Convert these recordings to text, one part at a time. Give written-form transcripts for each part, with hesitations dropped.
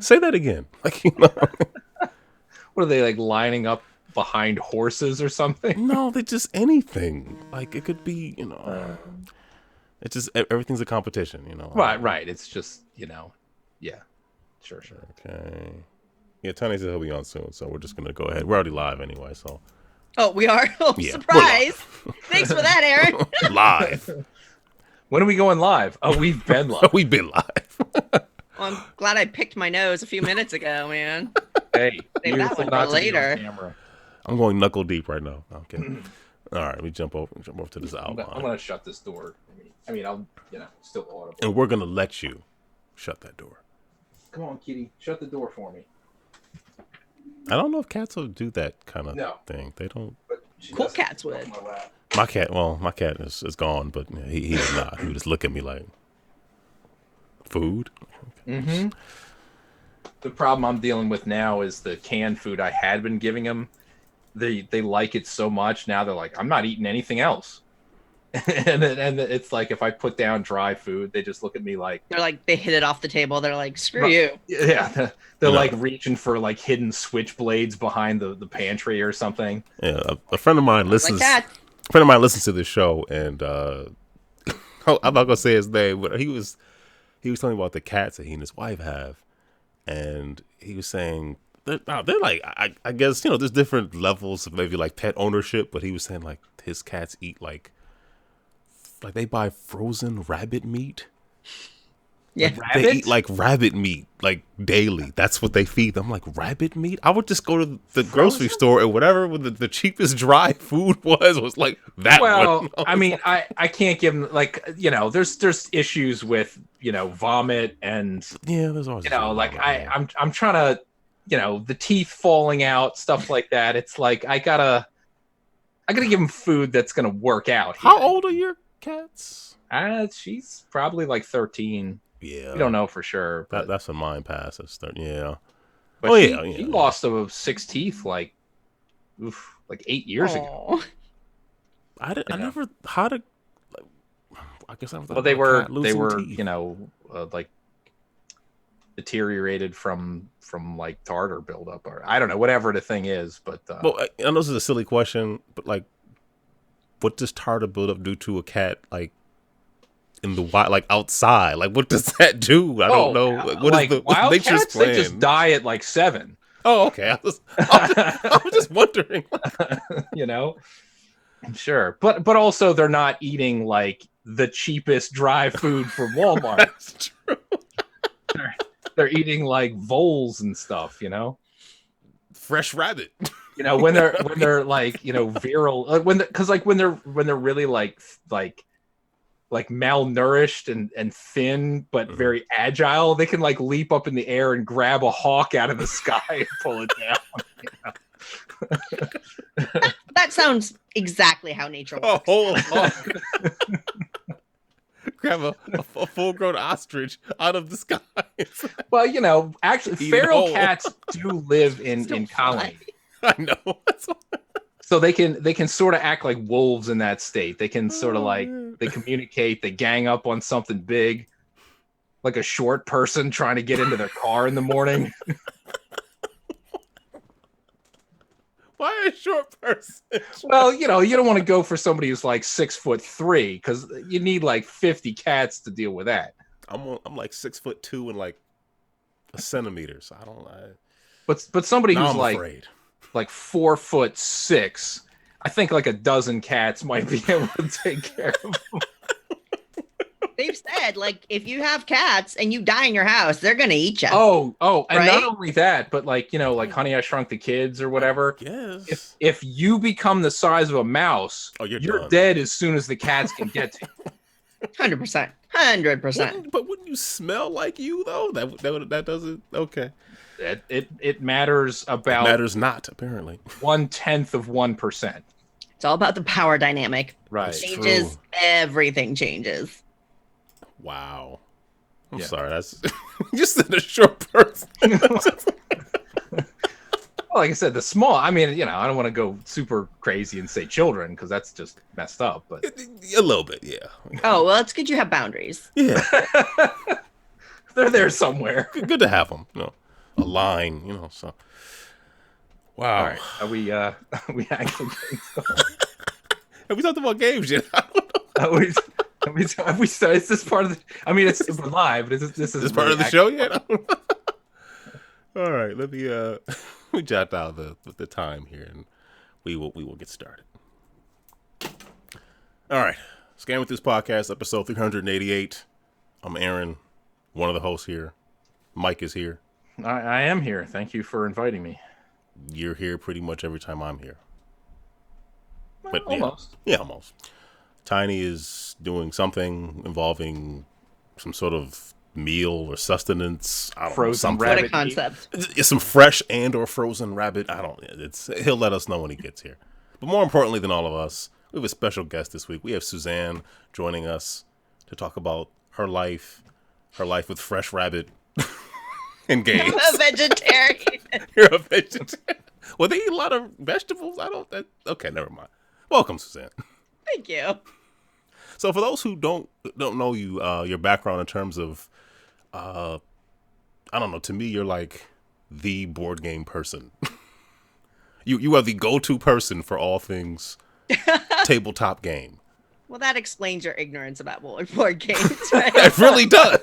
Say that again. Like, What are they like lining up behind horses or something? no, they just anything. Like it could be, it's just everything's a competition. Right. It's just yeah, sure. Okay. Yeah, Tony said he'll be on soon, so we're just gonna go ahead. We're already live anyway, so Oh, we are. Oh, yeah, surprise! Thanks for that, Aaron. live. When are we going live? Oh, we've been live. We've been live. Well, I'm glad I picked my nose a few minutes ago, man. Hey, Save that one for later. I'm going knuckle deep right now. Okay. All right, we jump over to this I'm outline, gonna shut this door. I mean, I'll still audible. and we're gonna let you shut that door. Come on, kitty, shut the door for me. I don't know if cats will do that kind of No. thing. They don't. But Cool cats would. My cat is gone, but he is not. He would just look at me like, food? Mm-hmm. The problem I'm dealing with now is the canned food I had been giving them. They like it so much now. They're like, I'm not eating anything else. and it's like if I put down dry food, they just look at me like They're like, they hit it off the table. They're like, screw you. Yeah, they're like reaching for like hidden switchblades behind the pantry or something. Yeah, a friend of mine listens. Like that. A friend of mine listens to this show, and I'm not gonna say his name, but he was telling me about the cats that he and his wife have, and he was saying they're like I guess there's different levels of maybe like pet ownership, but he was saying like his cats eat like they buy frozen rabbit meat. Yeah. Like, they eat like rabbit meat like daily. That's what they feed them. Like rabbit meat. I would just go to the grocery store and whatever the cheapest dry food was like that. Well, one. I mean, I can't give them like there's issues with vomit and yeah, there's always like I'm trying to the teeth falling out, stuff like that. It's like I gotta give them food that's gonna work out. How old are your cats? She's probably like 13. Yeah, we don't know for sure. But that's a mind pass. Yeah. But she lost 6 teeth like 8 years ago. I never how to. I guess I was. Well, they were like deteriorated from like tartar buildup or I don't know whatever the thing is. But well, I know this is a silly question, but like, what does tartar buildup do to a cat? Like. In the wild, like outside, like what does that do? I don't know. Like, what is the wild nature's cats? plan? They just die at like 7. Oh, okay. I was just wondering. Sure, but also they're not eating like the cheapest dry food from Walmart. That's true. They're eating like voles and stuff. Fresh rabbit. When they're like virile when they're really like malnourished and thin but very agile, they can like leap up in the air and grab a hawk out of the sky and pull it down. That sounds exactly how nature works. Grab a full-grown ostrich out of the sky. Well, actually, feral cats do live in colony. I know. So they can sort of act like wolves in that state. They can sort of like they communicate. They gang up on something big, like a short person trying to get into their car in the morning. Why a short person? Well, you don't want to go for somebody who's like 6'3" because you need like 50 cats to deal with that. I'm like 6'2" and like a centimeter, so I don't. But somebody who's afraid. Like 4'6", I think like a dozen cats might be able to take care of them. They've said, like, if you have cats and you die in your house, they're gonna eat you. Oh, and right? not only that, but like like Honey, I Shrunk the Kids or whatever. Yes. If you become the size of a mouse, you're dead as soon as the cats can get to you. 100%. 100%. But wouldn't you smell like you though? That doesn't. Okay. It matters about. It matters not apparently. 1/10 of 1%. It's all about the power dynamic. Right. It changes. True. Everything changes. Wow. I'm sorry. That's you said a short person. Well, like I said, the small. I mean, I don't want to go super crazy and say children because that's just messed up. But a little bit, yeah. Oh well, it's good you have boundaries. Yeah. They're there somewhere. Good to have them. No. a line, you know. So, wow. All right, are we actually getting started? Have we talked about games yet? Have we started? Is this part of the? I mean, we're live, but this is part of the show yet? All right, let me jot down the time here, and we will get started. All right, GameEnthus podcast, episode 388. I'm Aaron, one of the hosts here. Mike is here. I am here. Thank you for inviting me. You're here pretty much every time I'm here. But almost. Yeah, almost. Tiny is doing something involving some sort of meal or sustenance. I don't frozen know, rabbit. What a concept. It's some fresh and or frozen rabbit. He'll let us know when he gets here. But more importantly than all of us, we have a special guest this week. We have Suzanne joining us to talk about her life with fresh rabbit and games. I'm a vegetarian. You're a vegetarian. Well, they eat a lot of vegetables. Okay, never mind. Welcome, Suzanne. Thank you. So, for those who don't know you, your background in terms of, I don't know. To me, you're like the board game person. You are the go-to person for all things tabletop game. Well, that explains your ignorance about board games, right? It really does.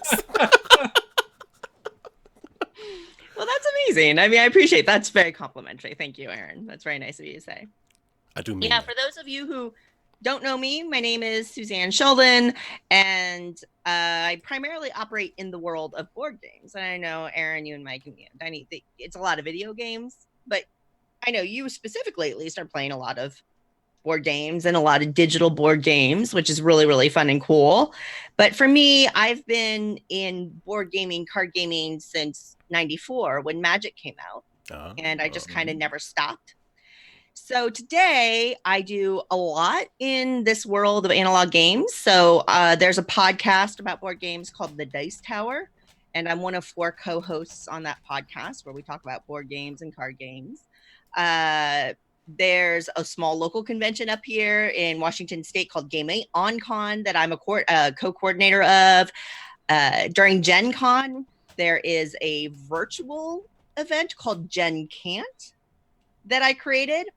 Well, that's amazing. I mean, I appreciate that's very complimentary. Thank you, Aaron. That's very nice of you to say. I do mean Yeah, that. for those of you who don't know me, my name is Suzanne Sheldon, and I primarily operate in the world of board games. And I know, Aaron, you and Mike, it's a lot of video games, but I know you specifically, at least, are playing a lot of board games and a lot of digital board games, which is really, really fun and cool. But for me, I've been in board gaming, card gaming since '94 when Magic came out, and I just kind of never stopped. So today I do a lot in this world of analog games. So there's a podcast about board games called the Dice Tower, and I'm one of 4 co-hosts on that podcast where we talk about board games and card games. There's a small local convention up here in Washington State called GameEnthus that I'm a co-coordinator of. During Gen Con, there is a virtual event called GenCant that I created.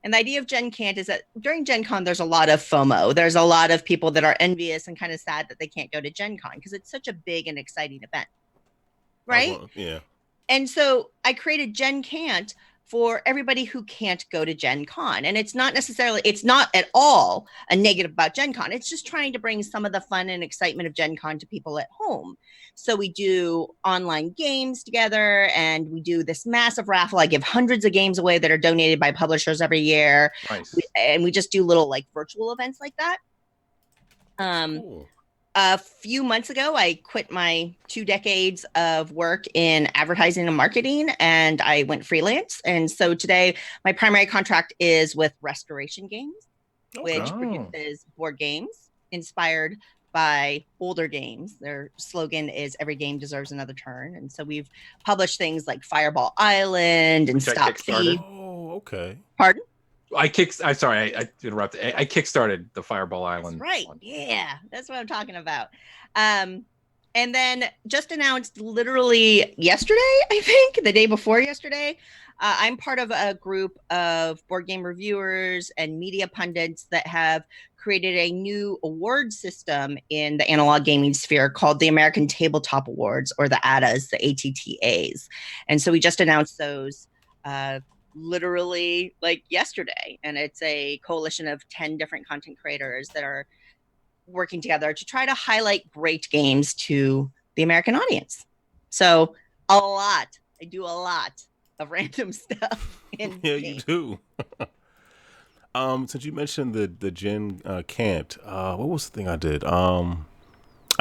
And the idea of GenCant is that during Gen Con, there's a lot of FOMO. There's a lot of people that are envious and kind of sad that they can't go to Gen Con because it's such a big and exciting event. Right? Yeah. And so I created GenCant for everybody who can't go to Gen Con. And it's not at all a negative about Gen Con. It's just trying to bring some of the fun and excitement of Gen Con to people at home. So we do online games together, and we do this massive raffle. I give hundreds of games away that are donated by publishers every year. Nice. And we just do little like virtual events like that. Cool. A few months ago, I quit my 2 decades of work in advertising and marketing, and I went freelance. And so today, my primary contract is with Restoration Games, which produces board games inspired by older games. Their slogan is "Every game deserves another turn." And so we've published things like Fireball Island and Stop Thief. Oh, okay. Pardon? I interrupted. I kickstarted the Fireball Island. That's right. One. Yeah, that's what I'm talking about. And then just announced literally yesterday, I think, the day before yesterday, I'm part of a group of board game reviewers and media pundits that have created a new award system in the analog gaming sphere called the American Tabletop Awards, or the ATTAs, the ATTAs. And so we just announced those literally like yesterday, and it's a coalition of 10 different content creators that are working together to try to highlight great games to the American audience. So I do a lot of random stuff in games. You do. Since you mentioned the Gen Cant, what was the thing I did? I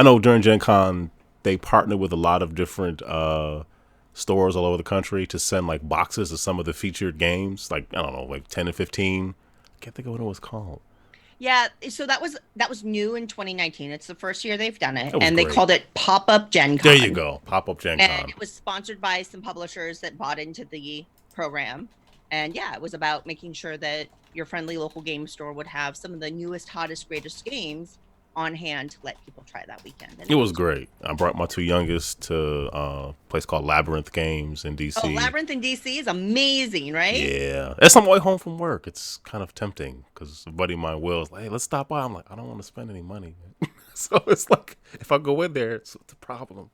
know during Gen Con they partnered with a lot of different stores all over the country to send like boxes of some of the featured games, like I don't know, like 10 to 15. I can't think of what it was called. Yeah, so that was new in 2019. It's the first year they've done it, great. and they called it Pop-Up Gen Con. There you go, Pop-Up Gen Con. And it was sponsored by some publishers that bought into the program. And yeah, it was about making sure that your friendly local game store would have some of the newest, hottest, greatest games on hand to let people try that weekend. And It was great. I brought my two youngest to a place called Labyrinth Games in DC. Oh, Labyrinth in DC is amazing, right? Yeah, that's on my way home from work. It's kind of tempting because a buddy of mine Will is like, "Hey, let's stop by." I'm like, I don't want to spend any money, so it's like if I go in there, it's the problem.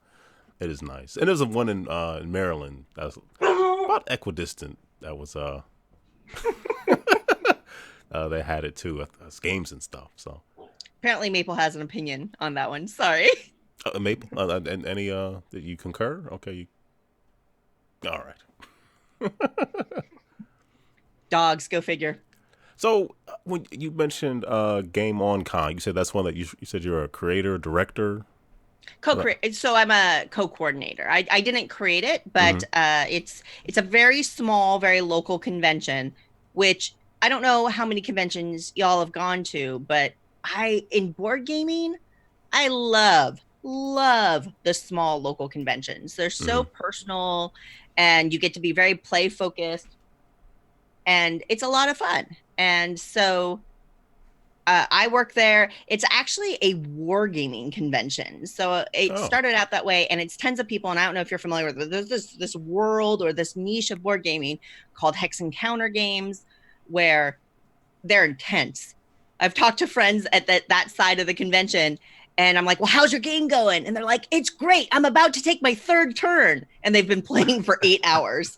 It is nice, and there's a one in Maryland that's about equidistant. That was they had it too at games and stuff. So Apparently, Maple has an opinion on that one. Sorry. Maple, and any that you concur? Okay, all right. Dogs, go figure. So when you mentioned Game On Con, you said that's one that you said you're a creator, director. So I'm a co-coordinator. I didn't create it, but it's a very small, very local convention, which I don't know how many conventions y'all have gone to, but in board gaming, I love the small local conventions. They're so personal, and you get to be very play focused, and it's a lot of fun. And so I work there. It's actually a wargaming convention. So it started out that way, and it's tons of people. And I don't know if you're familiar with it. There's this world or this niche of board gaming called Hex Encounter games, where they're intense. I've talked to friends at that side of the convention, and I'm like, well, how's your game going? And they're like, it's great. I'm about to take my third turn. And they've been playing for 8 hours.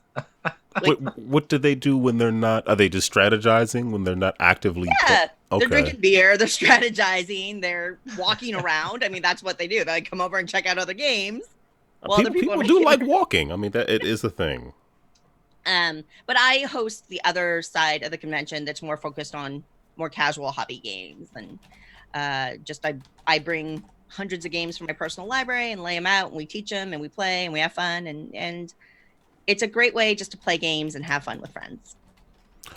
Like, what do they do when they're not? Are they just strategizing when they're not actively? Yeah, okay. They're drinking beer. They're strategizing. They're walking around. I mean, that's what they do. They come over and check out other games. People do like walking. I mean, it is a thing. But I host the other side of the convention that's more focused on more casual hobby games, and I bring hundreds of games from my personal library and lay them out, and we teach them, and we play, and we have fun, and it's a great way just to play games and have fun with friends.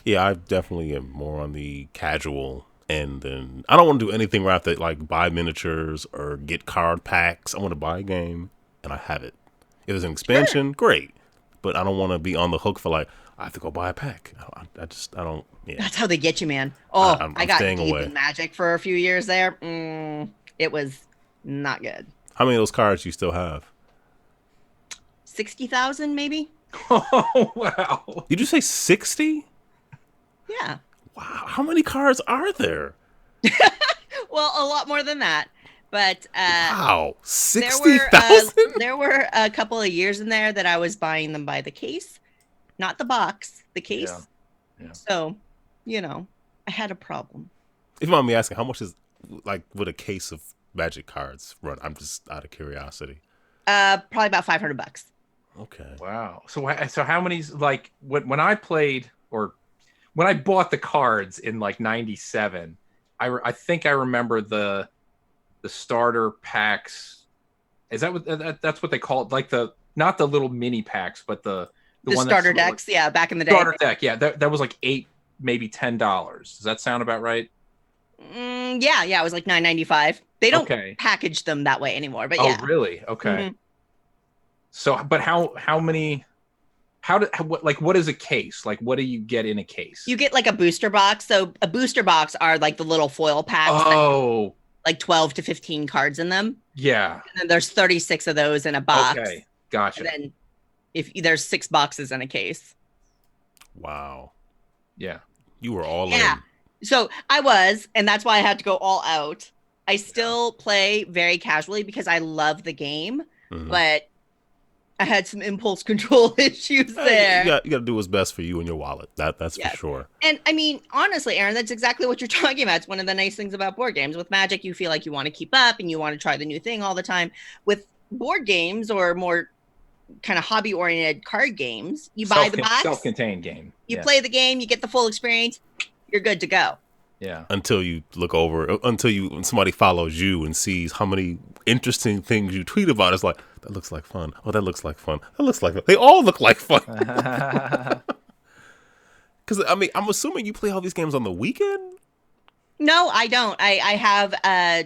Yeah, I definitely am more on the casual end, and I don't want to do anything where I have to like buy miniatures or get card packs. I want to buy a game and I have it. If there's an expansion, great, but I don't want to be on the hook for like I have to go buy a pack. I don't. Yeah. That's how they get you, man. Oh, I got deep away. in Magic for a few years there. It was not good. How many of those cards do you still have? 60,000, maybe. Oh, wow. Did you say 60? Yeah. Wow. How many cards are there? Well, a lot more than that. But wow, 60,000? There were a couple of years in there that I was buying them by the case, not the box, the case. Yeah. So, I had a problem. If you mind me asking, how much is like would a case of Magic cards run? I'm just out of curiosity. Probably about $500. Okay. Wow. So how many, like when I played, or when I bought the cards in like 97, I think I remember the starter packs. Is that what that's what they call it? Like not the little mini packs, but the one starter decks. Yeah. Back in the day. Starter deck. Yeah. That was like $8, maybe $10. Does that sound about right? Yeah. It was like $9.95. They don't package them that way anymore, but yeah. Oh, really? Okay. Mm-hmm. So, but what is a case? Like, what do you get in a case? You get like a booster box. So a booster box are like the little foil packs. Oh, like 12 to 15 cards in them. Yeah. And then there's 36 of those in a box. Okay. Gotcha. And then if there's 6 boxes in a case. Wow. Yeah. You were all in. So I was, and that's why I had to go all out. I still play very casually because I love the game, but I had some impulse control issues there. You got to do what's best for you and your wallet. That's for sure. And I mean, honestly, Aaron, that's exactly what you're talking about. It's one of the nice things about board games. With Magic, you feel like you want to keep up and you want to try the new thing all the time. With board games or more kind of hobby-oriented card games, you buy the box. Self-contained game. You play the game, you get the full experience, you're good to go. Yeah. Until you look over, somebody follows you and sees how many interesting things you tweet about. It's like, that looks like fun. Oh, that looks like fun. That looks like fun. They all look like fun. Because, I mean, I'm assuming you play all these games on the weekend? No, I don't. I have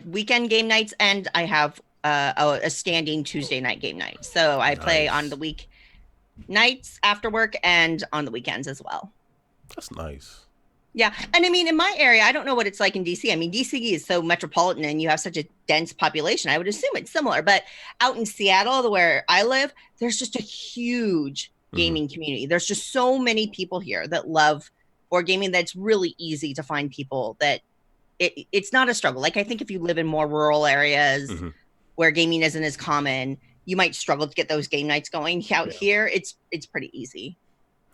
weekend game nights, and I have a standing Tuesday night game night. So I play on the week nights after work and on the weekends as well. That's nice. Yeah. And I mean, in my area, I don't know what it's like in DC. I mean, DC is so metropolitan and you have such a dense population. I would assume it's similar. But out in Seattle, where I live, there's just a huge gaming community. There's just so many people here that love board gaming that it's really easy to find people that it's not a struggle. Like, I think if you live in more rural areas where gaming isn't as common, you might struggle to get those game nights going. Out here, it's pretty easy.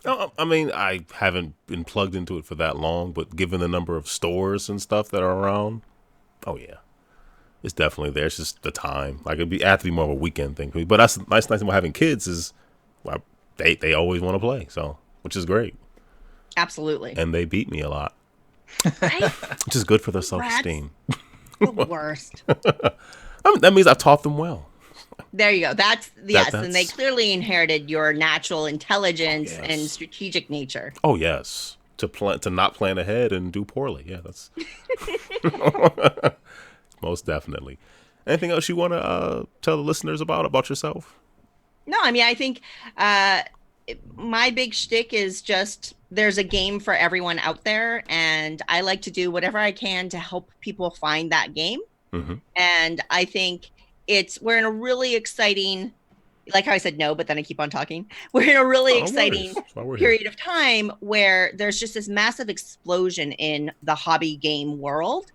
I mean, I haven't been plugged into it for that long, but given the number of stores and stuff that are around, oh yeah, it's definitely there. It's just the time. Like, it'd have to be more of a weekend thing. But that's the nice thing about having kids is, well, they always want to play, so which is great. Absolutely. And they beat me a lot, Right? which is good for their self-esteem. The worst. I mean, that means I've taught them well. There you go. That's yes, that's... and they clearly inherited your natural intelligence and strategic nature. Oh yes, to not plan ahead and do poorly. Yeah, that's most definitely. Anything else you want to tell the listeners about yourself? No, I mean, I think my big shtick is just there's a game for everyone out there, and I like to do whatever I can to help people find that game. And I think we're in a really exciting, like how I said no, but then I keep on talking. We're in a really exciting period of time where there's just this massive explosion in the hobby game world.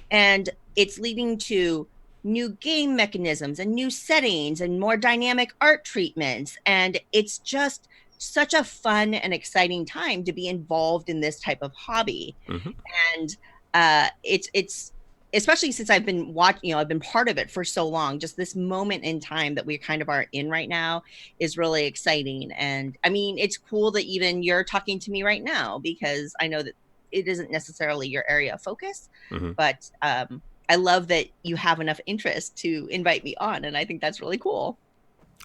And it's leading to new game mechanisms and new settings and more dynamic art treatments. And it's just such a fun and exciting time to be involved in this type of hobby. And it's especially since I've been watching, I've been part of it for so long. Just this moment in time that we kind of are in right now is really exciting. And I mean, it's cool that even you're talking to me right now, because I know that it isn't necessarily your area of focus, but I love that you have enough interest to invite me on. And I think that's really cool.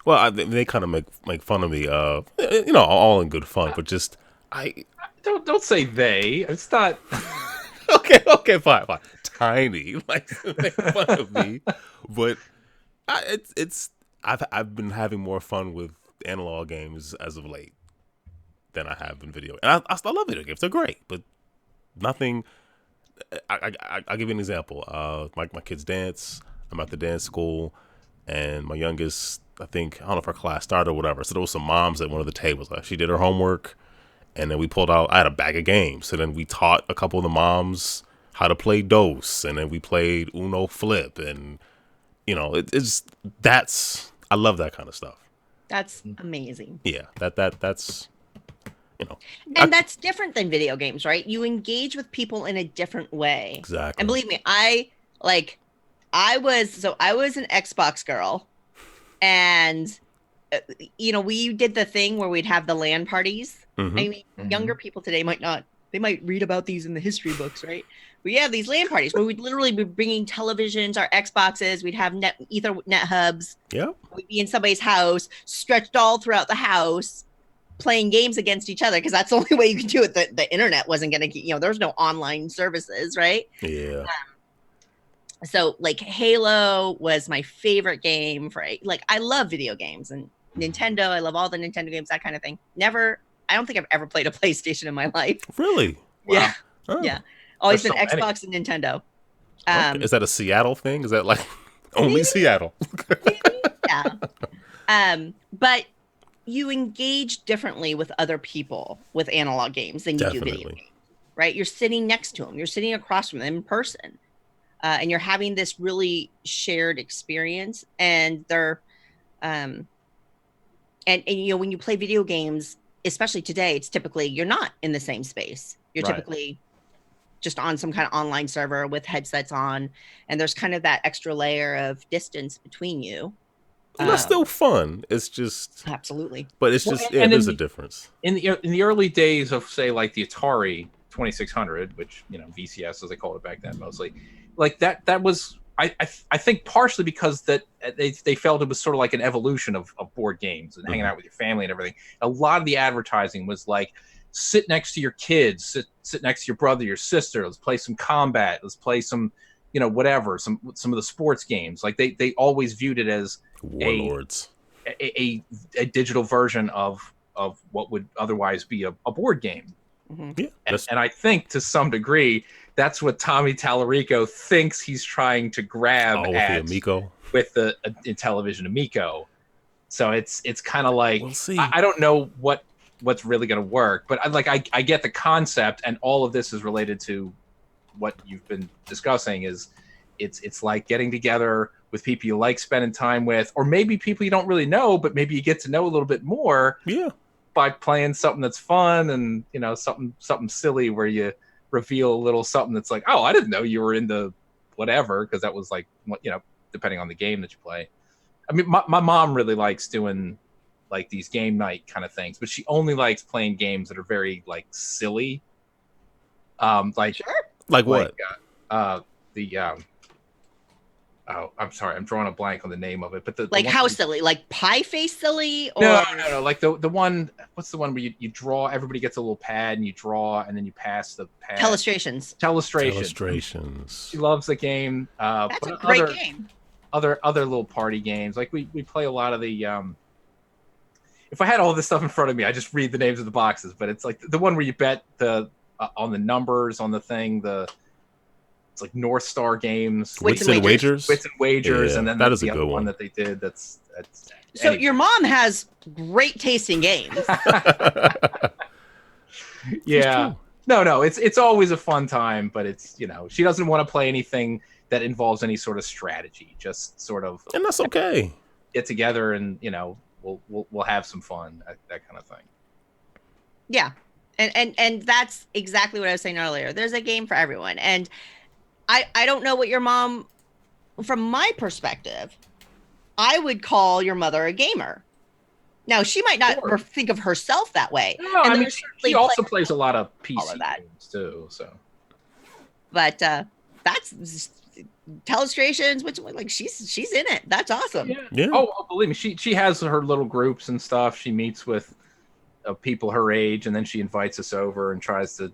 Well, they kind of make fun of me, all in good fun, but just, Don't say they. It's not... Okay, fine. Tiny, like, make fun of me, but I've been having more fun with analog games as of late than I have in video. And I still love video games; they're great, but nothing. I'll give you an example. My kids dance. I'm at the dance school, and my youngest, I don't know if her class started or whatever. So there was some moms at one of the tables. She did her homework, and then we pulled out. I had a bag of games, so then we taught a couple of the moms how to play Dose, and then we played Uno Flip, and I love that kind of stuff. That's amazing. Yeah, that's and that's different than video games, right? You engage with people in a different way. Exactly. And believe me, I was an Xbox girl, and we did the thing where we'd have the LAN parties. I mean, younger people today they might read about these in the history books, right? We have these LAN parties where we'd literally be bringing televisions, our Xboxes, we'd have Ethernet hubs. Yeah. We'd be in somebody's house, stretched all throughout the house, playing games against each other, because that's the only way you could do it. The internet wasn't going to, there's no online services, right? Yeah. So like Halo was my favorite game I love video games and Nintendo. I love all the Nintendo games, that kind of thing. I don't think I've ever played a PlayStation in my life. Really? Wow. Yeah. Oh. Yeah. Always been so Xbox and Nintendo. Okay. Is that a Seattle thing? Is that like only maybe, Seattle? Yeah. But you engage differently with other people with analog games than you do video games, right? You're sitting next to them. You're sitting across from them in person. And you're having this really shared experience. And they're, and when you play video games, especially today, it's typically, you're not in the same space. You're typically just on some kind of online server with headsets on, and there's kind of that extra layer of distance between you. That's still fun. It's just absolutely, but it's just there's a difference. In the early days of, say, like the Atari 2600, which VCS as they called it back then mostly, like that was I think partially because that they felt it was sort of like an evolution of board games and hanging out with your family and everything. A lot of the advertising was like, sit next to your kids, sit next to your brother, your sister. Let's play some combat. Let's play some, whatever. Some of the sports games. Like they always viewed it as warlords, a digital version of what would otherwise be a board game. Yeah, And I think to some degree, that's what Tommy Tallarico thinks he's trying to grab with the Amico. With the Intellivision Amico. So it's kind of like, We'll see. I don't know what's really going to work, but I get the concept, and all of this is related to what you've been discussing. Is it's like getting together with people you like spending time with, or maybe people you don't really know, but maybe you get to know a little bit more. Yeah. By playing something that's fun and something silly where you reveal a little something that's like, oh, I didn't know you were into whatever, because that was like, depending on the game that you play. I mean, my mom really likes doing like these game night kind of things, but she only likes playing games that are very like silly. Like Sure. Like what? Oh, I'm sorry, I'm drawing a blank on the name of it. But the like one how silly? Like pie face silly? Or no. Like the one. What's the one where you draw? Everybody gets a little pad and you draw, and then you pass the pad. Telestrations. She loves the game. That's a great game. Other little party games. Like we play a lot of the. If I had all this stuff in front of me, I just read the names of the boxes. But it's like the one where you bet on the numbers on the thing. It's like North Star Games. Wits and Wagers. Wits and Wagers, Yeah, and then that is the a other good one one that they did. That's so your mom has great taste in games. Yeah. No, it's always a fun time, but it's, she doesn't want to play anything that involves any sort of strategy. Just sort of, and that's okay. Get together and we'll have some fun, that kind of thing. Yeah, and that's exactly what I was saying earlier. There's a game for everyone, and I don't know what your mom, from my perspective, I would call your mother a gamer. Now, she might not think of herself that way. No, I mean, she also plays a lot of PC games too. So, but that's Telestrations, which like she's in it. That's awesome. Yeah. Oh, believe me, she has her little groups and stuff. She meets with people her age, and then she invites us over and tries to,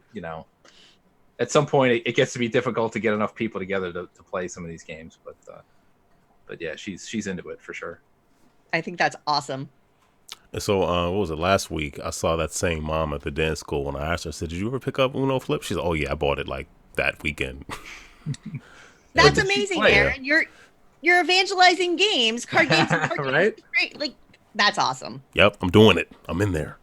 at some point it gets to be difficult to get enough people together to play some of these games. But yeah, she's into it for sure. I think that's awesome. So, what was it? Last week, I saw that same mom at the dance school, and I asked her, I said, did you ever pick up Uno Flip? She's like, oh, yeah, I bought it like that weekend. That's amazing, Aaron. You're evangelizing games, card games, right? Great. Like, that's awesome. Yep, I'm doing it. I'm in there.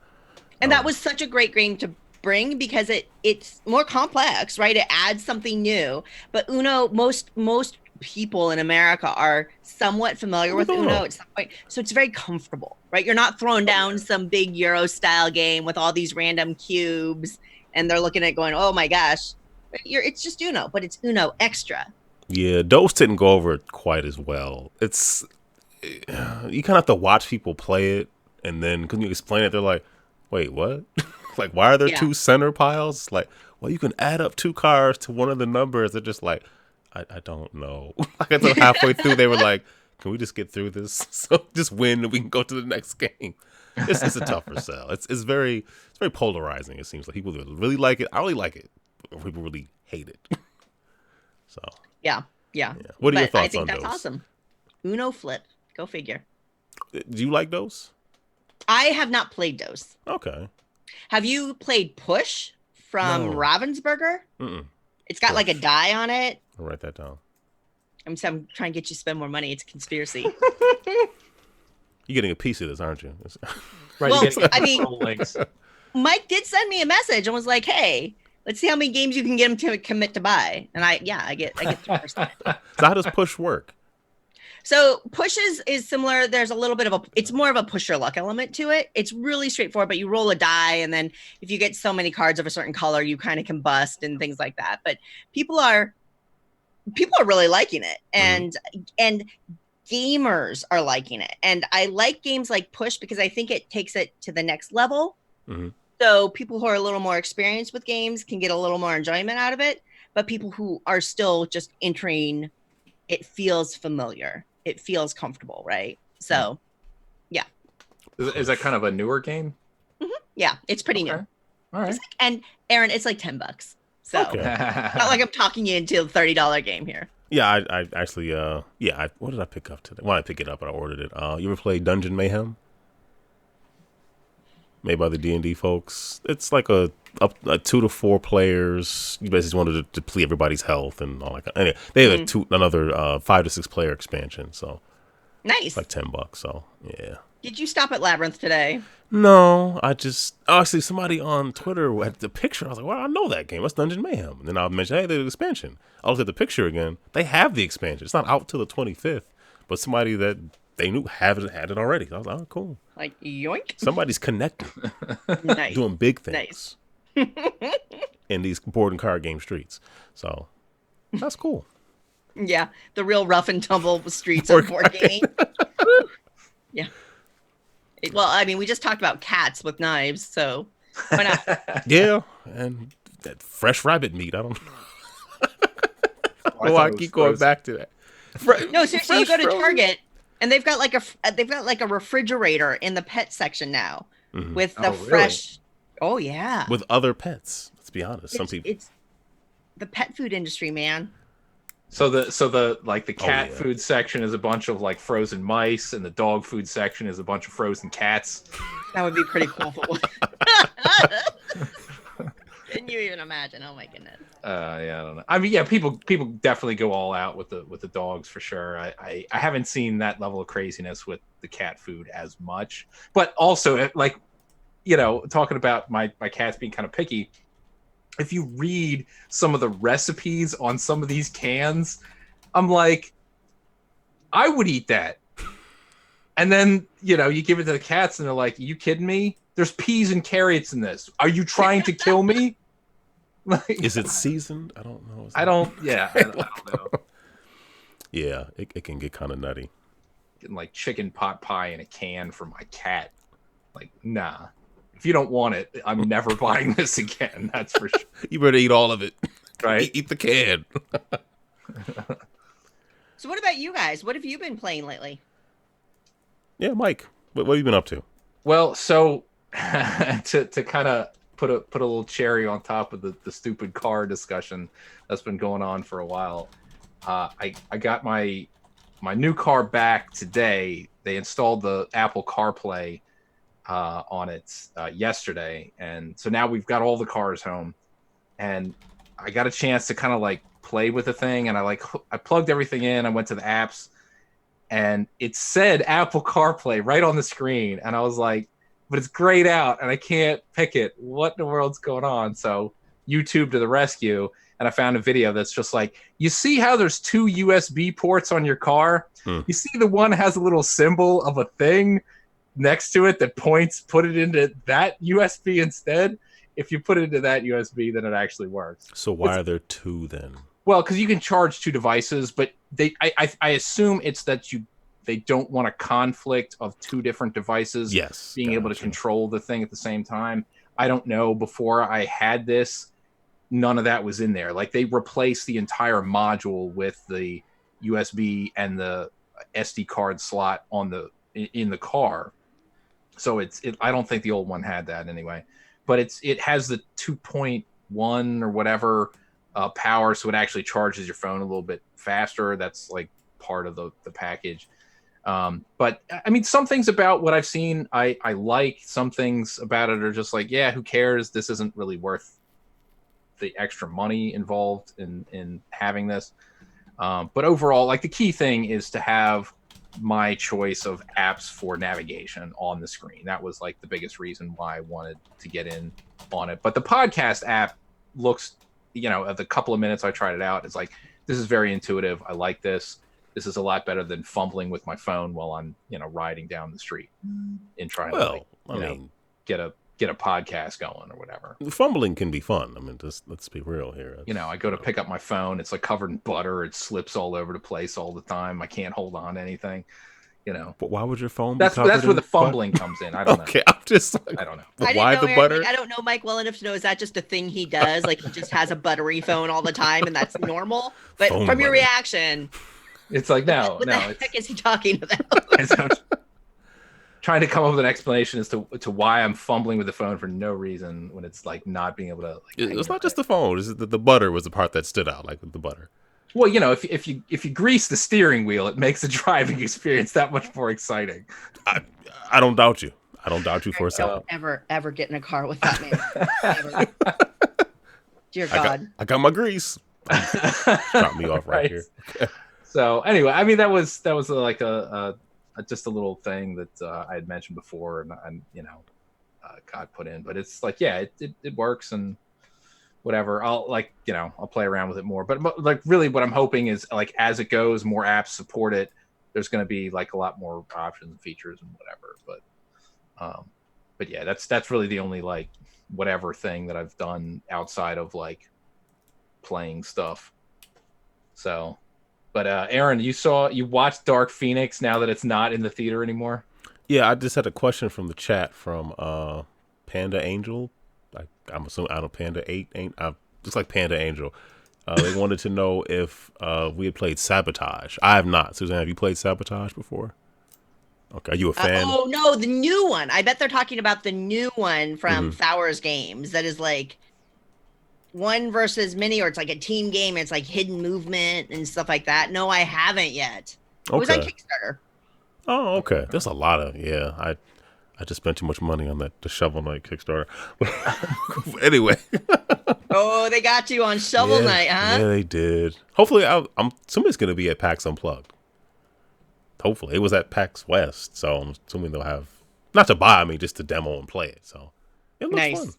And that was such a great game to bring because it's more complex, right? It adds something new. But Uno, most people in America are somewhat familiar with Uno at some point. So it's very comfortable, right? You're not throwing down some big Euro style game with all these random cubes and they're looking at it going, oh my gosh, it's just Uno, but it's Uno extra. Yeah, those didn't go over it quite as well. You kind of have to watch people play it, and then because you explain it, they're like, wait, what? Like, why are there two center piles? Like, well, you can add up two cards to one of the numbers. They're just like, I don't know. Like, until halfway through, they were like, can we just get through this? So just win and we can go to the next game. It's a tougher sell. It's very polarizing, it seems like. People really like it. I really like it. People really hate it. So. Yeah. What are your thoughts on those? I think that's awesome. Uno Flip. Go figure. Do you like those? I have not played those. Okay. Have you played Push from Ravensburger? Mm-mm. It's got like a die on it. I'll write that down. I'm trying to get you to spend more money. It's a conspiracy. You're getting a piece of this, aren't you? Right. Well, I mean, Mike did send me a message and was like, hey, let's see how many games you can get him to commit to buy. And I get 3%. So how does Push work? So Push is similar. There's a little bit of it's more of a push your luck element to it. It's really straightforward, but you roll a die. And then if you get so many cards of a certain color, you kind of can bust and things like that. But people are really liking it. And gamers are liking it. And I like games like Push because I think it takes it to the next level. Mm-hmm. So people who are a little more experienced with games can get a little more enjoyment out of it. But people who are still just entering, it feels familiar. It feels comfortable, right? So, yeah. Is that kind of a newer game? Mm-hmm. Yeah, it's pretty new. All right. And Aaron, it's like $10. So, not like I'm talking you into a $30 game here. Yeah, I actually, what did I pick up today? Well, I picked it up and I ordered it. You ever played Dungeon Mayhem? made by the D&D folks. It's like a 2 to 4 players. You basically wanted to deplete everybody's health and all that. Anyway, they have another 5 to 6 player expansion. So nice, like $10. So yeah. Did you stop at Labyrinth today? No, I just actually somebody on Twitter had the picture. I was like, well, I know that game. That's Dungeon Mayhem. And then I mentioned, hey, there's an expansion. I looked at the picture again. They have the expansion. It's not out till the 25th, but somebody that they knew had it already. I was like, oh, cool. Like, yoink. Somebody's connected. Nice. Doing big things. Nice. In these board and card game streets. So that's cool. Yeah, the real rough and tumble streets of board gaming. Yeah. Well, I mean, we just talked about cats with knives, so why not? Yeah, and that fresh rabbit meat. I don't know. I keep going back to that. No, seriously, you go to Target and they've got like a refrigerator in the pet section now with the fresh. Really? Oh yeah. With other pets. Let's be honest. Some people. It's the pet food industry, man. So the like the cat food section is a bunch of like frozen mice, and the dog food section is a bunch of frozen cats. That would be pretty cool. Can you even imagine? Oh my goodness. Yeah, I don't know. I mean, yeah, people definitely go all out with the dogs for sure. I haven't seen that level of craziness with the cat food as much, but also like, you know, talking about my cats being kind of picky. If you read some of the recipes on some of these cans, I'm like, I would eat that. And then, you know, you give it to the cats and they're like, you kidding me? There's peas and carrots in this. Are you trying to kill me? Like, is it seasoned? I don't know. I don't know. Yeah, it can get kind of nutty. Getting like chicken pot pie in a can for my cat. Like, nah. If you don't want it, I'm never buying this again. That's for sure. You better eat all of it. Right? Eat the can. So what about you guys? What have you been playing lately? Yeah, Mike, what have you been up to? Well, so to kind of put a little cherry on top of the stupid car discussion that's been going on for a while, I got my new car back today. They installed the Apple CarPlay on it yesterday, and so now we've got all the cars home, and I got a chance to kind of like play with the thing, and I plugged everything in. I went to the apps, and it said Apple CarPlay right on the screen, and I was like, but it's grayed out and I can't pick it. What in the world's going on? So YouTube to the rescue, and I found a video that's just like, you see how there's 2 USB ports on your car? You see the one has a little symbol of a thing next to it that put it into that USB instead. If you put it into that USB, then it actually works. So why are there 2 then? Well, because you can charge 2 devices, but I assume it's that they don't want a conflict of 2 different devices. Yes, being able to control the thing at the same time. I don't know. Before I had this, none of that was in there. Like, they replaced the entire module with the USB and the SD card slot in the car. So I don't think the old one had that anyway, but it has the 2.1 or whatever power, so it actually charges your phone a little bit faster. That's like part of the package. But I mean, some things about what I've seen I like. Some things about it are just like, yeah, who cares? This isn't really worth the extra money involved in having this. But overall, like, the key thing is to have my choice of apps for navigation on the screen. That was like the biggest reason why I wanted to get in on it. But the podcast app looks, you know, at the couple of minutes I tried it out, it's like, this is very intuitive. I like this. This is a lot better than fumbling with my phone while I'm, you know, riding down the street and trying to get a podcast going or whatever. Fumbling can be fun. I mean, just let's be real here. You know, I go to pick up my phone. It's like covered in butter. It slips all over the place all the time. I can't hold on to anything. You know. But why would your phone? That's where the fumbling comes in. I don't know. Okay, I'm just like, I don't know. But why the butter? Like, I don't know Mike well enough to know, is that just a thing he does? Like, he just has a buttery phone all the time, and that's normal. But Phone from your butter. reaction, it's like, no, what the heck is he talking about? Trying to come up with an explanation as to why I'm fumbling with the phone for no reason when it's like not being able to. Like, it's not just the phone. It's the butter was the part that stood out, like the butter. Well, you know, if you grease the steering wheel, it makes the driving experience that much more exciting. I don't doubt you. I don't doubt you for a second. Don't ever get in a car with that man. Ever. Dear God. I got my grease. Drop me off right here. So anyway, I mean that was like a just a little thing that I had mentioned before, and God put in, but it's like it works and whatever. I'll I'll play around with it more, but like really what I'm hoping is like as it goes, more apps support it. There's going to be like a lot more options and features and whatever, but yeah, that's really the only like whatever thing that I've done outside of like playing stuff. So, but Aaron, you watched Dark Phoenix now that it's not in the theater anymore? Yeah, I just had a question from the chat from Panda Angel. I'm assuming I don't Panda 8 ain't looks like Panda Angel. They wanted to know if we had played Sabotage. I have not. Suzanne, have you played Sabotage before? Okay, are you a fan? Oh no, the new one. I bet they're talking about the new one from Flowers Games. That is like one versus many, or it's like a team game. It's like hidden movement and stuff like that. No, I haven't yet. It was on Kickstarter. Oh, okay. There's a lot of I just spent too much money on the Shovel Knight Kickstarter. Anyway. Oh, they got you on Shovel Knight, huh? Yeah, they did. Hopefully, somebody's going to be at PAX Unplugged. Hopefully. It was at PAX West, so I'm assuming they'll have, not to buy, just to demo and play it. So it looks fun.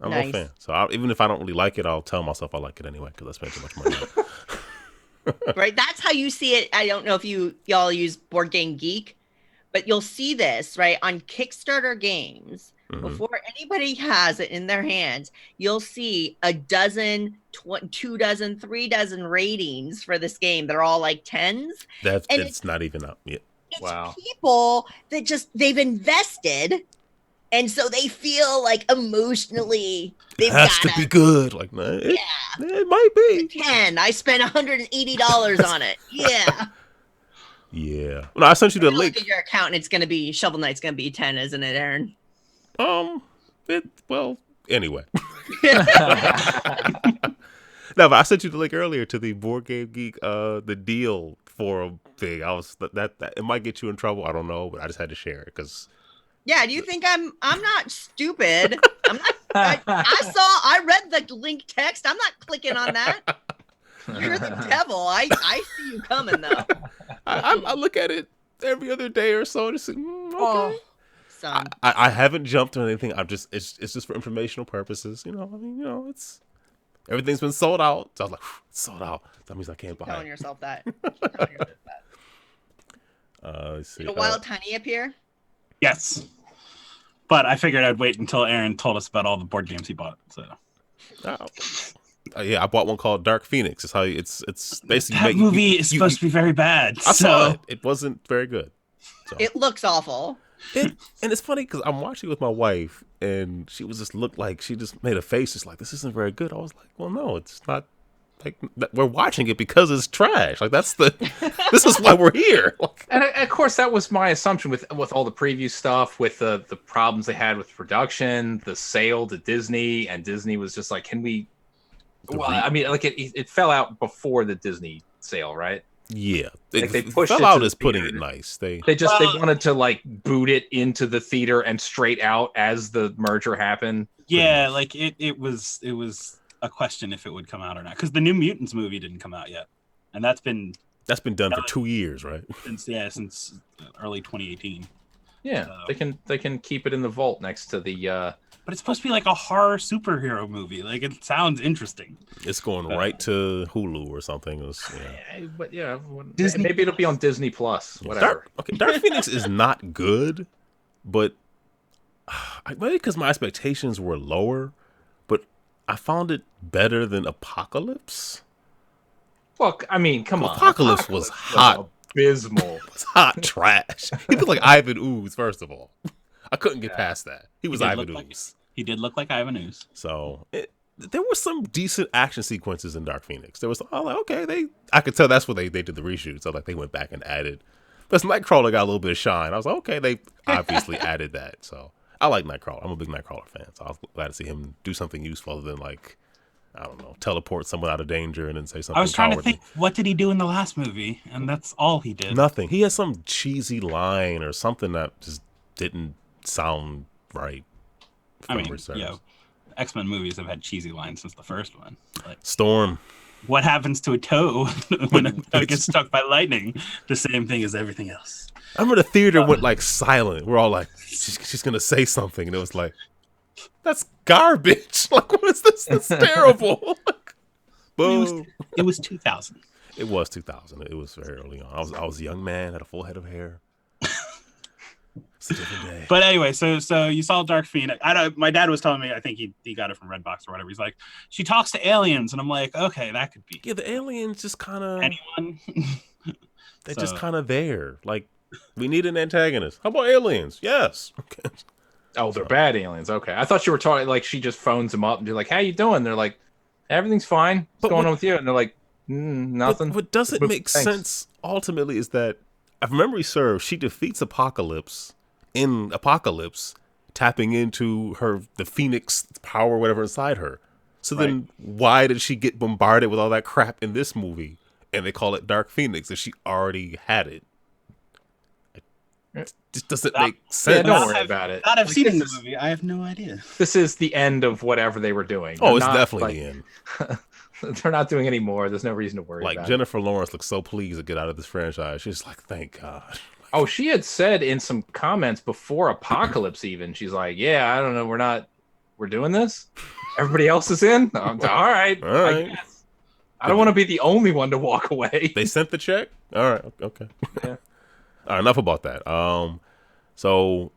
I'm a fan. So even if I don't really like it, I'll tell myself I like it anyway because I spent too much money on it. Right? That's how you see it. I don't know if y'all use Board Game Geek, but you'll see this, right, on Kickstarter games. Before anybody has it in their hands, you'll see a dozen, 2 dozen, 3 dozen ratings for this game that are all like 10s. It's not even up yet. It's people that they've invested, and so they feel like emotionally they've got to be good. Like, it might be 10. I spent $180 on it. Yeah. Yeah. No, I sent you the link. Look at your account, and it's going to be Shovel Knight's going to be 10, isn't it, Aaron? Anyway. No, but I sent you the link earlier to the Board Game Geek, the deal forum thing. I was that it might get you in trouble. I don't know, but I just had to share it because. Yeah, do you think I'm not stupid? I'm not. I read the link text. I'm not clicking on that. You're the devil. I see you coming though. I look at it every other day or so. Just okay. Oh, son. I haven't jumped on anything. It's just for informational purposes. It's everything's been sold out. So I was like, it's sold out. That means I can't buy it. Telling yourself that. Let's see. Did a Wild Tiny appear? Yes. But I figured I'd wait until Aaron told us about all the board games he bought. So. Yeah, I bought one called Dark Phoenix. It's how it's basically that movie is supposed to be very bad. I saw it. It wasn't very good. So. It looks awful. And it's funny because I'm watching with my wife, and she was just looked like she just made a face, just like this isn't very good. I was like, well, no, it's not. Like we're watching it because it's trash. Like this is why we're here. And of course, that was my assumption with all the preview stuff, with the problems they had with production, the sale to Disney, and Disney was just like, can we? Well, it fell out before the Disney sale, right? Yeah, they pushed fell it out to as the putting theater. it nice. They wanted to like boot it into the theater and straight out as the merger happened. Yeah, like it was a question if it would come out or not, because the New Mutants movie didn't come out yet, and that's been done for 2 years, right? Since early 2018. Yeah, so. They can keep it in the vault next to the. But it's supposed to be like a horror superhero movie. Like it sounds interesting. It's going right to Hulu or something. But yeah, Disney maybe it'll be on Disney Plus. Whatever. Dark Phoenix is not good, but maybe because my expectations were lower. But I found it better than Apocalypse. Well, I mean, come on. Apocalypse was hot. Abysmal. It was hot trash. He looked like Ivan Ooze, first of all. I couldn't get past that. He was Ivan Ooze. He did look like Ivan Ooze. So there were some decent action sequences in Dark Phoenix. There was, I could tell that's what they did the reshoot. So like they went back and added. Plus Nightcrawler got a little bit of shine. I was like, okay, they obviously added that. So I like Nightcrawler. I'm a big Nightcrawler fan. So I was glad to see him do something useful other than like, I don't know, teleport someone out of danger and then say something. I was trying cowardly. to think, what did he do in the last movie? And that's all he did. Nothing. He had some cheesy line or something that just didn't sound right. I mean, X-Men movies have had cheesy lines since the first one. Like, Storm. What happens to a toe when a toe gets struck by lightning? The same thing as everything else. I remember the theater went like silent. We're all like, she's gonna say something, and it was like, that's garbage. Like, what is this? That's terrible. Boom. It was 2000. It was 2000. It was very early on. I was a young man, had a full head of hair. It's a different day. But anyway, so you saw Dark Phoenix. My dad was telling me, I think he got it from Redbox or whatever. He's like, she talks to aliens, and I'm like, okay, that could be. Yeah, the aliens just kind of anyone. They're just kind of there. Like, we need an antagonist. How about aliens? Yes. Okay. Oh, they're bad aliens. Okay, I thought you were talking like she just phones them up and you're like, "How you doing?" They're like, "Everything's fine. What's going on with you?" And they're like, "Nothing." What doesn't make sense ultimately is that, if memory serves, she defeats Apocalypse in Apocalypse, tapping into the Phoenix power, whatever inside her. So then, why did she get bombarded with all that crap in this movie, and they call it Dark Phoenix if she already had it? It just doesn't make sense. Yeah, don't worry about it. I've seen the movie. I have no idea. This is the end of whatever they were doing. Oh, it's definitely the end. They're not doing any more. There's no reason to worry about it. Like, Jennifer Lawrence looks so pleased to get out of this franchise. She's like, thank God. Oh, she had said in some comments before Apocalypse even, she's like, yeah, I don't know, we're doing this? Everybody else is in? All right. I guess. I don't want to be the only one to walk away. They sent the check? All right, okay. Yeah. All right, enough about that. The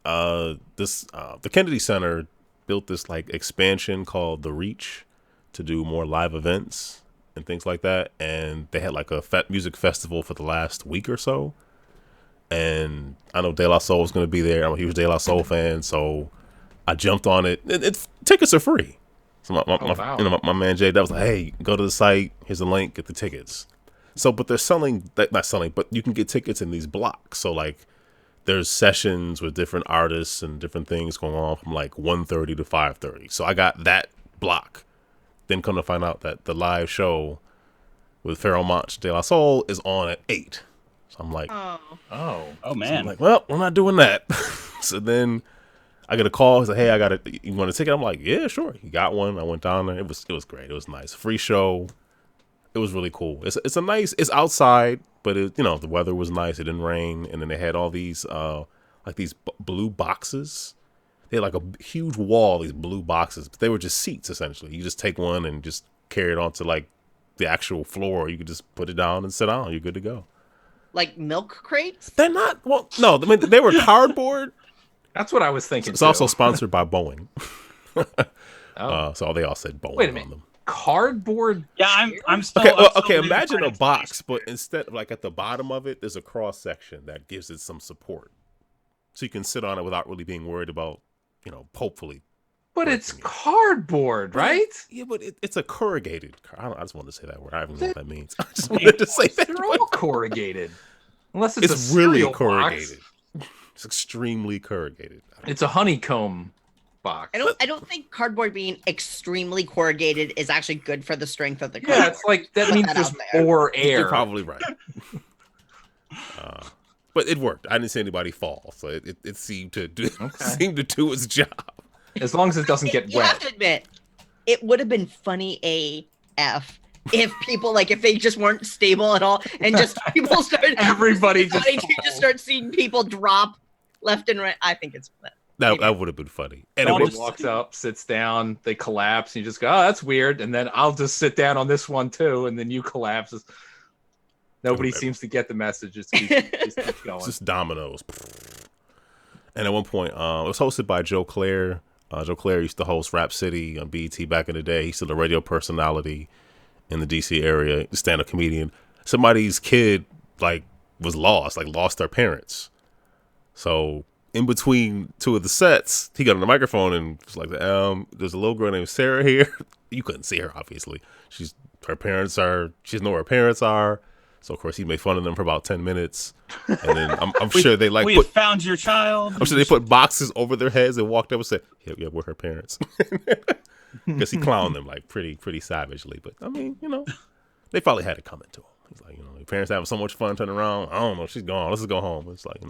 Kennedy Center built this like expansion called The Reach to do more live events and things like that. And they had like a music festival for the last week or so. And I know De La Soul was going to be there. I'm a huge De La Soul fan, so I jumped on it. Tickets are free. So my man Jay, that was like, hey, go to the site. Here's a link. Get the tickets. So, but they're not selling, but you can get tickets in these blocks. So, like, there's sessions with different artists and different things going on from like 1:30 to 5:30. So I got that block. Then come to find out that the live show with Pharoah Monch De La Soul is on at 8. So I'm like, oh man. So I'm like, well, we're not doing that. So then I get a call. He's like, hey, you want a ticket? I'm like, yeah, sure. He got one. I went down there. It was great. It was nice. Free show. It was really cool. It's outside, but the weather was nice. It didn't rain. And then they had all these, blue boxes. They had like a huge wall, these blue boxes. But they were just seats, essentially. You just take one and just carry it onto like the actual floor. You could just put it down and sit down. You're good to go. Like milk crates? They're not. Well, no. I mean, they were cardboard. That's what I was thinking. It's also sponsored by Boeing. Oh. So they all said Boeing Wait a minute. on them. Cardboard? Yeah, I'm still. Okay. Imagine a box, but instead of like at the bottom of it, there's a cross section that gives it some support, so you can sit on it without really being worried about, hopefully. But it's cardboard, right? Yeah, but it's a corrugated. I just wanted to say that word. I don't even know what that means. I just wanted to say that. They're all corrugated, unless it's a really cereal corrugated. box. It's extremely corrugated. It's a honeycomb box. I don't think cardboard being extremely corrugated is actually good for the strength of the cardboard. Yeah, it's like that means there's more air. You're probably right. But it worked. I didn't see anybody fall, so it seemed to do its job. As long as it doesn't get You wet. have to admit, it would have been funny AF if people if they just weren't stable at all and just people started Everybody just start seeing people drop left and right. I think it's that would have been funny. And Somebody walks up, sits down, they collapse, and you just go, oh, that's weird. And then I'll just sit down on this one too, and then you collapse. Nobody seems to get the message. It keeps going. It's just dominoes. And at one point, it was hosted by Joe Clare. Joe Clare used to host Rap City on BET back in the day. He's still a radio personality in the DC area, stand-up comedian. Somebody's kid was lost their parents. So in between two of the sets, he got on the microphone and was like, there's a little girl named Sarah here. You couldn't see her, obviously. She doesn't know where her parents are. So of course he made fun of them for about 10 minutes. And then I'm sure they we found your child. I'm sure they put boxes over their heads and walked up and said, yeah, we're her parents. Because he clowned them pretty savagely. But I mean, they probably had it coming to him. He's like, your parents having so much fun turning around. I don't know, she's gone. Let's just go home. It's like,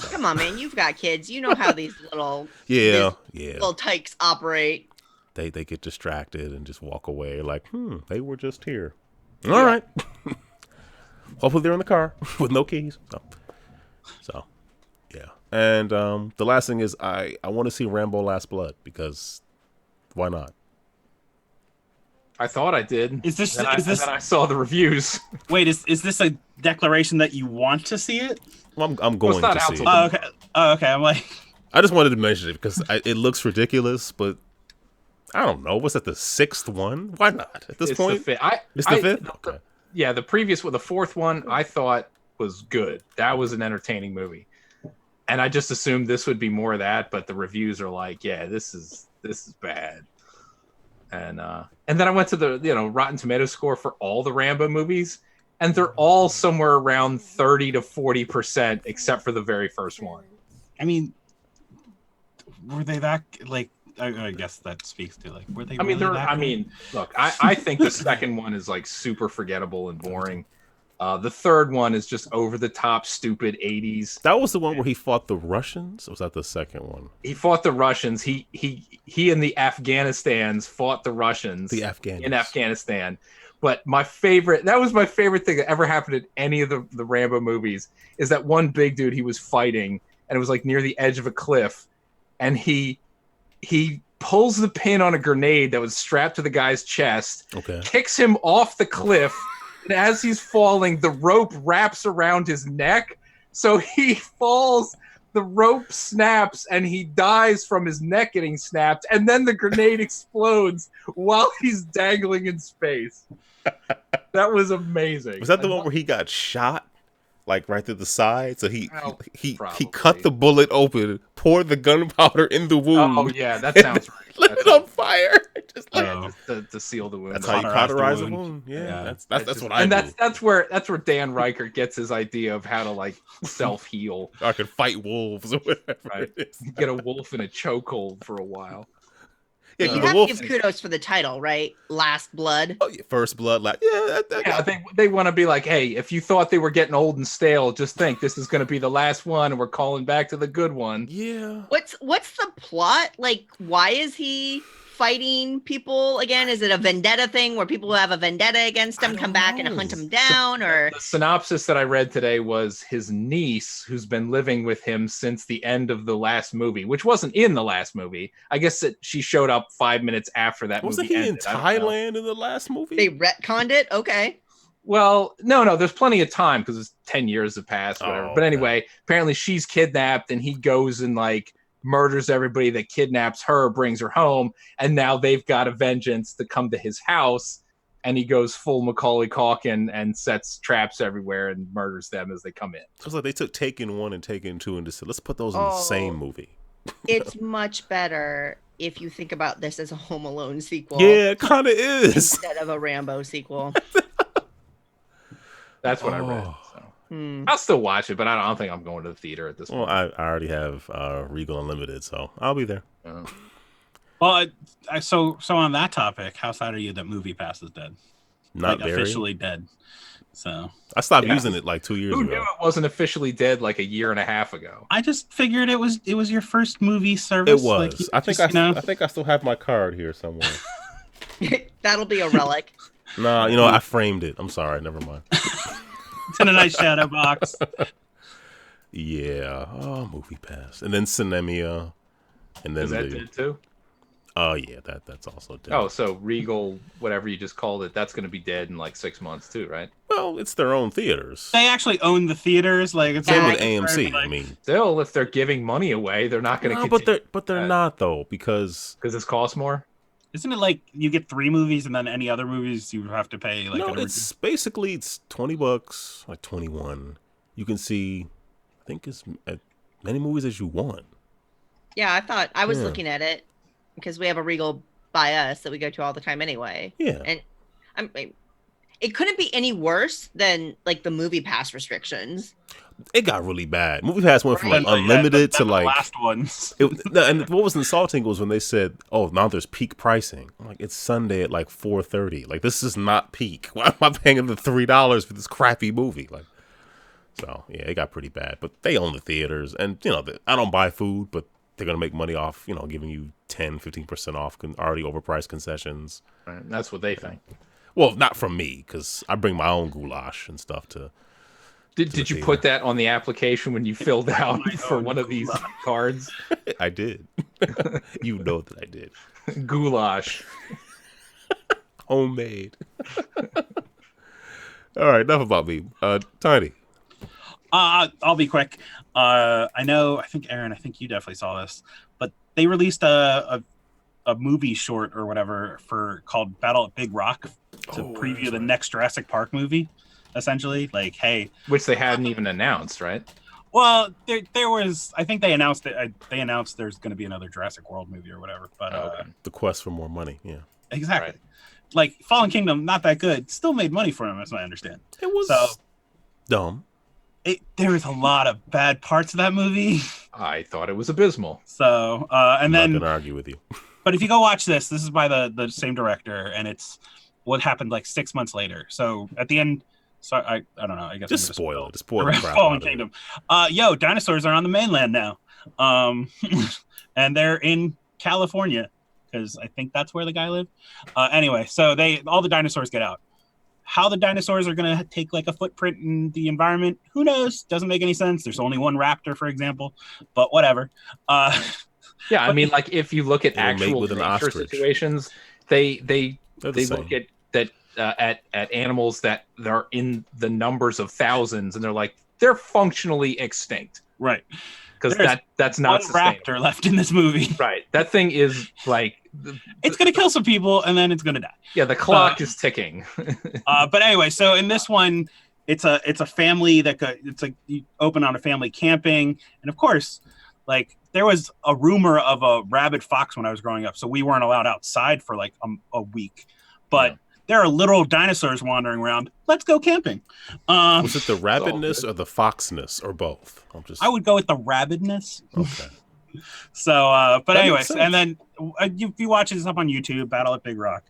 Come on, man. You've got kids. You know how these little Yeah. little tykes operate. They get distracted and just walk away like, they were just here. All right. Hopefully they're in the car with no keys. So yeah. And the last thing is I want to see Rambo Last Blood because why not? I thought I did. Is this? Then Is this? then I saw the reviews. Wait, is this a declaration that you want to see it? Well, I'm going it's not to out see till it. Oh, okay. Oh, okay. I'm like, I just wanted to mention it because it looks ridiculous, but I don't know. Was that the 6th one? Why not? At this point, the 5th. It's the 5th? Okay. Yeah, the previous one, the 4th one, I thought was good. That was an entertaining movie, and I just assumed this would be more of that. But the reviews are like, yeah, this is bad. And then I went to the Rotten Tomatoes score for all the Rambo movies, and they're all somewhere around 30 to 40%, except for the very first one. I mean, were they that like? I guess that speaks to like, were they? I mean, really that good? Look, I think the second one is like super forgettable and boring. The third one is just over the top, stupid 80s. That was the one where he fought the Russians? Or was that the second one? He fought the Russians. He and the Afghanistans fought the Russians. The Afghans. In Afghanistan. But that was my favorite thing that ever happened in any of the Rambo movies, is that one big dude he was fighting, and it was like near the edge of a cliff, and he pulls the pin on a grenade that was strapped to the guy's chest, kicks him off the cliff, and as he's falling, the rope wraps around his neck, so he falls, the rope snaps, and he dies from his neck getting snapped, and then the grenade explodes while he's dangling in space. That was amazing. Was that the one where he got shot? Like right through the side, so he probably. cut the bullet open, poured the gunpowder in the wound. Oh yeah, that sounds right. Lit it on fire, just like to seal the wound. that's how you cauterize a wound. Yeah, that's what I and do. that's where Dan Reichert gets his idea of how to like self heal. I can fight wolves or whatever. Right, get a wolf in a chokehold for a while. Yeah, you have to give kudos for the title, right? Last Blood. Oh, yeah, First Blood. They want to be like, hey, if you thought they were getting old and stale, just think this is going to be the last one, and we're calling back to the good one. Yeah. What's the plot? Like, why is he fighting people again? Is it a vendetta thing where people who have a vendetta against him come back and hunt him down? Or the synopsis that I read today was his niece, who's been living with him since the end of the last movie, which wasn't in the last movie. I guess that she showed up 5 minutes after that Wasn't movie he ended. in Thailand in the last movie? they retconned it? Okay. Well, no, there's plenty of time because it's 10 years have passed, whatever. Oh, But anyway, apparently she's kidnapped and he goes and like murders everybody that kidnaps her, brings her home, and now they've got a vengeance to come to his house, and he goes full Macaulay Culkin and sets traps everywhere and murders them as they come in. So it's like they took Taken 1 and Taken 2 and just said, let's put those in the same movie. It's much better if you think about this as a Home Alone sequel. Yeah, it kind of is. Instead of a Rambo sequel. That's what I read. So. I'll still watch it, but I don't think I'm going to the theater at this point. Well, I already have Regal Unlimited, so I'll be there. Well, so on that topic, how sad are you that Movie Pass is dead? Not like, very. Officially dead. So I stopped using it like 2 years Who ago. knew it wasn't officially dead like a year and a half ago? I just figured it was your first movie service. It was. Like, I think I still have my card here somewhere. That'll be a relic. Nah, I framed it. I'm sorry. Never mind. It's in a nice shadow box. Yeah. Oh, Movie Pass. And then Cinemia. And then Is that dead too? Oh, yeah. That's also dead. Oh, so Regal, whatever you just called it, that's going to be dead in like 6 months too, right? Well, it's their own theaters. They actually own the theaters. Like it's Same like, with AMC. like, I mean, Still, if they're giving money away, they're not going to. no, but they're not though because this costs more. Isn't it like you get 3 movies and then any other movies you have to pay? Like no, it's basically it's $20, like 21. You can see, I think, as many movies as you want. Yeah, I was looking at it because we have a Regal by us that we go to all the time anyway. Yeah, and it couldn't be any worse than like the Movie Pass restrictions. It got really bad. Movie Pass went from like unlimited to like the last ones. And what was insulting was when they said, "Oh, now there's peak pricing." I'm like, it's Sunday at like 4:30. Like this is not peak. Why am I paying the $3 for this crappy movie? Like, So yeah, it got pretty bad. But they own the theaters, and I don't buy food, but they're gonna make money off giving you 10-15% off already overpriced concessions. Right. That's what they think. Well, not from me, because I bring my own goulash and stuff to. Did you put that on the application when you filled out for one of these cards? I did. You know that I did. Goulash. Homemade. All right, enough about me. Tiny. I'll be quick. I think Aaron, I think you definitely saw this, but they released a movie short or whatever called Battle at Big Rock to preview the next Jurassic Park movie. Essentially, like, hey, which they hadn't even announced, right? Well, there was. I think they announced it. They announced there's going to be another Jurassic World movie or whatever. But the quest for more money, yeah, exactly. Right. Like Fallen Kingdom, not that good. Still made money for them, as I understand. It was dumb. There was a lot of bad parts of that movie. I thought it was abysmal. So, I'm not gonna argue with you. But if you go watch this is by the same director, and it's what happened like 6 months later. So at the end. So I don't know. I guess just spoil it. Spoil the crap Fallen Kingdom. Dinosaurs are on the mainland now, and they're in California because I think that's where the guy lived. Anyway, so all the dinosaurs get out. How the dinosaurs are going to take like a footprint in the environment, who knows? Doesn't make any sense. There's only one raptor, for example, but whatever. Yeah, I mean, like if you look at actual nature situations, they look at that. At animals that are in the numbers of thousands, and they're like they're functionally extinct, right? Because that's not one raptor left in this movie, right? That thing is like it's gonna kill some people and then it's gonna die. Yeah, the clock is ticking. But anyway, so in this one, it's a family it's like you open on a family camping, and of course, like there was a rumor of a rabid fox when I was growing up, so we weren't allowed outside for like a week, but. Yeah. There are literal dinosaurs wandering around. Let's go camping. Was it the rabidness or the foxness or both? I would go with the rabidness. Okay. So, but anyways, and then if you watch this up on YouTube, Battle at Big Rock,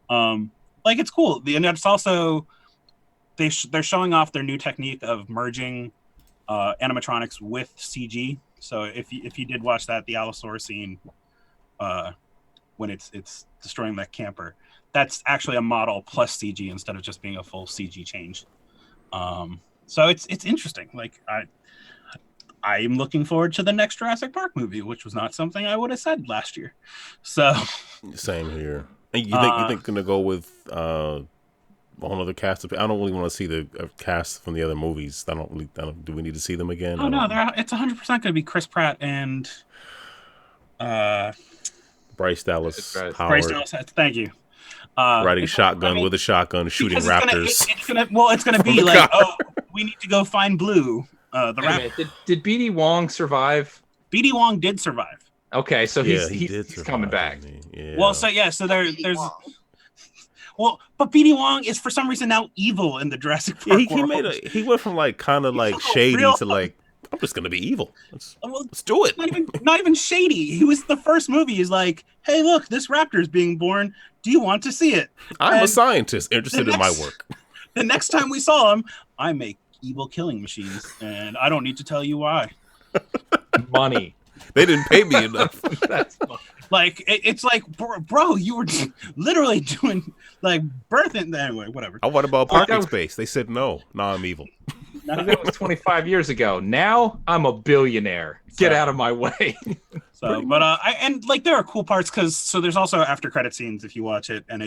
like it's cool. And it's also they're showing off their new technique of merging animatronics with CG. So if you did watch that, the Allosaurus scene when it's destroying that camper. That's actually a model plus CG instead of just being a full CG change. So it's interesting. Like I am looking forward to the next Jurassic Park movie, which was not something I would have said last year. So same here. And you think gonna go with a whole other cast? I don't really want to see the cast from the other movies. Do we need to see them again? Oh no, it's 100% going to be Chris Pratt and Bryce Dallas Howard. Bryce Dallas. Thank you. Riding shotgun with a shotgun, shooting raptors. It's gonna be like, we need to go find Blue. The raptor. Did BD Wong survive? BD Wong did survive. Okay, so he's coming back. Yeah. Well, so there's. Well, but BD Wong is for some reason now evil in the Jurassic Park world. He went from like kind of like shady to like I'm just gonna be evil. Let's do it. Not even shady. He was the first movie. He's like, hey, look, this raptor is being born. Do you want to see it? I'm a scientist interested in my work. The next time we saw him, I make evil killing machines, and I don't need to tell you why. Money. They didn't pay me enough. That's like it's like, bro, you were literally doing like birthing. Anyway, whatever. I wanted about parking space. They said no. Now I'm evil. That was 25 years ago. Now I'm a billionaire. Get out of my way. So, but there are cool parts because there's also after credit scenes if you watch it, and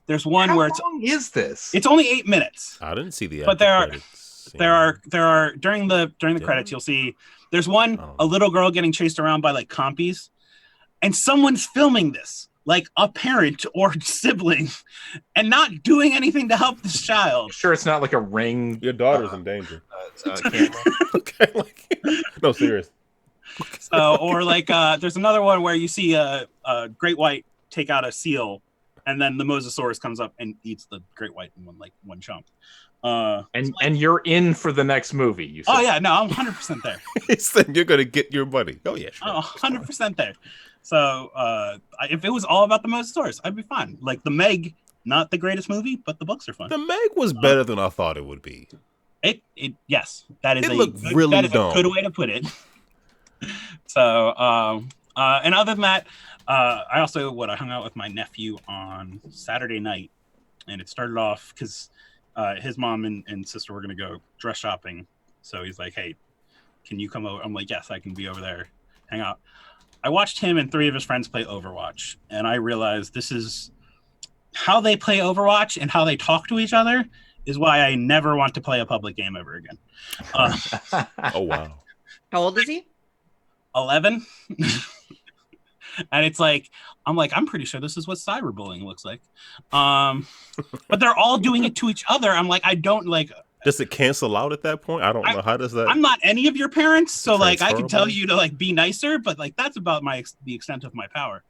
there's one where it's how long is this? It's only 8 minutes. I didn't see the. But there are during the credits you'll see there's a little girl getting chased around by like compies, and someone's filming this. Like a parent or sibling, and not doing anything to help this child. Sure, it's not like a Ring. Your daughter's in danger. Okay, no, serious. Or like, there's another one where you see a great white take out a seal, and then the Mosasaurus comes up and eats the great white in one chunk. And you're in for the next movie. You said. Oh yeah, no, I'm 100% there. He said you're gonna get your money. Oh yeah, sure. 100% there. So if it was all about the Mosasaurus, I'd be fine. Like the Meg, not the greatest movie, but the books are fun. The Meg was better than I thought it would be. Yes, that is really a good way to put it. So, and other than that, I also I hung out with my nephew on Saturday night, and it started off because his mom and sister were gonna go dress shopping. So he's like, "Hey, can you come over?" I'm like, "Yes, I can be over there, hang out." I watched him and 3 of his friends play Overwatch, and I realized this is how they play Overwatch and how they talk to each other is why I never want to play a public game ever again. Oh wow! How old is he? 11. And it's like, I'm pretty sure this is what cyberbullying looks like. But they're all doing it to each other. I'm like, I don't like. Does it cancel out at that point? I don't know. How does that? I'm not any of your parents, so like I can tell you to like be nicer, but like that's about the extent of my power.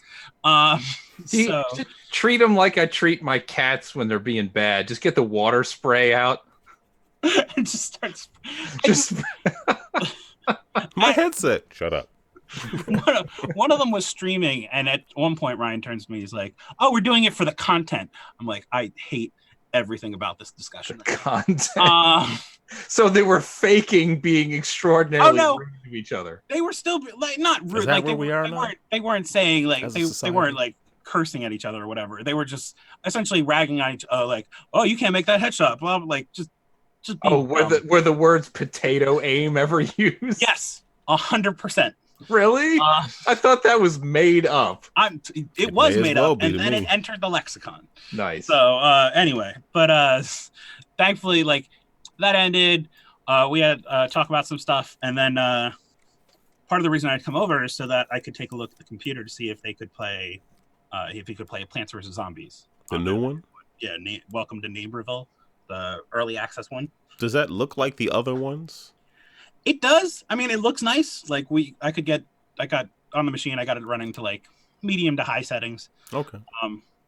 So treat them like I treat my cats when they're being bad. Just get the water spray out. And just starts. My headset. Shut up. One of them was streaming, and at one point Ryan turns to me, he's like, "Oh, we're doing it for the content." I'm like, I hate everything about this discussion. Content. So they were faking being extraordinarily rude to each other. They were still like not rude. Is that like where we are now? They weren't saying like they weren't like cursing at each other or whatever. They were just essentially ragging on each other, like, "Oh, you can't make that headshot." Well, like just. Were the words potato aim ever used? Yes, 100%. Really? I thought that was made up. It was made up, and then it entered the lexicon. Nice. So anyway, but thankfully, like that ended. We had talk about some stuff, and then part of the reason I'd come over is so that I could take a look at the computer to see if they could play, Plants vs Zombies. The new one? Yeah. Welcome to Neighborville, the early access one. Does that look like the other ones? It does. I mean, it looks nice. Like I got on the machine. I got it running to like medium to high settings. Okay.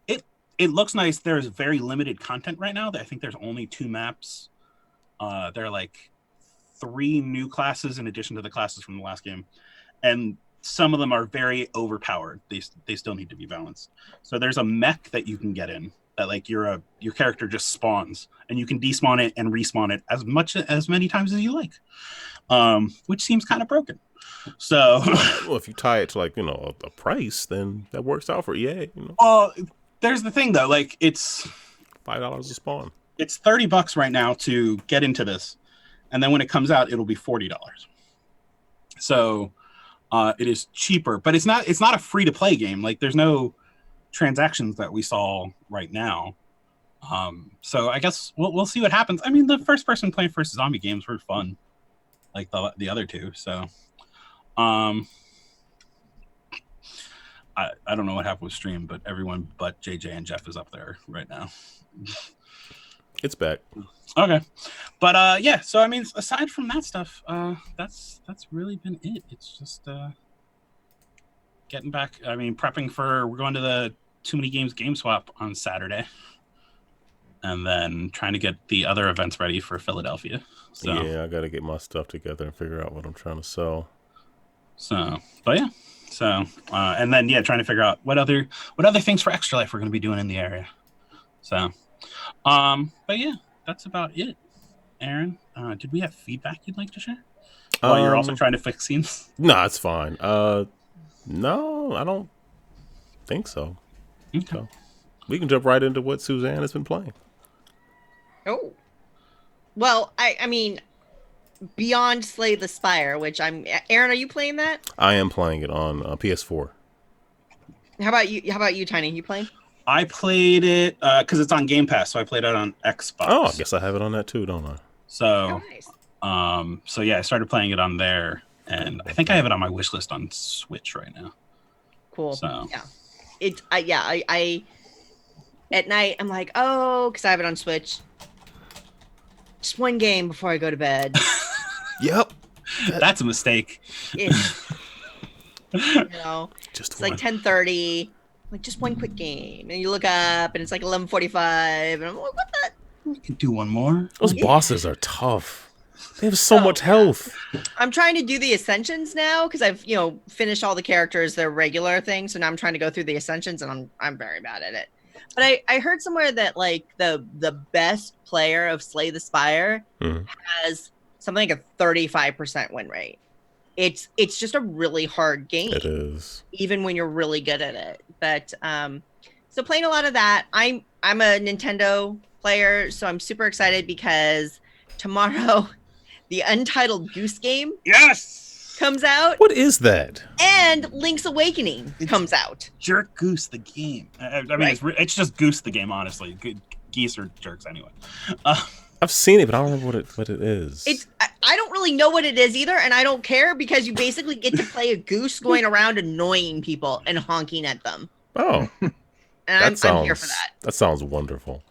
It looks nice. There's very limited content right now. I think there's only 2 maps. There are like 3 new classes in addition to the classes from the last game, and some of them are very overpowered. They still need to be balanced. So there's a mech that you can get in that like your character just spawns, and you can despawn it and respawn it as many times as you like. Which seems kind of broken. So, well, if you tie it to like a price, then that works out for EA. Well, there's the thing though, like it's $5 a spawn. It's $30 right now to get into this, and then when it comes out, it'll be $40. So, it is cheaper, but it's not a free to play game. Like there's no transactions that we saw right now. So I guess we'll see what happens. I mean, the first person playing first zombie games were fun. Like the other 2, so I don't know what happened with stream, but everyone but JJ and Jeff is up there right now. It's back. Okay, but yeah. So I mean, aside from that stuff, that's really been it. It's just getting back. I mean, we're going to the Too Many Games Game Swap on Saturday, and then trying to get the other events ready for Philadelphia. So, yeah, I got to get my stuff together and figure out what I'm trying to sell. So, but yeah. So, and then, trying to figure out what other things for Extra Life we're going to be doing in the area. So, but yeah, that's about it. Aaron, did we have feedback you'd like to share? While you're also trying to fix scenes? No, it's fine. No, I don't think so. Okay. So, we can jump right into what Suzanne has been playing. Oh. Well, I mean, beyond Slay the Spire, which Aaron, are you playing that? I am playing it on PS4. How about you, Tiny? You playing? I played it because it's on Game Pass, so I played it on Xbox. Oh, I guess I have it on that too, don't I? So, nice. So yeah, I started playing it on there, and I think I have it on my wish list on Switch right now. Cool. So yeah, I at night I'm like, because I have it on Switch. Just one game before I go to bed. Yep. That's a mistake. It's just like 10:30. Like just one quick game, and you look up, and it's like 11:45, and I'm like, what the? We can do one more. Those bosses are tough. They have so much health. I'm trying to do the Ascensions now because I've finished all the characters, their regular things, so now I'm trying to go through the Ascensions, and I'm very bad at it. But I heard somewhere that like the best player of Slay the Spire has something like a 35% win rate. It's just a really hard game. It is, even when you're really good at it. But so playing a lot of that. I'm a Nintendo player, so I'm super excited because tomorrow the Untitled Goose Game comes out. What is that? And Link's Awakening comes out. Jerk Goose the game. I mean, it's just Goose the game, honestly. Geese are jerks anyway. I've seen it, but I don't remember what it is. I don't really know what it is either, and I don't care because you basically get to play a goose going around annoying people and honking at them. Oh. And I'm here for that. That sounds wonderful.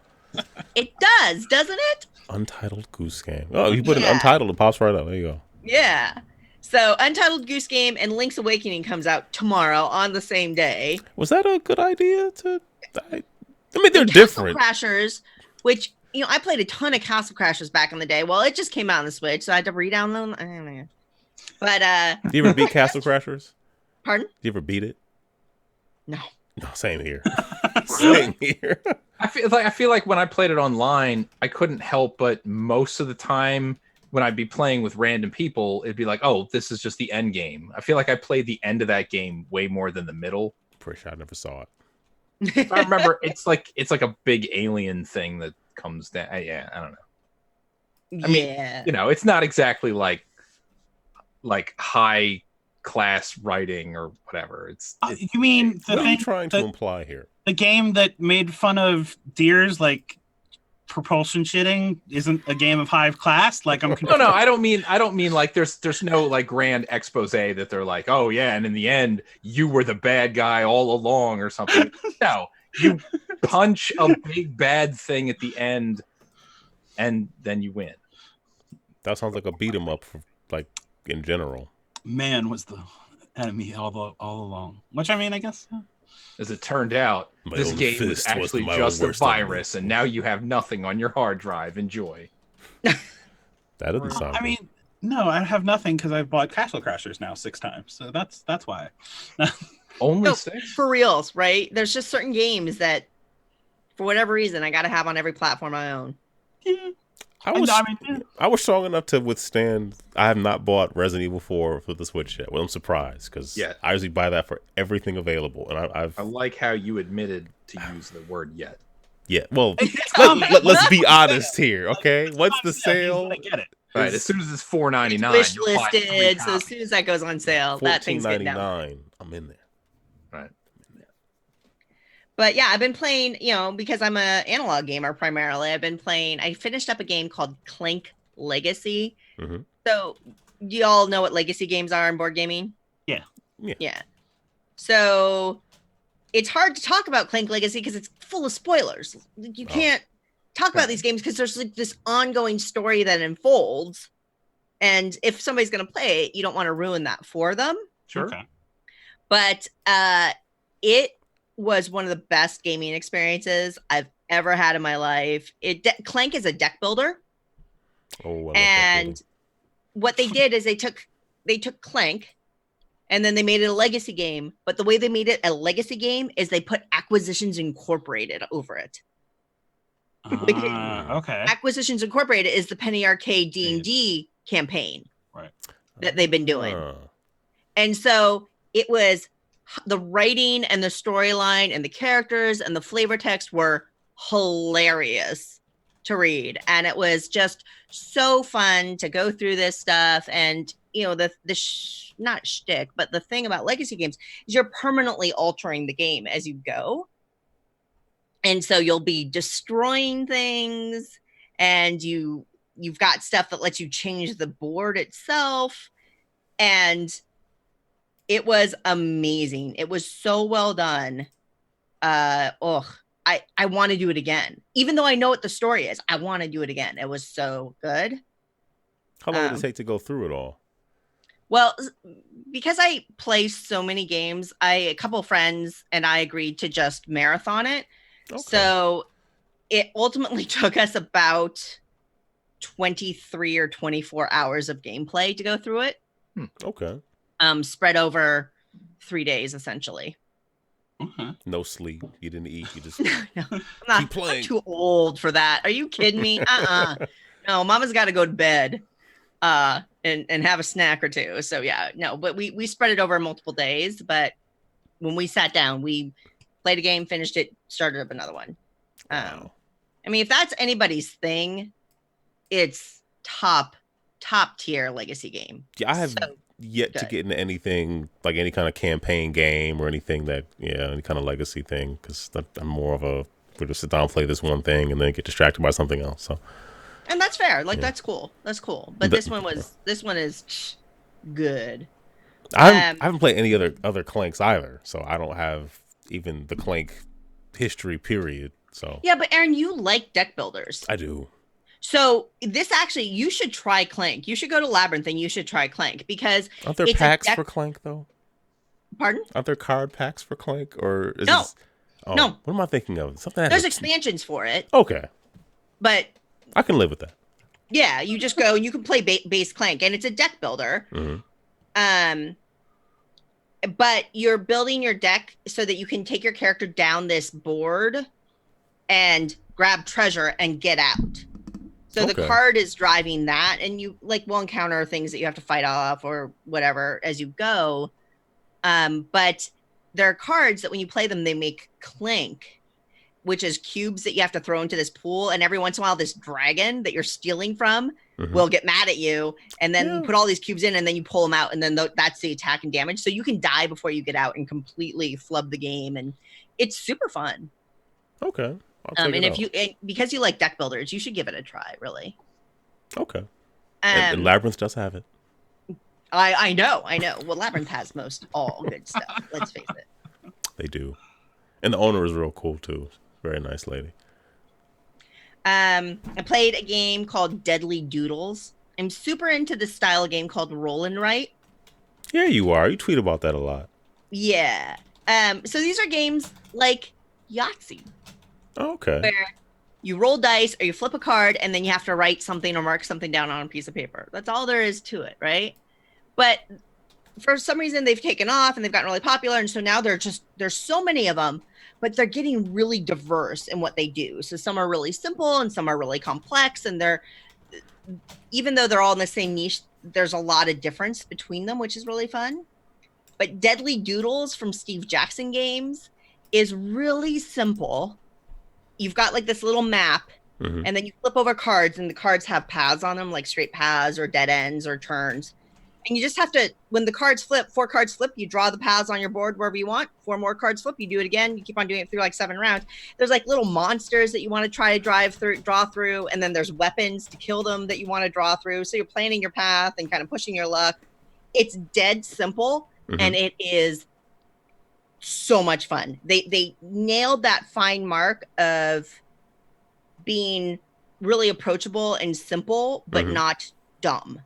It does, doesn't it? Untitled Goose Game. Oh, you put an Untitled, it pops right up. There you go. Yeah. So Untitled Goose Game and Link's Awakening comes out tomorrow on the same day. Was that a good idea I mean, they're different. Castle Crashers, which, you know, I played a ton of Castle Crashers back in the day. Well, it just came out on the Switch, so I had to re-download. I don't know. But do you ever beat Castle Crashers? Pardon? Do you ever beat it? No. No, same here. Same here. I feel like when I played it online, I couldn't help but most of the time when I'd be playing with random people, it'd be like, oh, this is just the end game. I feel like I played the end of that game way more than the middle. Pretty sure I never saw it. If I remember, it's like a big alien thing that comes down. Yeah, I don't know. I mean, you know, it's not exactly like high class writing or whatever. It's you mean what are you trying to imply here? The game that made fun of deers like propulsion shitting isn't a game of high class? Like I'm no, I don't mean like there's no like grand expose that they're like, oh yeah, and in the end you were the bad guy all along or something. No, you punch a big bad thing at the end and then you win. That sounds like a beat 'em up for, like, in general. Man was the enemy all along. Which, I mean, I guess. As it turned out, this game was actually just a virus, and now you have nothing on your hard drive. Enjoy. That doesn't sound. I mean, no, I have nothing because I've bought Castle Crashers now 6 times, so that's why. Only 6? For reals, right? There's just certain games that, for whatever reason, I got to have on every platform I own. Yeah. I was strong enough to withstand. I have not bought Resident Evil 4 for the Switch yet. Well, I'm surprised because I usually buy that for everything available, and I like how you admitted to use the word "yet." Yeah, well, let's be honest here, okay? What's the sale? I get it. Right, as soon as it's $4.99, wish listed. So as soon as that goes on sale, that thing's getting down. I'm in there. Right. But yeah, I've been playing, you know, because I'm an analog gamer primarily. I finished up a game called Clank Legacy. Mm-hmm. So do you all know what legacy games are in board gaming? Yeah. So it's hard to talk about Clank Legacy because it's full of spoilers. You can't talk about these games because there's like this ongoing story that unfolds. And if somebody's going to play it, you don't want to ruin that for them. Sure. Okay. But it was one of the best gaming experiences I've ever had in my life. Clank is a deck builder. Oh, and what they did is they took Clank and then they made it a legacy game. But the way they made it a legacy game is they put Acquisitions Incorporated over it. Okay. Acquisitions Incorporated is the Penny Arcade D&D campaign that they've been doing. And so it was the writing and the storyline and the characters and the flavor text were hilarious to read. And it was just so fun to go through this stuff. And, you know, not shtick, but the thing about legacy games is you're permanently altering the game as you go. And so you'll be destroying things and you've got stuff that lets you change the board itself. And it was amazing. It was so well done. I want to do it again. Even though I know what the story is, I want to do it again. It was so good. How long did it take to go through it all? Well, because I play so many games, a couple of friends and I agreed to just marathon it. Okay. So it ultimately took us about 23 or 24 hours of gameplay to go through it. Okay. Spread over 3 days, essentially. No sleep. You didn't eat. You just No, keep playing. I'm too old for that. Are you kidding me? No, Mama's got to go to bed and have a snack or two. So yeah, no, but we spread it over multiple days. But when we sat down, we played a game, finished it, started up another one. Wow. I mean, if that's anybody's thing, it's top tier legacy game. Yeah, I have yet to get into anything like any kind of campaign game or anything that, any kind of legacy thing, because I'm more of a we'll just sit down and play this one thing and then get distracted by something else. So, and that's fair. Like that's cool. That's cool. But this one is good. I haven't played any other Clanks either, so I don't have even the Clank history period. So yeah, but Aaron, you like deck builders. I do. So this actually, you should try Clank. You should go to Labyrinth and you should try Clank because aren't there packs for Clank though? Pardon? Aren't there card packs for Clank or is no? This... Oh, no. What am I thinking of? Something. There's expansions for it. Okay. But I can live with that. Yeah, you just go and you can play base Clank, and it's a deck builder. Mm-hmm. But you're building your deck so that you can take your character down this board and grab treasure and get out. So the card is driving that, and you will encounter things that you have to fight off or whatever as you go. But there are cards that when you play them, they make clink, which is cubes that you have to throw into this pool. And every once in a while, this dragon that you're stealing from will get mad at you. And then you put all these cubes in and then you pull them out. And then that's the attack and damage. So you can die before you get out and completely flub the game. And it's super fun. Okay. Because you like deck builders, you should give it a try, really. Okay. And Labyrinth does have it. I know. Well, Labyrinth has most all good stuff. Let's face it. They do. And the owner is real cool, too. Very nice lady. I played a game called Deadly Doodles. I'm super into this style of game called Roll and Write. Yeah, you are. You tweet about that a lot. Yeah. So these are games like Yahtzee. Oh, okay. Where you roll dice or you flip a card and then you have to write something or mark something down on a piece of paper. That's all there is to it, right? But for some reason they've taken off and they've gotten really popular, and so now there's so many of them, but they're getting really diverse in what they do. So some are really simple and some are really complex, and even though they're all in the same niche, there's a lot of difference between them, which is really fun. But Deadly Doodles from Steve Jackson Games is really simple. You've got this little map, and then you flip over cards, and the cards have paths on them, like straight paths or dead ends or turns. And you just have to, when the cards flip, 4 cards flip, you draw the paths on your board wherever you want. 4 more cards flip, you do it again. You keep on doing it through 7 rounds. There's little monsters that you want to try to draw through. And then there's weapons to kill them that you want to draw through. So you're planning your path and kind of pushing your luck. It's dead simple, and it is so much fun. They nailed that fine mark of being really approachable and simple, but not dumb.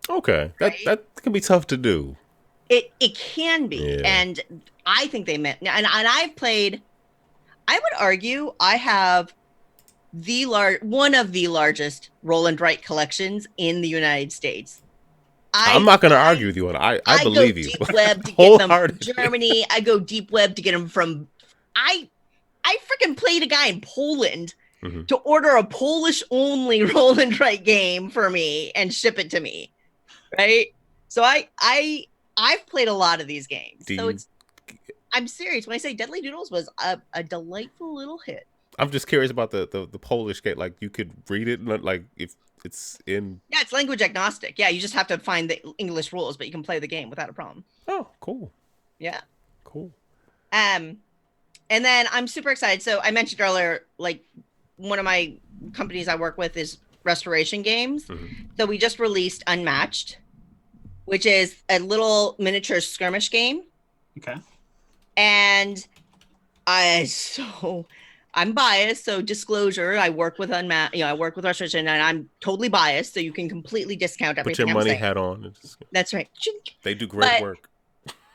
Okay, right? that can be tough to do. It can be, and I think they meant. And I've played. I would argue I have one of the largest roll and write collections in the United States. I'm not going to argue with you on it. I believe you. I go deep web to get them from Germany. I go deep web to get them from. I freaking played a guy in Poland to order a Polish only roll and write game for me and ship it to me. Right, so I've played a lot of these games. I'm serious when I say Deadly Doodles was a delightful little hit. I'm just curious about the Polish game. You could read it, if it's in. Yeah, it's language agnostic. Yeah, you just have to find the English rules, but you can play the game without a problem. Oh, cool. Yeah. Cool. And then I'm super excited. So I mentioned earlier, one of my companies I work with is Restoration Games. So we just released Unmatched, which is a little miniature skirmish game. Okay. And I'm biased, so disclosure, I work with I work with Restoration, and I'm totally biased, so you can completely discount everything. Put your money hat on. That's right. They do great work.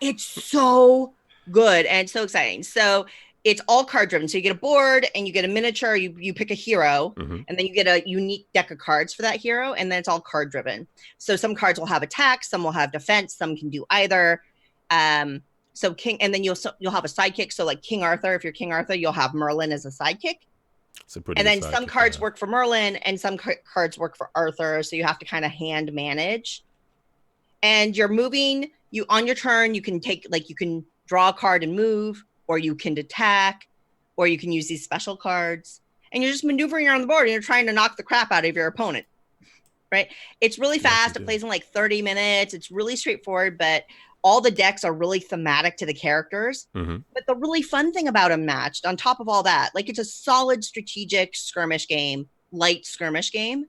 It's so good and so exciting. So it's all card driven. So you get a board and you get a miniature, you pick a hero, and then you get a unique deck of cards for that hero, and then it's all card driven. So some cards will have attack, some will have defense, some can do either. So King, and then you'll have a sidekick. So like King Arthur, if you're King Arthur, you'll have Merlin as a sidekick. And then some cards work for Merlin and some cards work for Arthur. So you have to kind of hand manage. And you're moving, you on your turn, you can take, like, you can draw a card and move, or you can attack, or you can use these special cards. And you're just maneuvering around the board and you're trying to knock the crap out of your opponent. Right? It's really fast. It plays in like 30 minutes. It's really straightforward, but all the decks are really thematic to the characters. Mm-hmm. But the really fun thing about Unmatched, on top of all that, like it's a solid strategic skirmish game, light skirmish game,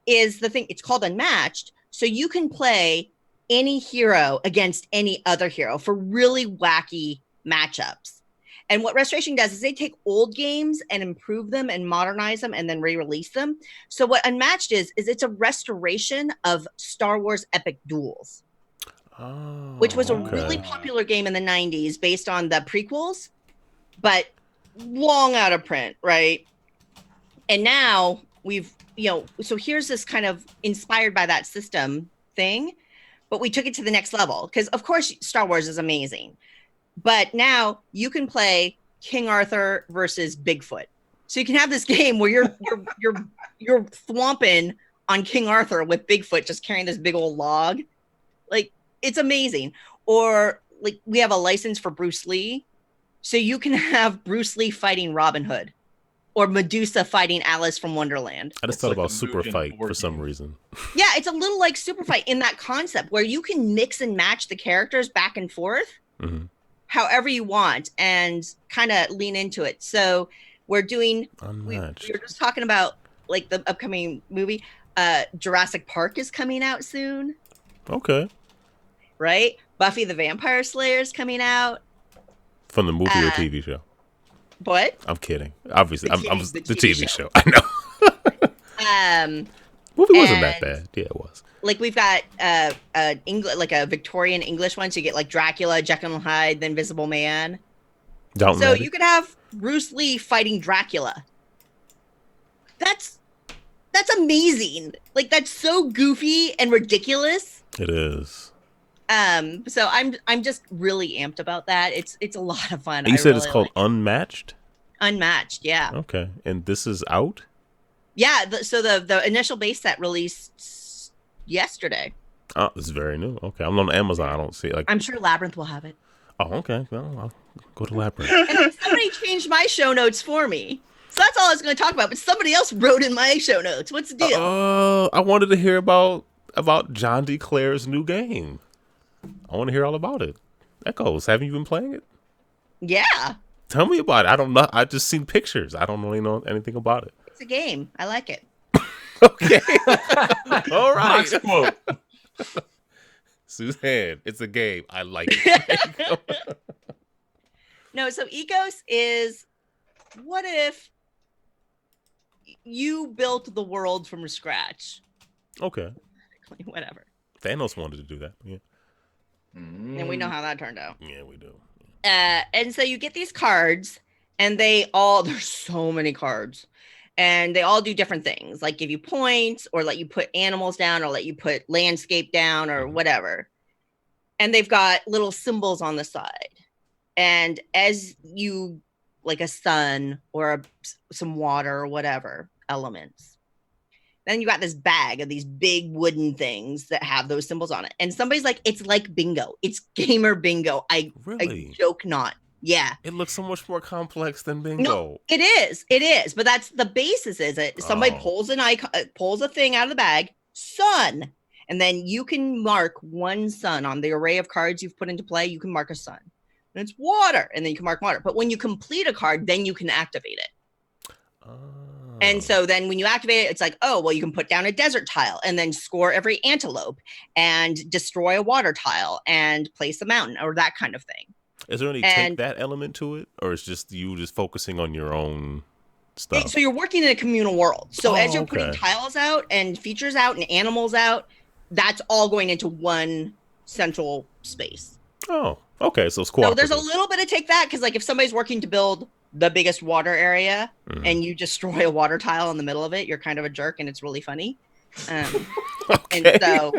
is the thing. It's called Unmatched. So you can play any hero against any other hero for really wacky matchups. And what Restoration does is they take old games and improve them and modernize them and then re-release them. So what Unmatched is it's a restoration of Star Wars Epic Duels. Which was a really popular game in the 90s based on the prequels, but long out of print, right? And now we've, so here's this kind of inspired by that system thing, but we took it to the next level because, of course, Star Wars is amazing. But now you can play King Arthur versus Bigfoot. So you can have this game where you're thwomping on King Arthur with Bigfoot just carrying this big old log. Like, it's amazing. Or like we have a license for Bruce Lee. So you can have Bruce Lee fighting Robin Hood or Medusa fighting Alice from Wonderland. I just thought about Super Fight for some reason. Yeah, it's a little like Super Fight in that concept where you can mix and match the characters back and forth however you want and kind of lean into it. So we're doing, we're just talking about like the upcoming movie. Jurassic Park is coming out soon. Okay. Right? Buffy the Vampire Slayer is coming out. From the movie or TV show? What? I'm kidding. Obviously, the TV show. I know. Movie wasn't that bad. Yeah, it was. Like we've got like a Victorian English one, so you get like Dracula, Jekyll and Hyde, the Invisible Man. So you could have Bruce Lee fighting Dracula. That's amazing. Like that's so goofy and ridiculous. It is. So I'm just really amped about that. It's a lot of fun. And you said really it's called Unmatched? Unmatched, yeah. Okay. And this is out? Yeah, so the initial base set released yesterday. Oh, it's very new. Okay. I'm on Amazon. I don't see it. Like I'm sure Labyrinth will have it. Oh, okay. Well, I'll go to Labyrinth. And somebody changed my show notes for me. So that's all I was going to talk about, but somebody else wrote in my show notes. What's the deal? I wanted to hear about John D. Clare's new game. I want to hear all about it. Echoes, haven't you been playing it? Yeah. Tell me about it. I don't know. I just seen pictures. I don't really know anything about it. It's a game. I like it. Okay. All right. Nice quote. Suzanne, it's a game. I like it. No, so Ecos is, what if you built the world from scratch? Okay. Whatever. Thanos wanted to do that. Yeah. And we know how that turned out. Yeah, we do. And so you get these cards, and there's so many cards, and they all do different things, like give you points, or let you put animals down, or let you put landscape down, or whatever. And they've got little symbols on the side. And as you, like a sun or some water or whatever elements, then you got this bag of these big wooden things that have those symbols on it. And somebody's like, it's like bingo. It's gamer bingo. I joke not. Yeah. It looks so much more complex than bingo. No, it is. It is. But that's the basis, is it? Somebody pulls an icon, pulls a thing out of the bag, sun. And then you can mark one sun on the array of cards you've put into play. You can mark a sun. And it's water. And then you can mark water. But when you complete a card, then you can activate it. And so then when you activate it, it's like, oh, well, you can put down a desert tile and then score every antelope and destroy a water tile and place a mountain or that kind of thing. Is there any take that element to it? Or is just you just focusing on your own stuff? So you're working in a communal world. So as you're putting tiles out and features out and animals out, that's all going into one central space. Oh, okay. So it's cooperative. So there's a little bit of take that because like if somebody's working to build the biggest water area and you destroy a water tile in the middle of it, you're kind of a jerk and it's really funny. And so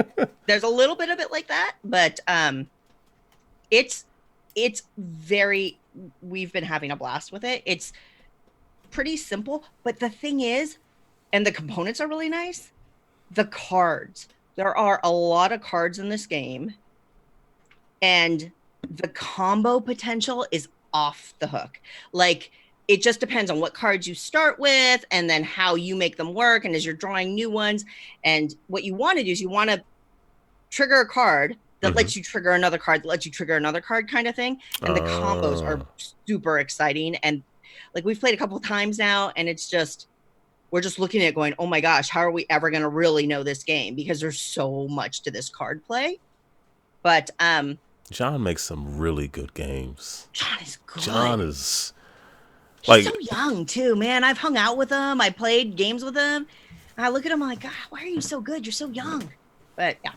there's a little bit of it like that, but it's it's we've been having a blast with it. It's pretty simple, but the thing is, and the components are really nice, the cards. There are a lot of cards in this game, and the combo potential is off the hook. Like, it just depends on what cards you start with and then how you make them work, and as you're drawing new ones. And what you want to do is you want to trigger a card that lets you trigger another card, that lets you trigger another card, kind of thing. And the combos are super exciting. And like, we've played a couple of times now, and it's just, we're just looking at it going, oh my gosh, how are we ever going to really know this game? Because there's so much to this card play. But John makes some really good games. John is good. John is He's so young too, man. I've hung out with him. I played games with him. And I look at him, I'm like, God, why are you so good? You're so young. But yeah.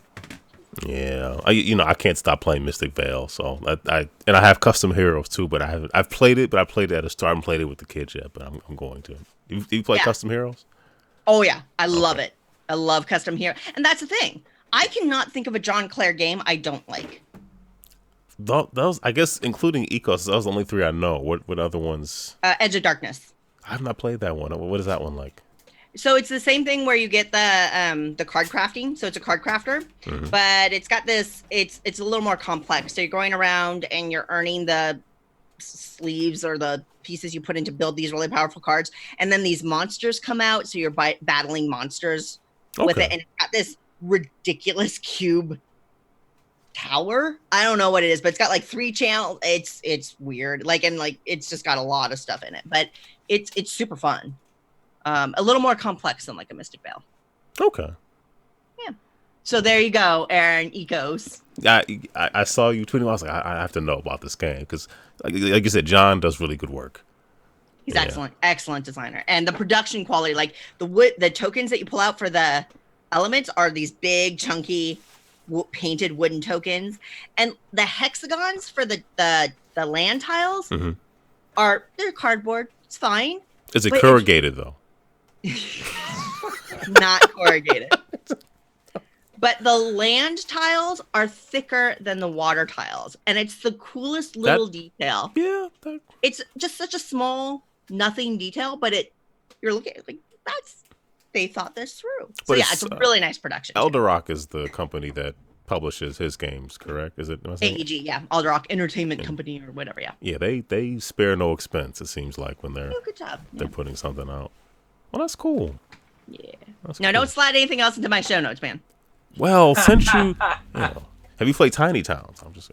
Yeah, I can't stop playing Mystic Vale, so I have custom heroes too, but I've played it, but I played it at a start. I haven't played it with the kids yet, but I'm going to. You play custom heroes? Oh yeah, I love it. I love custom hero, and that's the thing. I cannot think of a John Clare game I don't like. Those, I guess, including Ecos, those are the only three I know. What other ones? Edge of Darkness. I have not played that one. What is that one like? So it's the same thing where you get the card crafting. So it's a card crafter, but it's got this. It's a little more complex. So you're going around and you're earning the sleeves or the pieces you put in to build these really powerful cards, and then these monsters come out. So you're battling monsters with it, and it's got this ridiculous cube tower. I don't know what it is, but it's got like 3 channels. It's weird. It's just got a lot of stuff in it, but it's super fun. A little more complex than like a Mystic Vale. Okay. Yeah. So there you go, Aaron Ecos. I saw you tweeting. I was like, I have to know about this game because, like you said, John does really good work. He's excellent designer, and the production quality, like the tokens that you pull out for the elements are these big, chunky, painted wooden tokens, and the hexagons for the land tiles they're cardboard. It's fine. Is it corrugated though? Not corrugated. But the land tiles are thicker than the water tiles, and it's the coolest little detail. Yeah, it's just such a small, nothing detail, but you're looking like they thought this through. So it's a really nice production. Eldorock is the company that publishes his games, correct? Is it AEG? Yeah, Eldorock Entertainment Company or whatever. Yeah. Yeah, they spare no expense. It seems like when they're good job. They're putting something out. Well, that's cool. Yeah. Don't slide anything else into my show notes, man. Well, since you have you played Tiny Towns? I'm just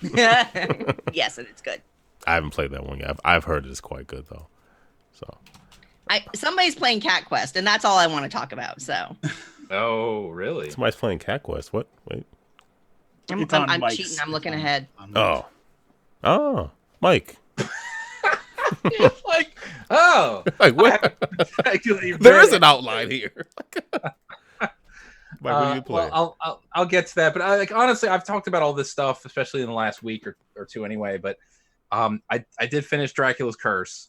yes, and it's good. I haven't played that one yet. I've heard it's quite good though. So somebody's playing Cat Quest, and that's all I want to talk about. So. Oh, really? Somebody's playing Cat Quest. What? Wait. I'm cheating. I'm looking ahead. Oh, Mike. Like what? There is an outline here. Mike, what do you play? Well, I'll get to that, but honestly, I've talked about all this stuff, especially in the last week or two, anyway. But I did finish Dracula's Curse,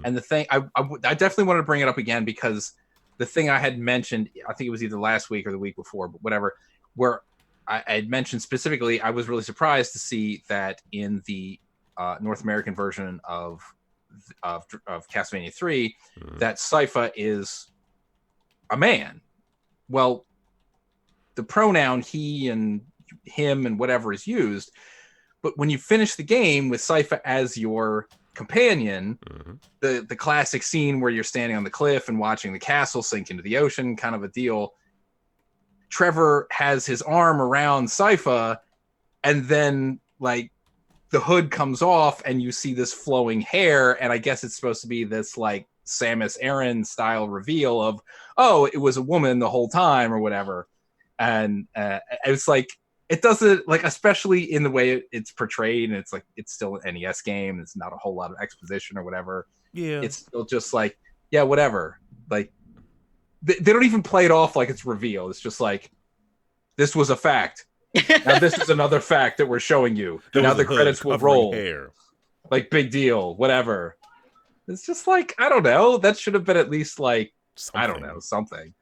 and the thing I definitely wanted to bring it up again because the thing I had mentioned, I think it was either last week or the week before, but whatever, where I had mentioned specifically, I was really surprised to see that in the North American version of Castlevania 3, that Sypha is a man. Well, the pronoun he and him and whatever is used, but when you finish the game with Sypha as your companion, the classic scene where you're standing on the cliff and watching the castle sink into the ocean, kind of a deal. Trevor has his arm around Sypha, and then like the hood comes off and you see this flowing hair, and I guess it's supposed to be this like Samus Aran style reveal of, oh, it was a woman the whole time or whatever. And it's like, it doesn't, like, especially in the way it's portrayed, and it's like, it's still an NES game, it's not a whole lot of exposition or whatever. Yeah, it's still just like, yeah, whatever. Like they don't even play it off like it's reveal. It's just like, this was a fact. Now this is another fact that we're showing you. Now the credits will roll. Hair. Like, big deal, whatever. It's just like, I don't know. That should have been at least like, something. I don't know, something.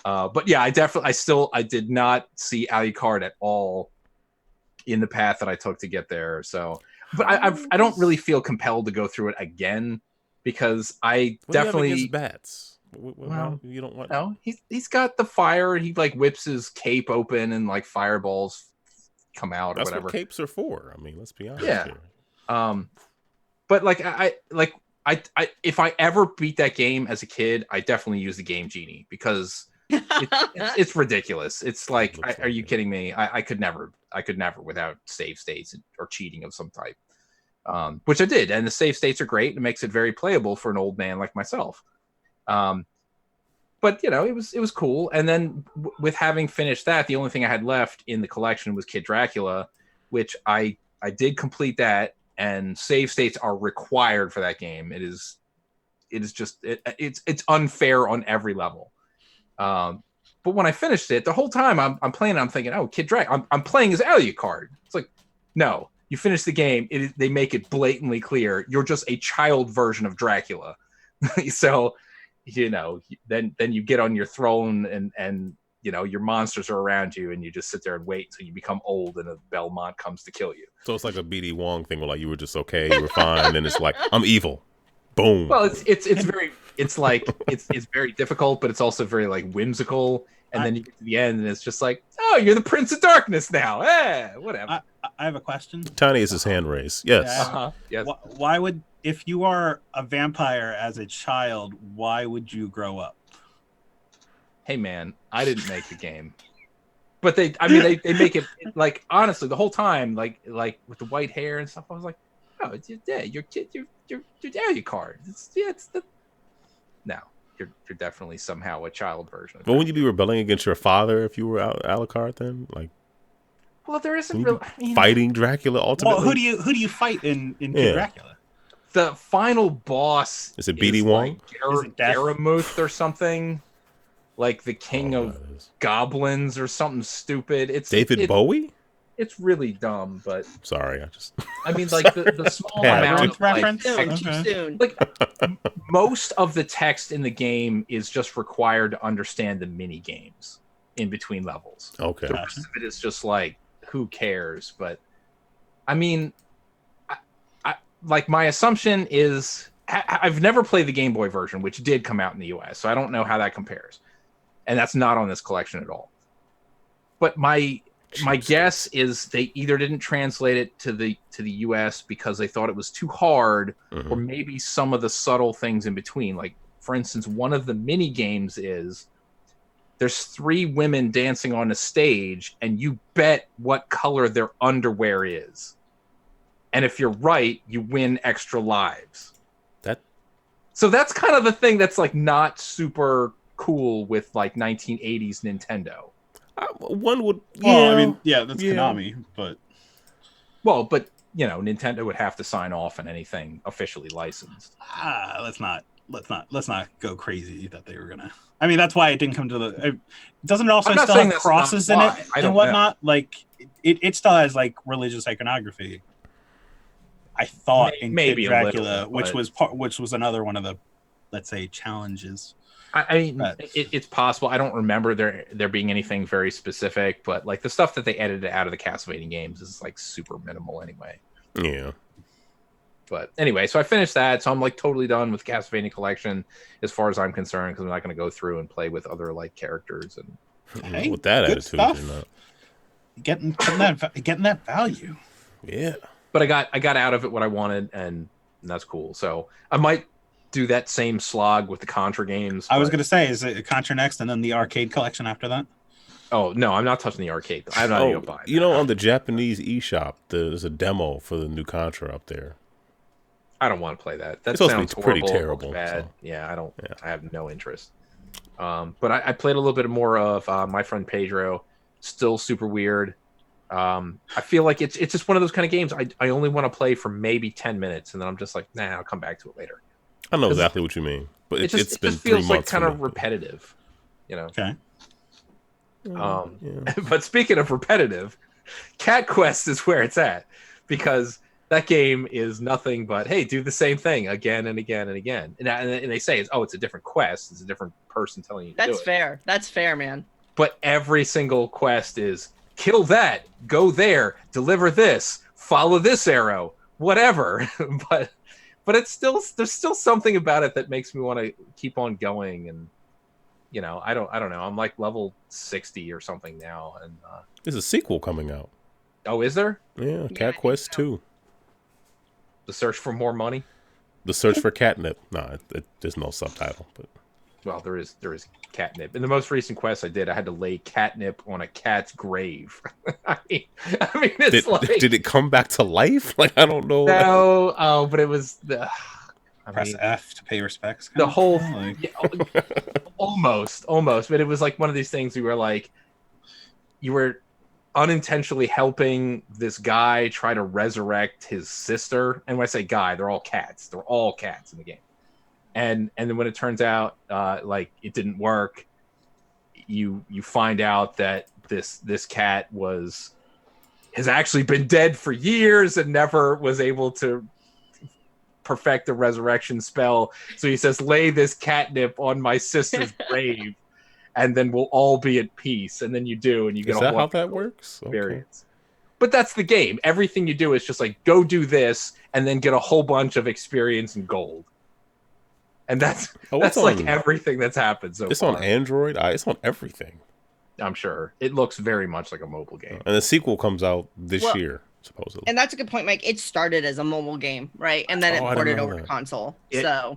Yeah. But yeah, I did not see Alucard at all in the path that I took to get there. So but I don't really feel compelled to go through it again because I definitely bats. Well, you don't want. No, he's got the fire. He like whips his cape open and like fireballs come out or That's whatever. what capes are for. I mean, let's be honest. Yeah. Here. But like I if I ever beat that game as a kid, I definitely use the Game Genie because it's ridiculous. It's like, are you kidding me? I could never without save states or cheating of some type. Which I did, and the save states are great. It makes it very playable for an old man like myself. But you know, it was cool. And then with having finished that, the only thing I had left in the collection was Kid Dracula, which I did complete that. And save states are required for that game. It's unfair on every level. But when I finished it, the whole time I'm playing, I'm thinking, oh, Kid Dracula. I'm playing as Alucard. It's like, no, you finish the game. They make it blatantly clear you're just a child version of Dracula. So, you know, then you get on your throne and you know, your monsters are around you and you just sit there and wait until you become old and a Belmont comes to kill you. So it's like a BD Wong thing where like you were just okay, you were fine, and it's like, I'm evil. Boom. Well, it's very difficult, but it's also very like whimsical. And then you get to the end and it's just like, oh, you're the Prince of Darkness now. Whatever. I have a question. Tiny is his hand raised. Yes. Yeah, yes. Why would, if you are a vampire as a child, why would you grow up? Hey man, I didn't make the game, but they make it like, honestly, the whole time, like with the white hair and stuff. I was like, oh, you're Alucard. No, you're definitely somehow a child version. But wouldn't you be rebelling against your father if you were Alucard then? Like, well, there isn't really fighting Dracula ultimately. Well, who do you fight in Kid Dracula? The final boss is it BD Wong? Like Garamuth or something. Like the king of goblins or something stupid. It's David Bowie. It's really dumb, but sorry, I mean, like the small amount of reference. Like most of the text in the game is just required to understand the mini games in between levels. Okay, the rest of it is just like, who cares? But I mean, I like, my assumption is I've never played the Game Boy version, which did come out in the US, so I don't know how that compares. And that's not on this collection at all. But my guess is they either didn't translate it to the US because they thought it was too hard, or maybe some of the subtle things in between. Like, for instance, one of the mini games is there's 3 women dancing on a stage, and you bet what color their underwear is. And if you're right, you win extra lives. So that's kind of the thing that's like not super cool with like 1980s Nintendo. One would, I mean, that's Konami, but you know, Nintendo would have to sign off on anything officially licensed. Let's not go crazy that they were gonna. I mean, that's why it didn't come to the. Doesn't it also still have crosses in it and whatnot? Know. Like it still has like religious iconography. I thought maybe in Kid Dracula, which was another one of the, let's say, challenges. I mean, it's possible. I don't remember there being anything very specific, but like the stuff that they edited out of the Castlevania games is like super minimal anyway. Yeah. But anyway, so I finished that, so I'm like totally done with the Castlevania collection as far as I'm concerned, because I'm not going to go through and play with other like characters and with that attitude, you're not getting that value. Yeah. But I got out of it what I wanted, and that's cool. So I might do that same slog with the Contra games. I was going to say, is it Contra next and then the arcade collection after that? Oh, no, I'm not touching the arcade. I'm not going to buy it. You know, on the Japanese eShop, there's a demo for the new Contra up there. I don't want to play that. That sounds horrible, pretty terrible. Bad. So. Yeah, I have no interest. But I played a little bit more of My Friend Pedro. Still super weird. I feel like it's just one of those kind of games I only want to play for maybe 10 minutes, and then I'm just like, nah, I'll come back to it later. I know exactly what you mean, but it's been 3 months. It feels like kind of repetitive, you know. Okay. But speaking of repetitive, Cat Quest is where it's at, because that game is nothing but, hey, do the same thing again and again and again, and they say it's a different quest, it's a different person telling you to do it. That's fair. That's fair, man. But every single quest is kill that, go there, deliver this, follow this arrow, whatever. but it's still, there's still something about it that makes me want to keep on going. And you know, I don't know. I'm like level 60 or something now. And there's a sequel coming out. Oh, is there? Yeah, Cat Quest 2. The Search for More Money. The Search for Catnip. No, there's no subtitle, but well, there is catnip. In the most recent quest I did, I had to lay catnip on a cat's grave. I mean, it's did it come back to life? Like, I don't know. No, but it was the. Press F to pay respects. The whole, almost, but it was like one of these things. You were unintentionally helping this guy try to resurrect his sister. And when I say guy, they're all cats. They're all cats in the game. And then when it turns out like it didn't work, you find out that this cat has actually been dead for years and never was able to perfect the resurrection spell. So he says, lay this catnip on my sister's grave and then we'll all be at peace. And then you do, and you get how that works? Experience. Okay. But that's the game. Everything you do is just like, go do this and then get a whole bunch of experience and gold. And that's like everything that's happened so it's far. On Android. It's on everything. I'm sure. It looks very much like a mobile game. And the sequel comes out this year, supposedly. And that's a good point, Mike. It started as a mobile game, right? And then it ported over to console. That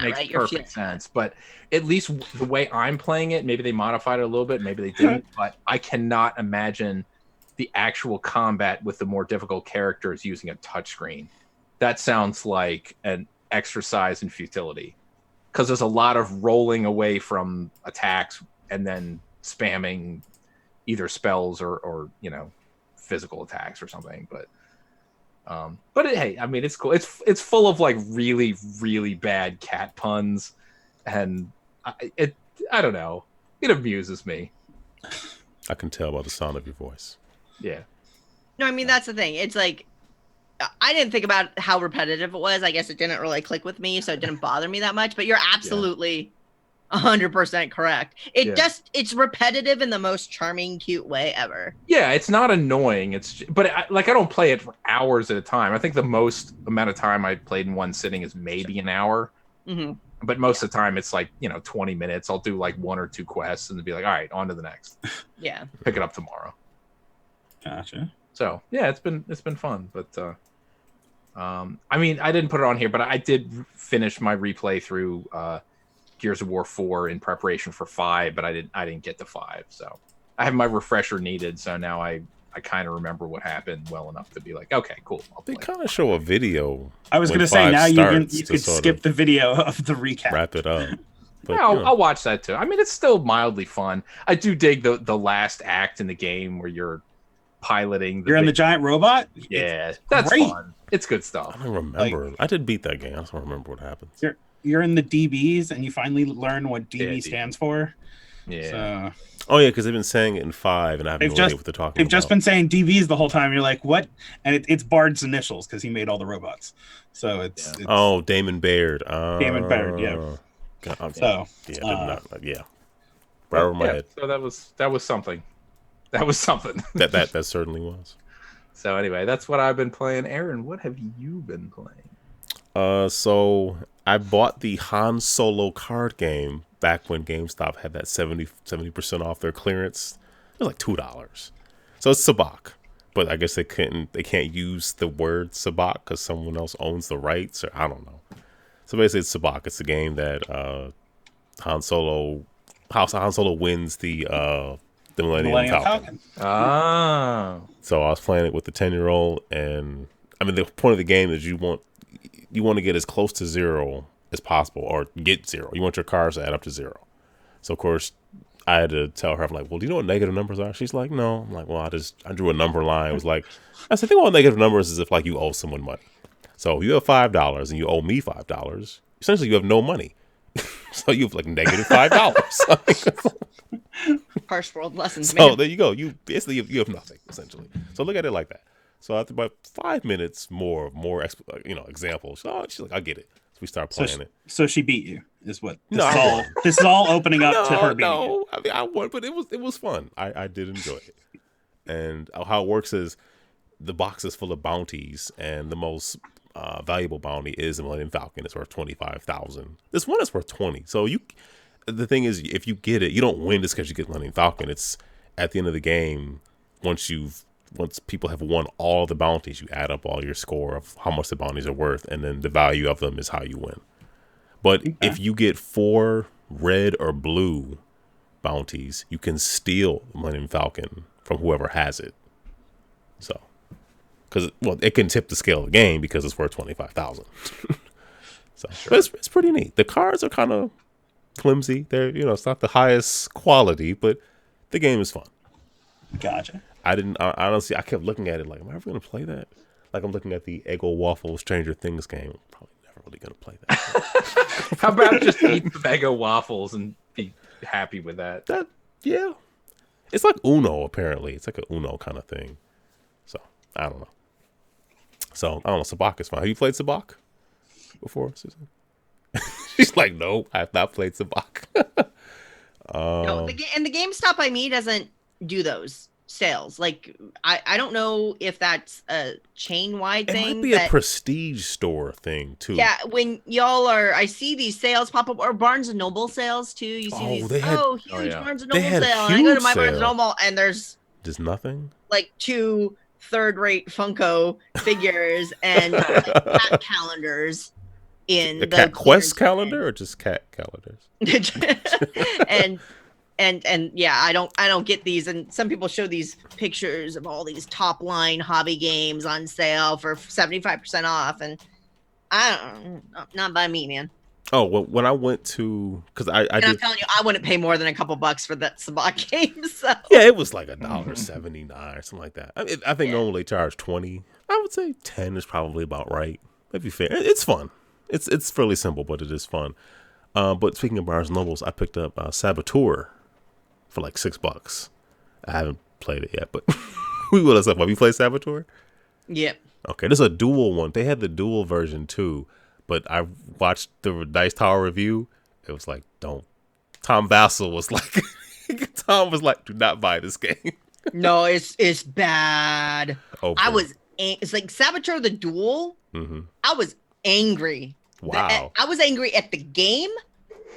makes perfect sense. But at least the way I'm playing it, maybe they modified it a little bit, maybe they didn't. But I cannot imagine the actual combat with the more difficult characters using a touchscreen. That sounds like an exercise in futility. Because there's a lot of rolling away from attacks and then spamming either spells or physical attacks or something. But hey, I mean, it's cool. It's full of like really, really bad cat puns, and I don't know, it amuses me. I can tell by the sound of your voice. Yeah. No, I mean, that's the thing. It's like, I didn't think about how repetitive it was. I guess it didn't really click with me, so it didn't bother me that much. But you're absolutely 100% correct. It's repetitive in the most charming, cute way ever. Yeah, it's not annoying. But I don't play it for hours at a time. I think the most amount of time I played in one sitting is maybe an hour. Mm-hmm. But most of the time it's like 20 minutes. I'll do like one or two quests and then be like, all right, on to the next. Yeah. Pick it up tomorrow. Gotcha. So yeah, it's been fun. But I mean, I didn't put it on here, but I did finish my replay through Gears of War 4 in preparation for 5, but I didn't get to 5. So I have my refresher needed. So now I kind of remember what happened well enough to be like, okay, cool. They kind of show a video. I was going to say, now you could skip the video of the recap. Wrap it up. But, yeah, I'll watch that too. I mean, it's still mildly fun. I do dig the last act in the game where you're piloting. You're in the giant robot? Yeah, that's great. Fun. It's good stuff. I don't remember. I did beat that game. I just don't remember what happens. You're in the DBs, and you finally learn what DB stands for. Yeah. So, oh yeah, because they've been saying it in 5, and I have no idea what they're talking about. They've just been saying DBs the whole time. You're like, what? And it's Bard's initials because he made all the robots. So it's Damon Baird. Damon Baird, yeah. So right over my head. So that was something. That was something. that certainly was. So anyway, that's what I've been playing. Aaron, what have you been playing? So I bought the Han Solo card game back when GameStop had that 70% off their clearance. It was like $2. So it's Sabacc, but I guess they can't use the word Sabacc because someone else owns the rights, or I don't know. So basically, it's Sabacc. It's the game that Han Solo wins the Millennium Falcon. Ah. So I was playing it with the 10-year-old, and I mean the point of the game is you want to get as close to 0 as possible, or get 0. You want your cars to add up to 0. So of course I had to tell her, I'm like, well, do you know what negative numbers are? She's like, no. I'm like, well, I drew a number line. It was like, I said, think about negative numbers as if like you owe someone money. So you have $5 and you owe me $5. Essentially, you have no money. So you have like negative $5. Harsh world lessons. So man. there you go. You basically you have nothing essentially. So look at it like that. So after about 5 minutes more examples. So she's like, I get it. So we start playing it. So she beat you, is what? This is all opening up to her beating you. I mean, I won, but it was fun. I did enjoy it. And how it works is the box is full of bounties, and the most valuable bounty is the Millennium Falcon. It's worth 25,000. This one is worth 20. So the thing is, if you get it, you don't win just because you get Millennium Falcon. It's at the end of the game, once people have won all the bounties, you add up all your score of how much the bounties are worth, and then the value of them is how you win. But if you get 4 red or blue bounties, you can steal the Millennium Falcon from whoever has it. So, because it can tip the scale of the game because it's worth 25,000. So, sure. But it's pretty neat. The cards are kind of flimsy. They're it's not the highest quality, but the game is fun. Gotcha. Honestly, I kept looking at it like, am I ever gonna play that? Like I'm looking at the Eggo Waffle Stranger Things game. Probably never really gonna play that. How about just eat the Eggo waffles and be happy with that? Yeah. It's like Uno, apparently. It's like an Uno kind of thing. So, I don't know. Sabacc is fine. Have you played Sabacc before, Susan? She's like, no, I have not played Sabacc. No, and the GameStop by me doesn't do those sales. Like, I don't know if that's a chain-wide thing. It might be a prestige store thing, too. Yeah, when I see these sales pop up, or Barnes & Noble sales, too. You see huge Barnes & Noble sale. And I go to my Barnes & Noble, and there's just nothing? Like 2 third-rate Funko figures and cat calendars in the Cat Quest calendar, or just cat calendars? and yeah, I don't get these. And some people show these pictures of all these top line hobby games on sale for 75% off, and not by me, man. Oh, well, when I went to, because I'm telling you, I wouldn't pay more than a couple bucks for that Sabacc game. So yeah, it was like $1.79 or something like that. I think normally charge 20. I would say 10 is probably about right. Maybe fair. It's fun. It's fairly simple, but it is fun. But speaking of Barnes Nobles, I picked up Saboteur for like $6. I haven't played it yet, but we will. Have you played Saboteur? Yep. Okay, there's a dual one. They had the dual version too, but I watched the Dice Tower review. It was like, don't. Tom Vassell was like, Tom was like, do not buy this game. No, it's bad. Okay. It's like Saboteur the Duel. Mm-hmm. I was angry. Wow. I was angry at the game.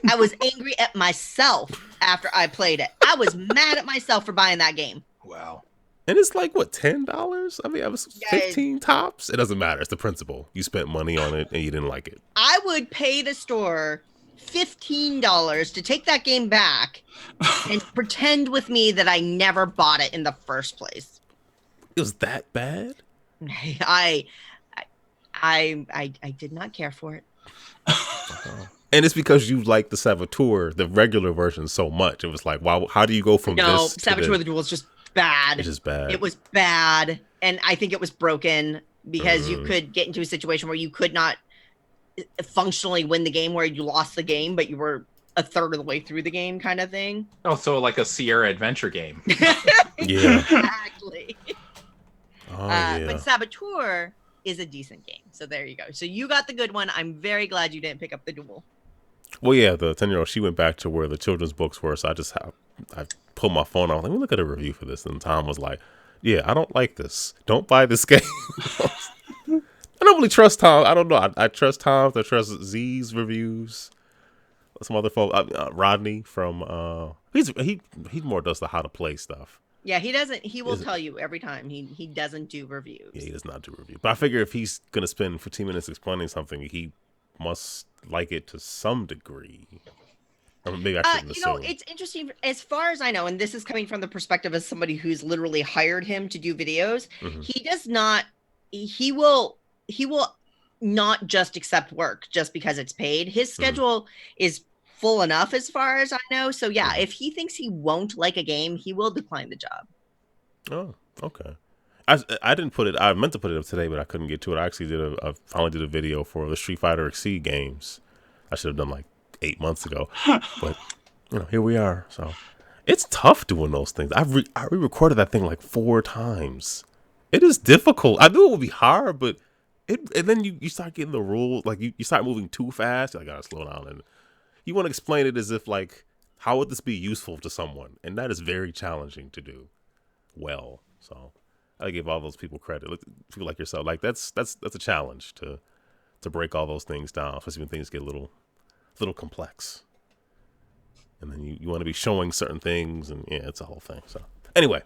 I was angry at myself after I played it. I was mad at myself for buying that game. Wow. And it's like, what, $10? I mean, I was 15 tops. It doesn't matter. It's the principle. You spent money on it and you didn't like it. I would pay the store $15 to take that game back and pretend with me that I never bought it in the first place. It was that bad? I did not care for it. And it's because you like the Saboteur, the regular version, so much. It was like, wow, how do you go from this to Saboteur the Duel is just bad. It's just bad. It was bad. And I think it was broken because you could get into a situation where you could not functionally win the game, where you lost the game, but you were a third of the way through the game kind of thing. Oh, so like a Sierra adventure game. Yeah. Exactly. Oh, yeah. But Saboteur is a decent game. So there you go. So you got the good one. I'm very glad you didn't pick up the Duel. Well, yeah, the 10-year-old, she went back to where the children's books were, so I pulled my phone out. I was like, let me look at a review for this. And Tom was like, yeah, I don't like this. Don't buy this game. I don't really trust Tom. I don't know. I trust Tom's. I trust Z's reviews. Some other folks, Rodney from, he more does the how to play stuff. Yeah, he doesn't. He will tell you every time. He doesn't do reviews. Yeah, he does not do reviews. But I figure if he's going to spend 15 minutes explaining something, he must like it to some degree. Or maybe I shouldn't assume. It's interesting. As far as I know, and this is coming from the perspective of somebody who's literally hired him to do videos, he does not. He will not just accept work just because it's paid. His schedule is full enough as far as I know. So yeah, if he thinks he won't like a game, he will decline the job. Oh, okay. I didn't put it. I meant to put it up today, but I couldn't get to it. I actually finally did a video for the Street Fighter Exceed games. I should have done like 8 months ago, but here we are. So it's tough doing those things. I re-recorded that thing like 4 times. It is difficult. I knew it would be hard, but and then you start getting the rules. Like you start moving too fast. You're like, I gotta slow down, and you want to explain it as if like, how would this be useful to someone? And that is very challenging to do well. So I give all those people credit. People like yourself, like that's a challenge to break all those things down, especially when things get a little complex. And then you want to be showing certain things, and yeah, it's a whole thing. So anyway,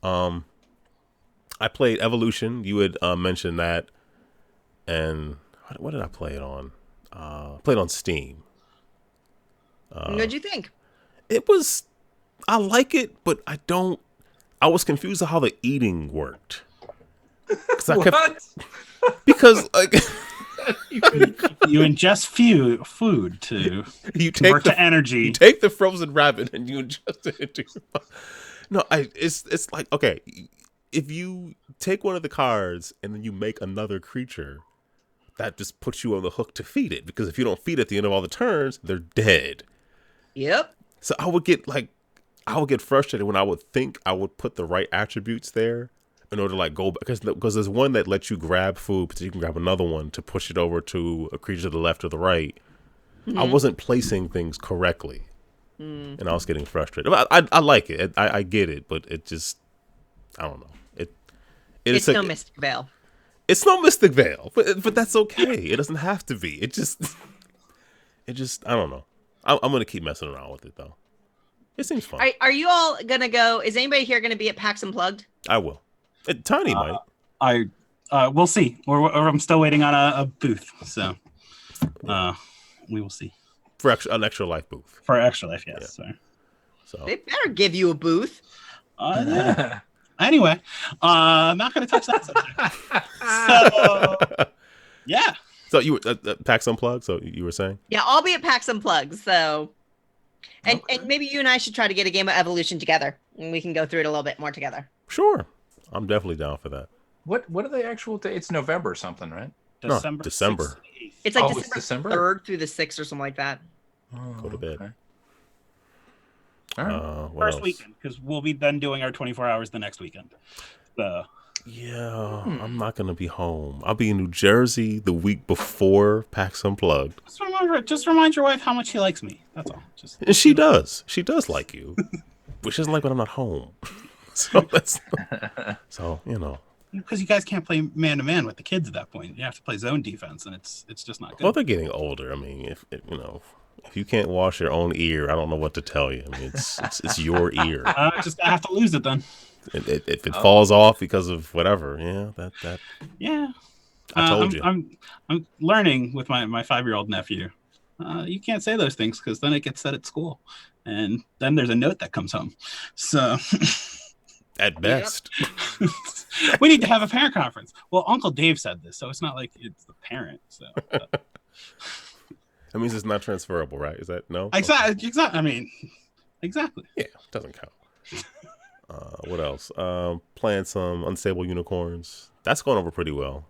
I played Evolution. You had mentioned that, and what did I play it on? Played on Steam. What'd you think? I like it, but I was confused on how the eating worked. Because like you ingest food to convert to energy. You take the frozen rabbit and you ingest it into your mouth. No, it's like, okay, if you take one of the cards and then you make another creature, that just puts you on the hook to feed it, because if you don't feed at the end of all the turns, they're dead. Yep. So I would get frustrated when I would think I would put the right attributes there in order to like go, because there's one that lets you grab food, but you can grab another one to push it over to a creature to the left or the right. Mm-hmm. I wasn't placing things correctly, and I was getting frustrated. I like it. I get it, but it just, I don't know. It's no Mystic Veil. It's no Mystic Veil, but that's okay. It doesn't have to be. It just I don't know. I'm gonna keep messing around with it though. It seems fun. Are you all gonna go? Is anybody here gonna be at PAX Unplugged? I will. Tiny might. We'll see. Or I'm still waiting on a booth, so we will see. For an Extra Life booth. For Extra Life, yes. Yeah. So they better give you a booth. Yeah. Anyway, I'm not going to touch that subject. So, yeah. So you were PAX Unplugged. So you were saying? Yeah, I'll be at PAX Unplugged. So, and maybe you and I should try to get a game of Evolution together, and we can go through it a little bit more together. Sure, I'm definitely down for that. What are the actual dates? It's November or something, right? December. It's like December 3rd through the 6th or something like that. Go to bed. Okay. All right. First weekend, because we'll be then doing our 24 hours the next weekend. So. Yeah, I'm not going to be home. I'll be in New Jersey the week before PAX Unplugged. Just remind your wife how much she likes me. That's all. And she does. She does like you. But she doesn't like when I'm not home. So you know. Because you guys can't play man-to-man with the kids at that point. You have to play zone defense, and it's just not good. Well, they're getting older. I mean, if you can't wash your own ear, I don't know what to tell you. I mean, it's your ear. Just gonna have to lose it then. If it falls off because of whatever, that. Yeah. I told you. I'm learning with my 5-year-old nephew. You can't say those things because then it gets said at school, and then there's a note that comes home. So. At best. We need to have a parent conference. Well, Uncle Dave said this, so it's not like it's the parent. So that means it's not transferable, right? Is that no? Exactly. I mean, exactly. Yeah, doesn't count. What else? Playing some Unstable Unicorns. That's going over pretty well.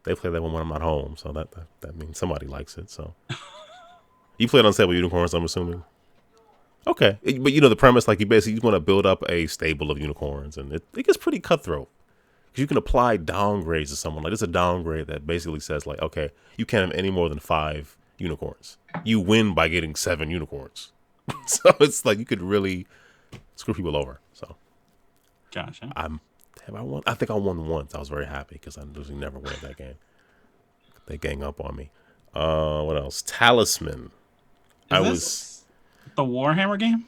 They play that one when I'm not home, so that means somebody likes it. So you played Unstable Unicorns, I'm assuming. Okay, but you know the premise, like you want to build up a stable of unicorns, and it gets pretty cutthroat because you can apply downgrades to someone. Like there's a downgrade that basically says like, okay, you can't have any more than 5 unicorns. You win by getting 7 unicorns. So it's like you could really screw people over. So, gotcha. Have I won? I think I won once. I was very happy because I usually never win that game. They gang up on me. What else? Talisman. The Warhammer game?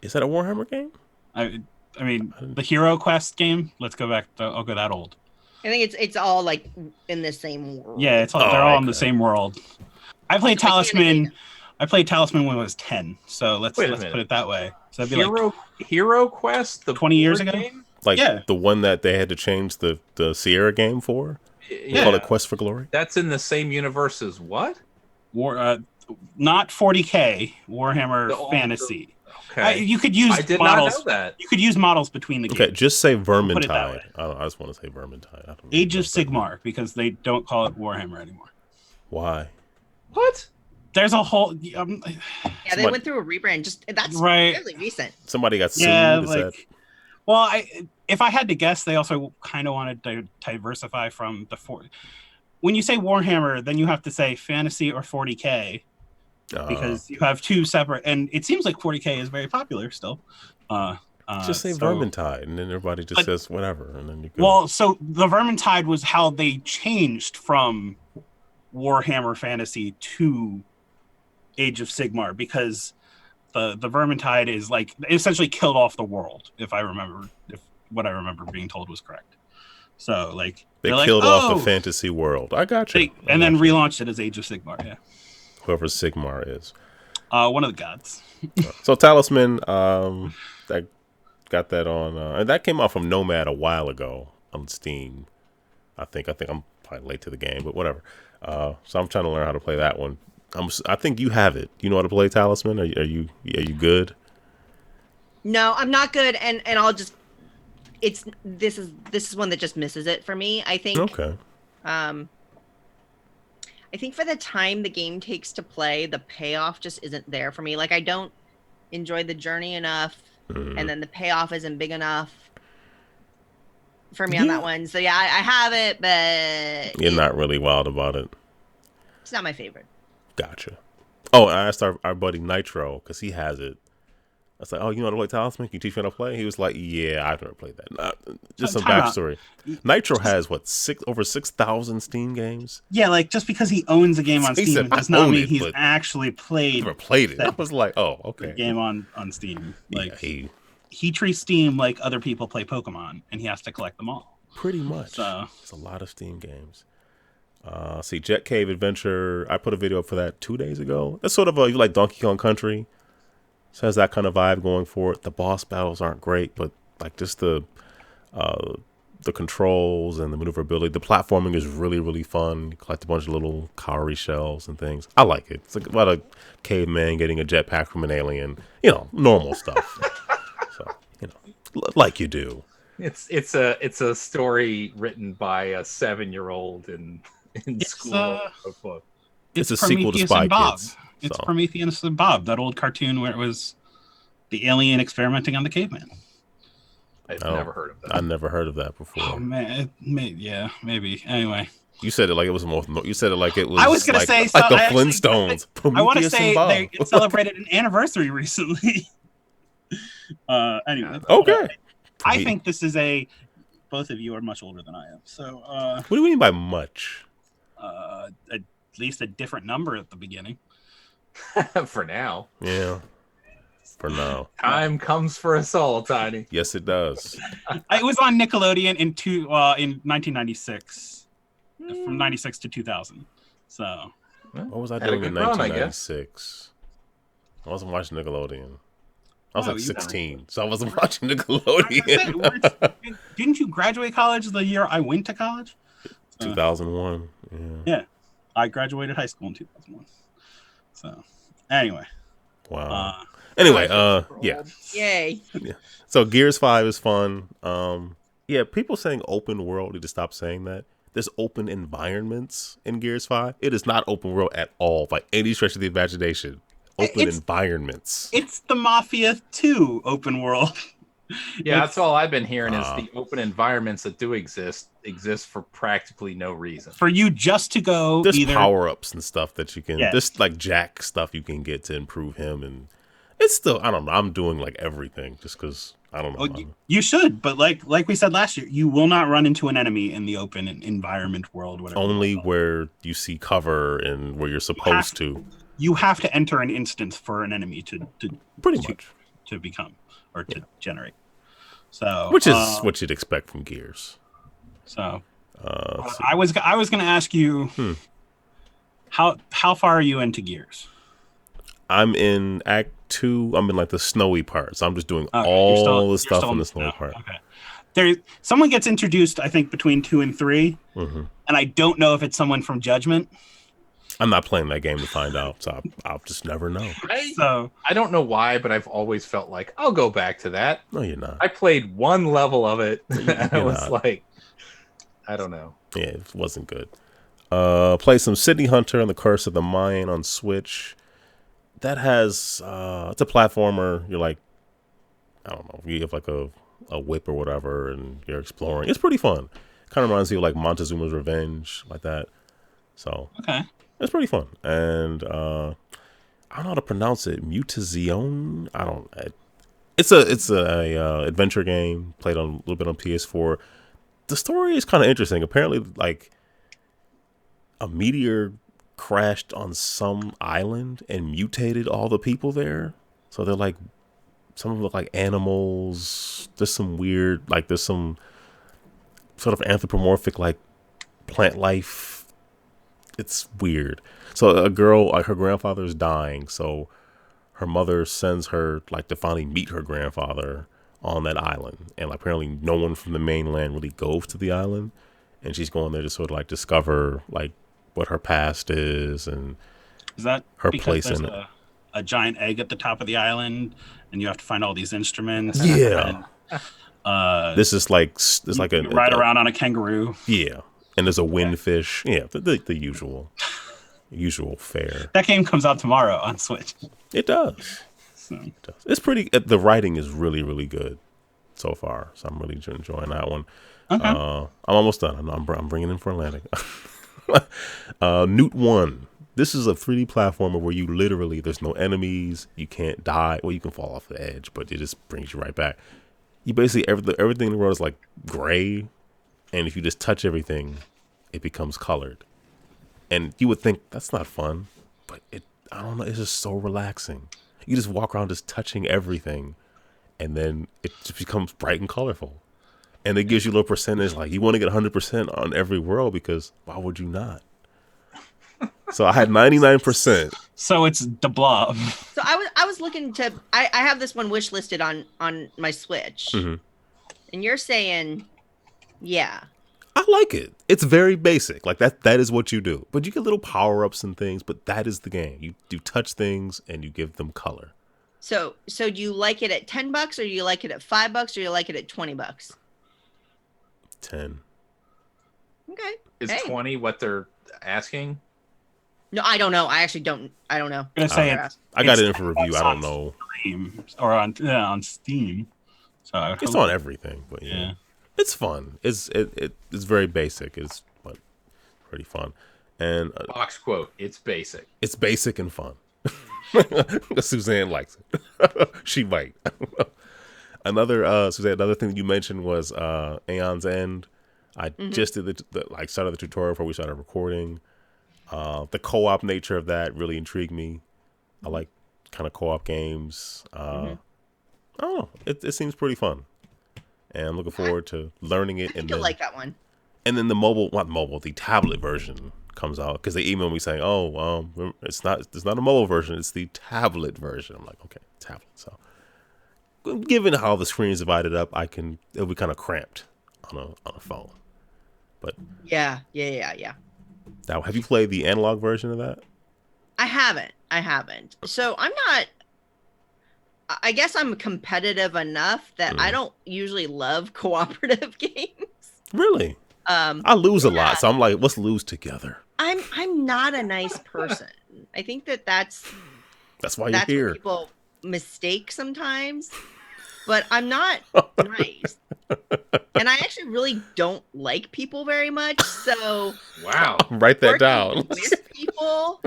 Is that a Warhammer game? I mean, the Hero Quest game. Let's go back. I'll go that old. I think it's all like in the same world. Yeah, they're all in the same world. I played Talisman. I played Talisman when I was 10. So let's put it that way. So that'd be Hero Quest, the 20 years ago. Game? Like the one that they had to change the Sierra game for. Yeah. Called it Quest for Glory. That's in the same universe as what? Not 40K, Warhammer Fantasy. Okay. You could use I did models. not know that. You could use models between the games. Okay, just say Vermintide. Put it that way. I just want to say Vermintide. Age of Sigmar, because they don't call it Warhammer anymore. Why? What? There's a whole... they went through a rebrand. That's fairly recent. Somebody got sued. Yeah, well, if I had to guess, they also kind of wanted to diversify from the... When you say Warhammer, then you have to say Fantasy or 40K. Because you have 2 separate, and it seems like 40K is very popular still. Just say Vermintide, and then everybody just says whatever, and then you go. Well, so the Vermintide was how they changed from Warhammer Fantasy to Age of Sigmar, because the Vermintide is like essentially killed off the world, if what I remember being told was correct. So like they killed off the fantasy world. I got you. And then relaunched it as Age of Sigmar. Yeah. Whoever Sigmar is. One of the gods. So Talisman, that got that on, and that came out from Nomad a while ago on Steam. I think I'm probably late to the game, but whatever. So I'm trying to learn how to play that one. I think you have it. You know how to play Talisman? Are you good? No, I'm not good, and I'll just. This is one that just misses it for me. I think. Okay. I think for the time the game takes to play, the payoff just isn't there for me. Like, I don't enjoy the journey enough, and then the payoff isn't big enough for me on that one. So yeah, I have it, but you're not really wild about it. It's not my favorite. Gotcha. Oh, I asked our buddy Nitro, because he has it. I was like, oh, you know how to play Talisman? Can you teach me how to play? He was like, yeah, I've never played that. Just some backstory. Nitro has, over 6,000 Steam games? Yeah, like, just because he owns a game on Steam does not mean he's actually played. Never played it. I was like, oh, okay. Game on Steam. Like, yeah, he treats Steam like other people play Pokemon, and he has to collect them all. Pretty much. So it's a lot of Steam games. See, Jet Cave Adventure, I put a video up for that 2 days ago. That's sort of you like Donkey Kong Country. So it has that kind of vibe going for it. The boss battles aren't great, but like just the controls and the maneuverability. The platforming is really, really fun. You collect a bunch of little cowrie shells and things. I like it. It's like about a caveman getting a jetpack from an alien. Normal stuff. So, like you do. It's a story written by a 7-year-old in school. It's a sequel to Spy Kids. It's Prometheus and Bob, that old cartoon where it was the alien experimenting on the caveman. I've never heard of that. I've never heard of that before. Oh man, maybe. Anyway, you said it like it was more. You said it like it was. I was going to say like the Flintstones. I want to say they celebrated an anniversary recently. Anyway. Okay. I think this is both of you are much older than I am. So. What do you mean by much? At least a different number at the beginning. For now. Yeah. For now. Time comes for us all, Tiny. Yes, it does. It was on Nickelodeon in 1996. From 96 to 2000. So. What was I doing in 1996? I wasn't watching Nickelodeon. I was like 16, so I wasn't watching Nickelodeon. Didn't you graduate college the year I went to college? 2001. Yeah. I graduated high school in 2001. So, anyway. Wow. Anyway, yeah. Yay. Yeah. So Gears 5 is fun. Yeah, people saying open world, need to stop saying that. There's open environments in Gears 5. It is not open world at all by any stretch of the imagination. Open environments. It's the Mafia 2 open world. Yeah, that's all I've been hearing is the open environments that do exist for practically no reason. For you just to go. There's power-ups and stuff that you can. Yeah. There's like Jack stuff you can get to improve him, and it's still, I don't know. I'm doing like everything just because I don't know. You should, but like we said last year, you will not run into an enemy in the open environment world. Whatever. Only where you see cover and where you're supposed to. You have to enter an instance for an enemy to pretty much to become or to generate. So, which is what you'd expect from Gears. So, I was going to ask you, how far are you into Gears? I'm in Act 2. I'm in like the snowy part, so I'm just doing all the stuff in the snowy part. Okay. Someone gets introduced, I think, between 2 and 3, and I don't know if it's someone from Judgment. I'm not playing that game to find out, so I'll just never know. I don't know why, but I've always felt like I'll go back to that. No, you're not. I played one level of it. I was like, I don't know. Yeah, it wasn't good. Play some City Hunter and the Curse of the Mayan on Switch. That has it's a platformer. You're like, I don't know, you have like a whip or whatever, and you're exploring. It's pretty fun. Kind of reminds you of like Montezuma's Revenge, like that. So okay. It's pretty fun, and I don't know how to pronounce it. Mutazione. It's a adventure game. Played on a little bit on PS4. The story is kind of interesting. Apparently, like a meteor crashed on some island and mutated all the people there. So they're like, some of them look like animals. There's some weird, like there's some sort of anthropomorphic like plant life. It's weird. So a girl, like her grandfather is dying, so her mother sends her like to finally meet her grandfather on that island, and like, apparently no one from the mainland really goes to the island, and she's going there to sort of like discover like what her past is that her because place there's in it. a giant egg at the top of the island, and you have to find all these instruments. Yeah. And, This is like there's like you ride around on a kangaroo. Yeah, and there's a windfish. Yeah, the usual fare. That game comes out tomorrow on Switch. It does. So. It does. It's pretty. The writing is really, really good so far. So I'm really enjoying that one. Okay. I'm almost done. I'm bringing in for a landing. Newt 1. This is a 3D platformer where you literally, there's no enemies. You can't die. Well, you can fall off the edge, but it just brings you right back. You basically, everything in the world is like gray. And if you just touch everything, it becomes colored. And you would think that's not fun, but I don't know, it's just so relaxing. You just walk around just touching everything, and then it just becomes bright and colorful. And it gives you a little percentage, like you want to get 100% on every world, because why would you not? So I had 99%. So it's the Blob. So I was looking to I have this one wish listed on my Switch. Mm-hmm. And you're saying, yeah. I like it. It's very basic. Like that is what you do. But you get little power-ups and things, but that is the game. You touch things and you give them color. So do you like it at $10 or do you like it at $5 or do you like it at $20? 10. Okay. Is 20 what they're asking? No, I don't know. I actually don't. I don't know. I'm gonna say I got it in for review. I don't know. Steam, or on Steam. So It's on everything, but yeah. It's fun. It's very basic. It's but pretty fun. And Box quote: "It's basic." It's basic and fun. Suzanne likes it. She might. Suzanne, another thing that you mentioned was Aeon's End. I just did started the tutorial before we started recording. The co-op nature of that really intrigued me. I like kind of co-op games. I don't know. It seems pretty fun. And I'm looking forward to learning it. I think you'll like that one. And then the tablet version comes out, because they emailed me saying, it's not a mobile version, it's the tablet version. I'm like, okay, tablet. So given how the screen is divided up, it'll be kind of cramped on a phone. But yeah. Now, have you played the analog version of that? I haven't. So I guess I'm competitive enough that I don't usually love cooperative games. Really? I lose a lot, so I'm like, let's lose together. I'm not a nice person. I think that's why you're here. What people mistake sometimes, but I'm not nice. And I actually really don't like people very much. So wow, write that down. With people,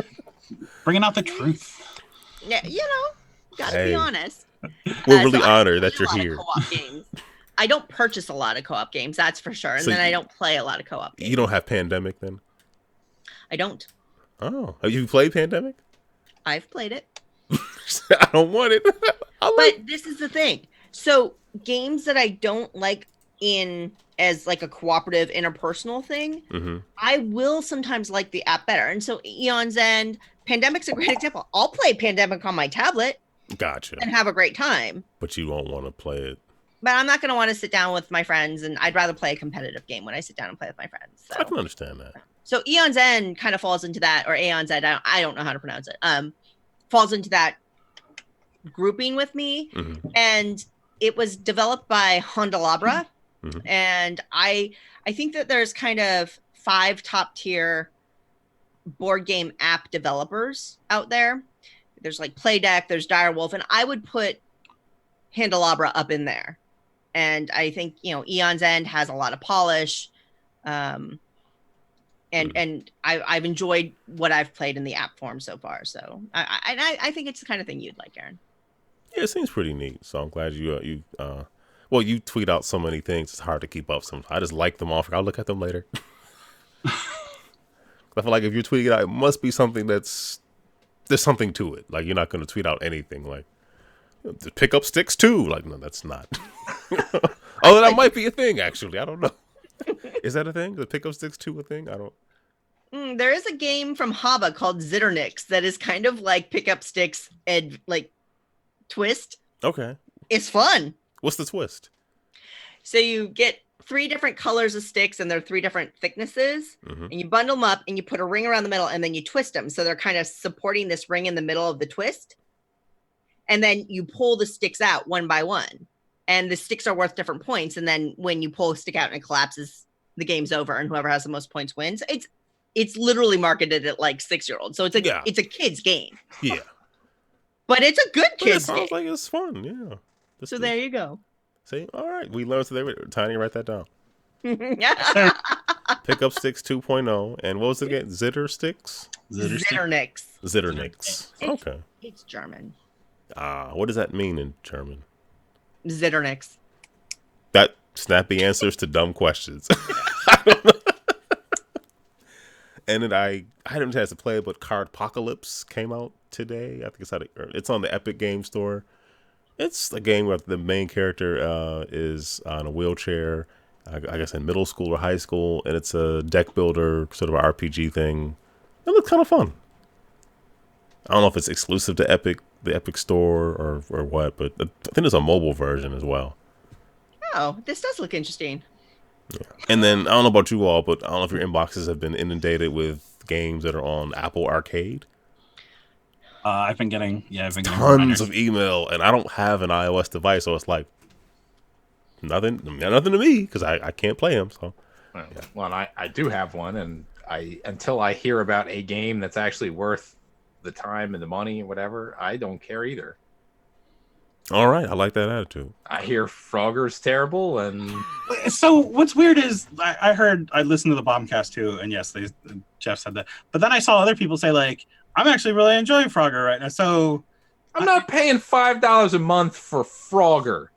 bringing out the truth. Yeah, gotta be honest. We're really honored that you're here. Co-op games. I don't purchase a lot of co-op games, that's for sure. And then I don't play a lot of co-op games. You don't have Pandemic then? I don't. Oh, have you played Pandemic? I've played it. I don't want it. But this is the thing. So games that I don't like as like a cooperative interpersonal thing, I will sometimes like the app better. And so Aeon's End, Pandemic's a great example. I'll play Pandemic on my tablet. Gotcha. And have a great time. But you won't want to play it. But I'm not going to want to sit down with my friends, and I'd rather play a competitive game when I sit down and play with my friends. So. I can understand that. So Aeon's End kind of falls into that, or Aeon's End, I don't know how to pronounce it, falls into that grouping with me. And it was developed by Hondelabra. And I think that there's kind of 5 top tier board game app developers out there. There's like Playdeck, there's Direwolf, and I would put Handelabra up in there. And I think, Aeon's End has a lot of polish. And I've enjoyed what I've played in the app form so far. So I think it's the kind of thing you'd like, Aaron. Yeah, it seems pretty neat. So I'm glad well, you tweet out so many things. It's hard to keep up. Sometimes I just like them off. I'll look at them later. I feel like if you're tweeting it out, it must be something there's something to it. Like you're not going to tweet out anything like pick up sticks too. Like no, that's not. Oh, that might be a thing. Actually, I don't know. Is that a thing? The pick up sticks too a thing? I don't. There is a game from Haba called Zitternix that is kind of like pick up sticks and like twist. Okay. It's fun. What's the twist? So you get 3 different colors of sticks and they're 3 different thicknesses, and you bundle them up and you put a ring around the middle and then you twist them. So they're kind of supporting this ring in the middle of the twist. And then you pull the sticks out one by one, and the sticks are worth different points. And then when you pull a stick out and it collapses, the game's over, and whoever has the most points wins. It's literally marketed at like 6-year-olds. So it's a kid's game. Yeah. But it's a good kid's game. It sounds game. like it's fun. Yeah. So there you go. See, all right, we learned today. Tiny, write that down. Yeah. Pick up sticks 2.0, and what was it again? Zitternix. Zitternix. Okay. It's German. What does that mean in German? Zitternix. That snappy answers to dumb questions. I don't know. And then I hadn't had a chance to play it, but Cardpocalypse came out today. I think it's on the Epic Game Store. It's a game where the main character is on a wheelchair, I guess in middle school or high school, and it's a deck builder, sort of an RPG thing. It looks kind of fun. I don't know if it's exclusive to the Epic Store or what, but I think there's a mobile version as well. Oh, this does look interesting. Yeah. And then, I don't know about you all, but I don't know if your inboxes have been inundated with games that are on Apple Arcade. I've been getting tons of email, and I don't have an iOS device, so it's like nothing to me because I can't play them. So, well, I do have one, and until I hear about a game that's actually worth the time and the money and whatever, I don't care either. All right, I like that attitude. I hear Frogger's terrible, and so what's weird is I listened to the Bombcast too, and yes, Jeff said that, but then I saw other people say like, I'm actually really enjoying Frogger right now. So I'm not paying $5 a month for Frogger.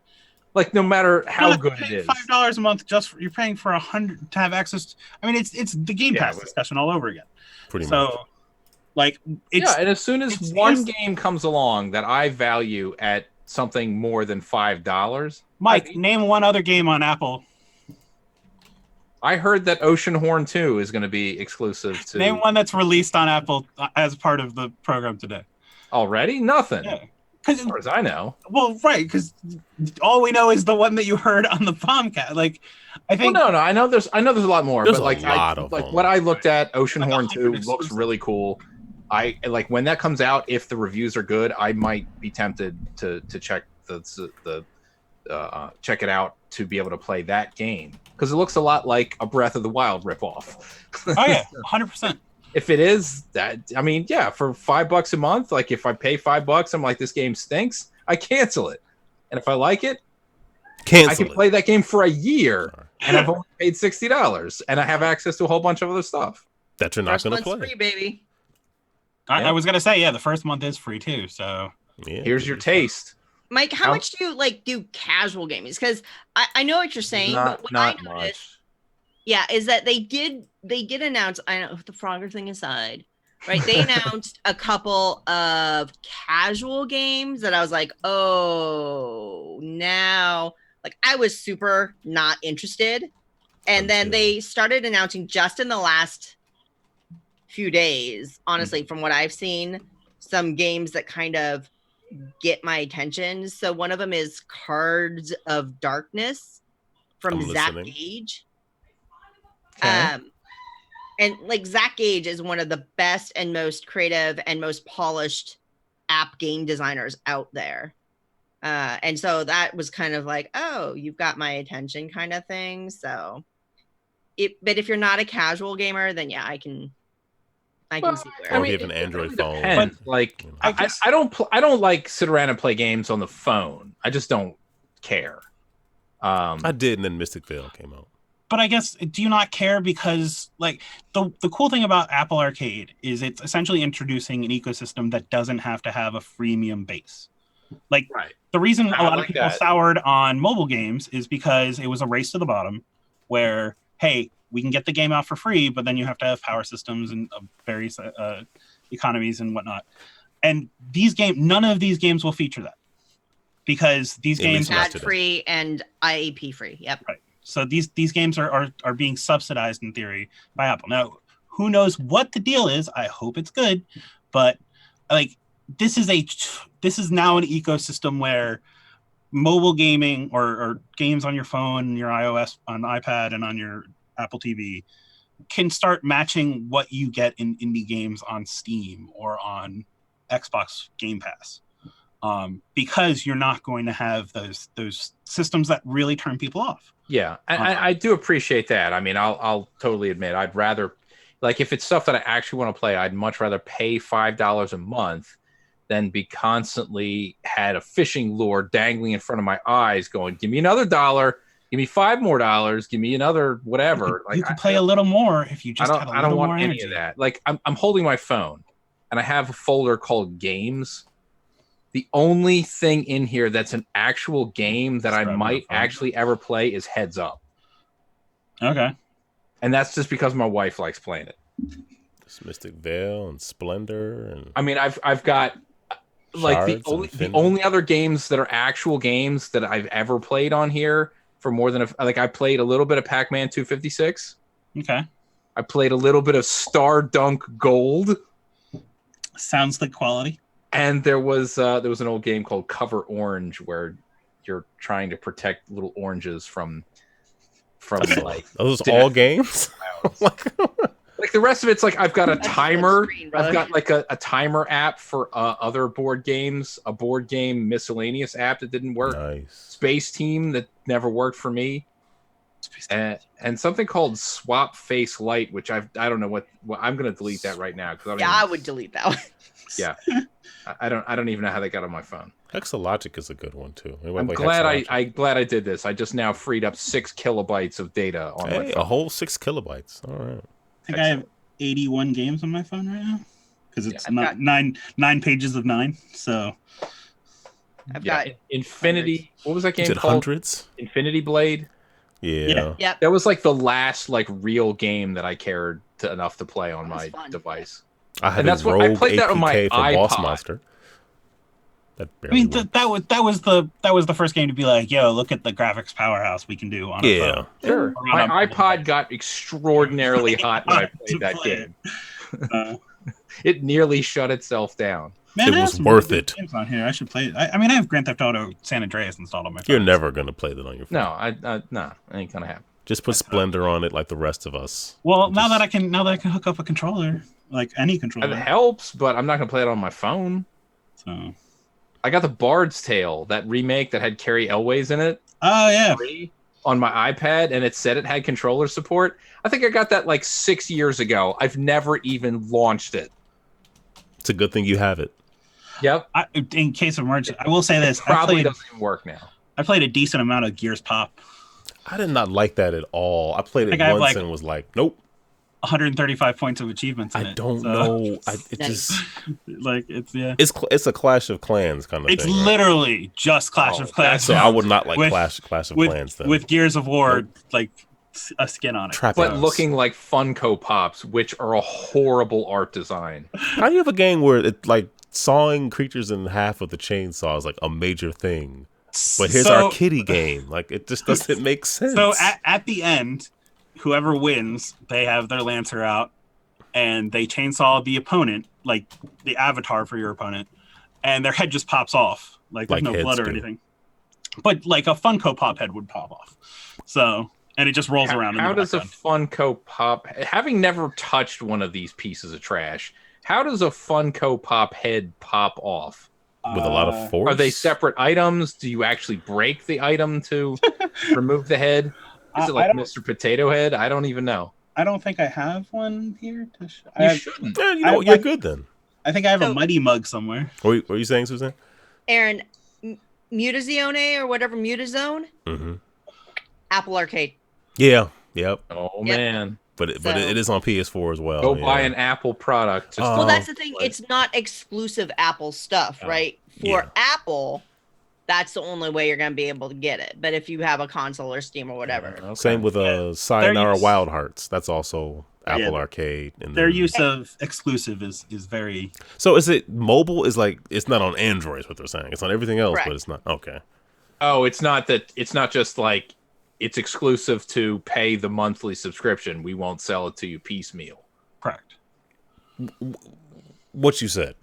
Like no matter how good it is, $5 a month you're paying for 100 to have access. I mean, it's the Game Pass discussion all over again. Pretty much. Like and as soon as one game comes along that I value at something more than $5, Mike, name one other game on Apple. I heard that Oceanhorn 2 is going to be exclusive to... Name one that's released on Apple as part of the program today. Already? Nothing. Yeah. As far as I know. Well, right, because all we know is the one that you heard on the Bombcast. Like, I think... Well, no, I know there's a lot more. There's but like, a lot of them. what I looked at, Oceanhorn 2 looks really cool. I like when that comes out, if the reviews are good, I might be tempted to check check it out to be able to play that game. Because it looks a lot like a Breath of the Wild ripoff. Oh yeah, 100%. If it is that, I mean, yeah, for $5 a month, like if I pay $5, I'm like, this game stinks, I cancel it. And if I like it, I can play that game for a year, and I've only paid $60, and I have access to a whole bunch of other stuff that you're not going to play. Free, baby. I was gonna say, the first month is free too. So here's your taste. Mike, how much do you do casual games? Because I know what you're saying, but what I noticed, is that they did announce. I know the Frogger thing aside, right? They announced a couple of casual games that I was like, oh, now, like I was super not interested, and then they started announcing just in the last few days. Honestly, from what I've seen, some games that kind of get my attention. So one of them is Cards of Darkness from Zach Gage. Okay. And like Zach Gage is one of the best and most creative and most polished app game designers out there. And so that was kind of like, oh, you've got my attention kind of thing. So but if you're not a casual gamer, then I can see where. Or if you have an Android phone. But, like, I don't like sit around and play games on the phone. I just don't care. I did, and then Mystic Veil came out. But I guess, do you not care because, like, the cool thing about Apple Arcade is it's essentially introducing an ecosystem that doesn't have to have a freemium base. Like Right. the reason a I lot like of people that. soured on mobile games is because it was a race to the bottom where, hey, we can get the game out for free, but then you have to have power systems and various economies and whatnot. And none of these games will feature that because these At least games not Ad free and IAP free. Yep. right. So these games are being subsidized in theory by Apple. Now, who knows what the deal is? I hope it's good, but like this is now an ecosystem where mobile gaming or games on your phone, your iOS, on iPad, and on your Apple TV can start matching what you get in indie games on Steam or on Xbox Game Pass. Because you're not going to have those systems that really turn people off. Yeah, I do appreciate that. I mean, I'll totally admit I'd rather, like, if it's stuff that I actually want to play, I'd much rather pay $5 a month than be constantly had a fishing lure dangling in front of my eyes, going, "Give me another $1, give me $5 more, give me another whatever." You could play a little more if you just had a I little don't want more any energy. of that. Like, I'm holding my phone, and I have a folder called Games. The only thing in here that's an actual game that I might actually ever play is Heads Up. Okay. And that's just because my wife likes playing it. It's Mystic Veil and Splendor and I mean, I've got like the only other games that are actual games that I've ever played on here for more than I played a little bit of Pac-Man 256. Okay. I played a little bit of Star Dunk Gold. Sounds like quality. And there was an old game called Cover Orange where you're trying to protect little oranges from like those all games. Like the rest of it's like I've got a timer. Screen, I've got like a timer app for other board games, a board game miscellaneous app that didn't work. Nice. Space Team that never worked for me. And something called Swap Face Light, which I don't know what I'm going to delete that right now because I would delete that one. Yeah. I don't even know how they got on my phone. Hexalogic is a good one too. I'm glad I did this. I just now freed up 6 kilobytes of data on my phone. A whole 6 kilobytes. All right. I think I have 81 games on my phone right now because it's not nine pages of 9. So I've got Infinity. What was that game called? Hundreds. Infinity Blade. Yeah. Yep. That was like the last like real game that I cared enough to play on my device. I had a Rogue APK for Boss Monster. I mean, that was the first game to be like, yo, look at the graphics powerhouse we can do on a phone. Sure. My iPod got extraordinarily hot when I played that game. It nearly shut itselut down. Man, it was worth it. Games on here. I should play it. I mean, I have Grand Theft Auto San Andreas installed on my phone. You're never gonna play that on your phone. No, it ain't gonna happen. Just put Splendor on it like the rest of us. Well, now that I can hook up a controller, like any controller. It helps, but I'm not gonna play it on my phone. So I got the Bard's Tale, that remake that had Carrie Elways in it. Oh yeah. On my iPad, and it said it had controller support. I think I got that like 6 years ago. I've never even launched it. It's a good thing you have it. Yep. In case of emergency, I will say this: probably doesn't even work now. I played a decent amount of Gears Pop. I did not like that at all. I played it once and was like, nope. 135 points of achievements in it. I don't know. Just like it's a Clash of Clans kind of thing. It's literally just Clash of Clans. So I would not like Clash of Clans then. With Gears of War, like a skin on it. But looking like Funko Pops, which are a horrible art design. How do you have a game where it like sawing creatures in half with a chainsaw is like a major thing? But here's our kitty game. Like it just doesn't make sense. So at the end, whoever wins, they have their lancer out and they chainsaw the opponent, like the avatar for your opponent, and their head just pops off. Like there's no blood or anything. But like a Funko Pop head would pop off. So and it just rolls around. How does a Funko Pop, having never touched one of these pieces of trash, how does a Funko Pop head pop off? With a lot of force? Are they separate items? Do you actually break the item to remove the head? Is it like Mr. Potato Head? I don't even know. I don't think I have one here. You shouldn't. Yeah, you know, you're good then. I think I have a Mighty Mug somewhere. What are you saying, Suzanne? Aaron, Mutazione or whatever, Mutazone? Mm-hmm. Apple Arcade. Yeah. Yep. Oh, man. But it is on PS4 as well. Go buy an Apple product. Well, that's the thing. It's not exclusive Apple stuff, right? For Yeah. Apple, that's the only way you're going to be able to get it. But if you have a console or Steam or whatever. Okay. Same with Sayonara use- Wild Hearts. That's also Apple Arcade. And Their then- use of exclusive is very. So is it mobile? Is like it's not on Android? Is what they're saying. It's on everything else, Correct. but it's not. Okay. Oh, it's not that. It's not just like it's exclusive to pay the monthly subscription. We won't sell it to you piecemeal. Correct. What you said.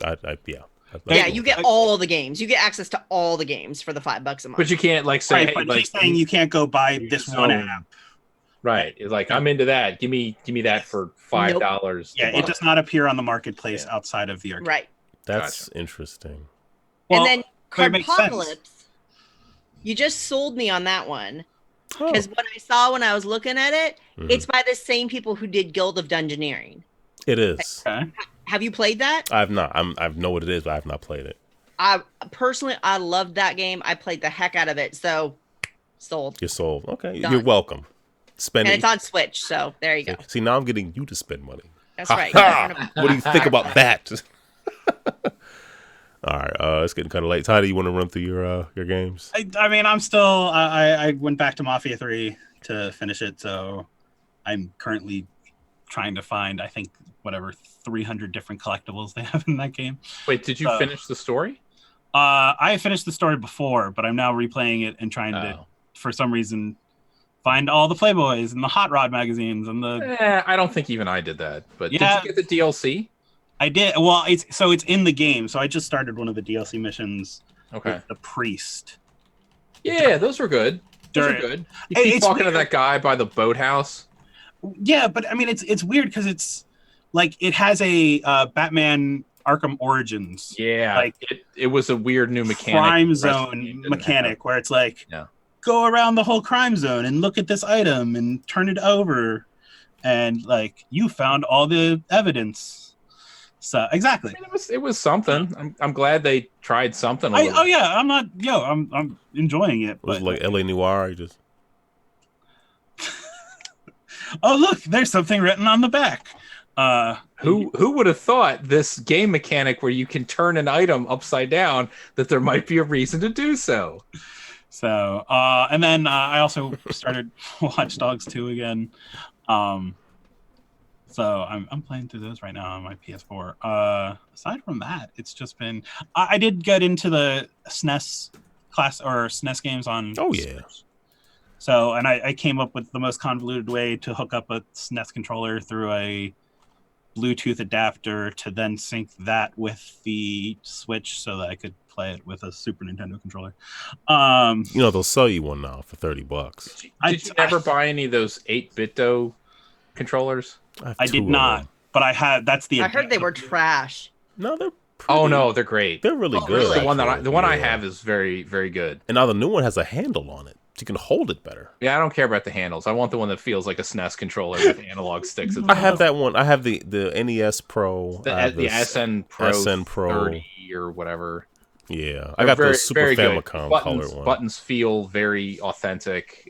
Yeah. Yeah, you get all the games. You get access to all the games for the $5 a month. But you can't like say, Right, hey, but like, he's saying you can't go buy this so- one app. right. It's like I'm into that. Give me that for $5. Yeah, it does not appear on the marmarketplace outside of the arcade. Right. That's interesting. And then but it makes sense. Cardpocalypse, you just sold me on that one. Oh. Because what I saw when I was looking at it, Mhm. it's by the same people who did Guild of Dungeoneering. It is. Okay. Have you played that? I've not. I know what it is, but I've not played it. I personally, I loved that game. I played the heck out of it. So, sold. You're sold. Okay. Done. You're welcome. Spend And it. it's on Switch. So, there you go. See, now I'm getting you to spend money. That's right. Ha! What do you think about that? All right, it's getting kind of late. Ty, do you want to run through your games? I mean, I'm still. I went back to Mafia 3 to finish it, so I'm currently trying to find, I think, whatever 300 different collectibles they have in that game. Wait, did you finish the story? I finished the story before, but I'm now replaying it and trying to, for some reason, find all the Playboys and the Hot Rod magazines and the. I don't think even I did that. But Yeah. did you get the DLC? I did. Well, it's in the game, so I just started one of the DLC missions. Okay. With the priest. Yeah, those were good. Those were good. You keep It's talking to weird. that guy by the boathouse. Yeah, but I mean, it's weird because it's like it has a Batman Arkham Origins. Yeah, Like, it was a weird new mechanic. crime the rest of the zone game didn't mechanic where it's like Yeah. go around the whole crime zone and look at this item and turn it over and like you found all the evidence. So exactly. have. I mean, it was something. I'm glad they tried something. I'm enjoying it. Was But, it like LA Noire? You just oh look, there's something written on the back. Who would have thought this game mechanic where you can turn an item upside down that there might be a reason to do so? So and then I also started Watch Dogs 2 again. So I'm playing through those right now on my PS4. Aside from that, it's just been I did get into the SNES class or SNES games on. Oh, yeah. Switch. So and I came up with the most convoluted way to hook up a SNES controller through a Bluetooth adapter to then sync that with the Switch so that I could play it with a Super Nintendo controller. they'll sell you one now for $30. Did you never buy any of those 8-bit controllers? I did not, but I had. That's the. I heard they were trash. No, they're. Oh no, they're great. They're really good. really? The one that actually. I Yeah. have is very, very good. And now the new one has a handle on it. So you can hold it better. Yeah, I don't care about the handles. I want the one that feels like a SNES controller with analog sticks. At the I have that one. I have the NES Pro. I have the SN Pro, SN Pro 30 or whatever. Yeah, I got the Super Famicom color one. Buttons feel very authentic,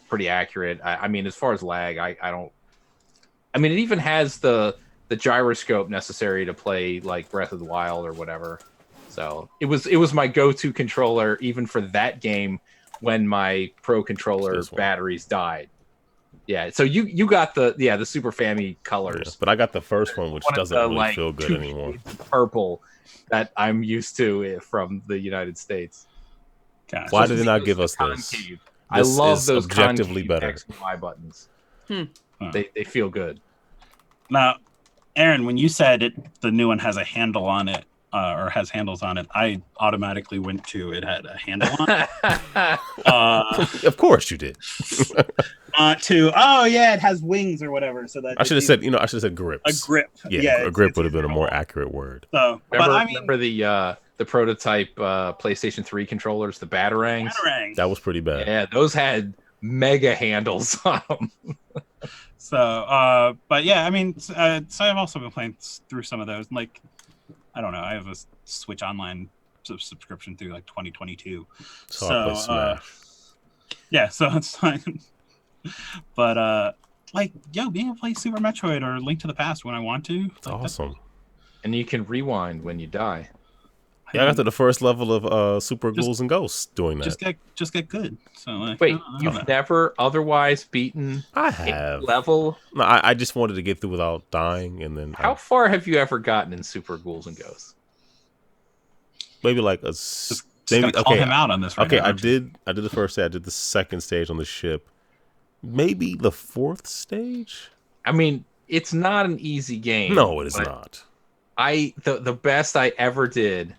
pretty accurate. I mean, as far as lag, I don't. I mean, it even has the gyroscope necessary to play like Breath of the Wild or whatever. So it was my go-to controller even for that game when my Pro controller batteries died. Yeah, so you got the Super Family colors, Yeah, but I got the first one, which doesn't really feel good anymore. Purple that I'm used to from the United States. Gosh. Why did they not give us this? Concave. I This love is those objectively concave better. X and Y buttons. Hmm. They feel good. Now, Aaron, when you said the new one has a handle on it, or has handles on it, I automatically went to it had a handle on it. Of course you did. It has wings or whatever. So that I should have said, I should have said grips. a grip. Yeah, a grip it's would have been a more accurate word. So, Remember the prototype PlayStation 3 controllers, the Batarangs? Batarang. That was pretty bad. Yeah, those had mega handles on them. So, but yeah, I mean, so I've also been playing through some of those. Like, I don't know, I have a Switch Online subscription through like 2022. So I play Smash. Yeah, so it's fine. But being able to play Super Metroid or Link to the Past when I want to, It's awesome. And you can rewind when you die. Yeah, I got to the first level of Super Ghouls and Ghosts doing that. Just get good. So like, Wait, you've never otherwise beaten I a have level? No, I just wanted to get through without dying, and then How far have you ever gotten in Super Ghouls and Ghosts? maybe like maybe call him out on this. Right now, I did the first stage. I did the second stage on the ship. Maybe the fourth stage. I mean, it's not an easy game. No, it is not. The best I ever did,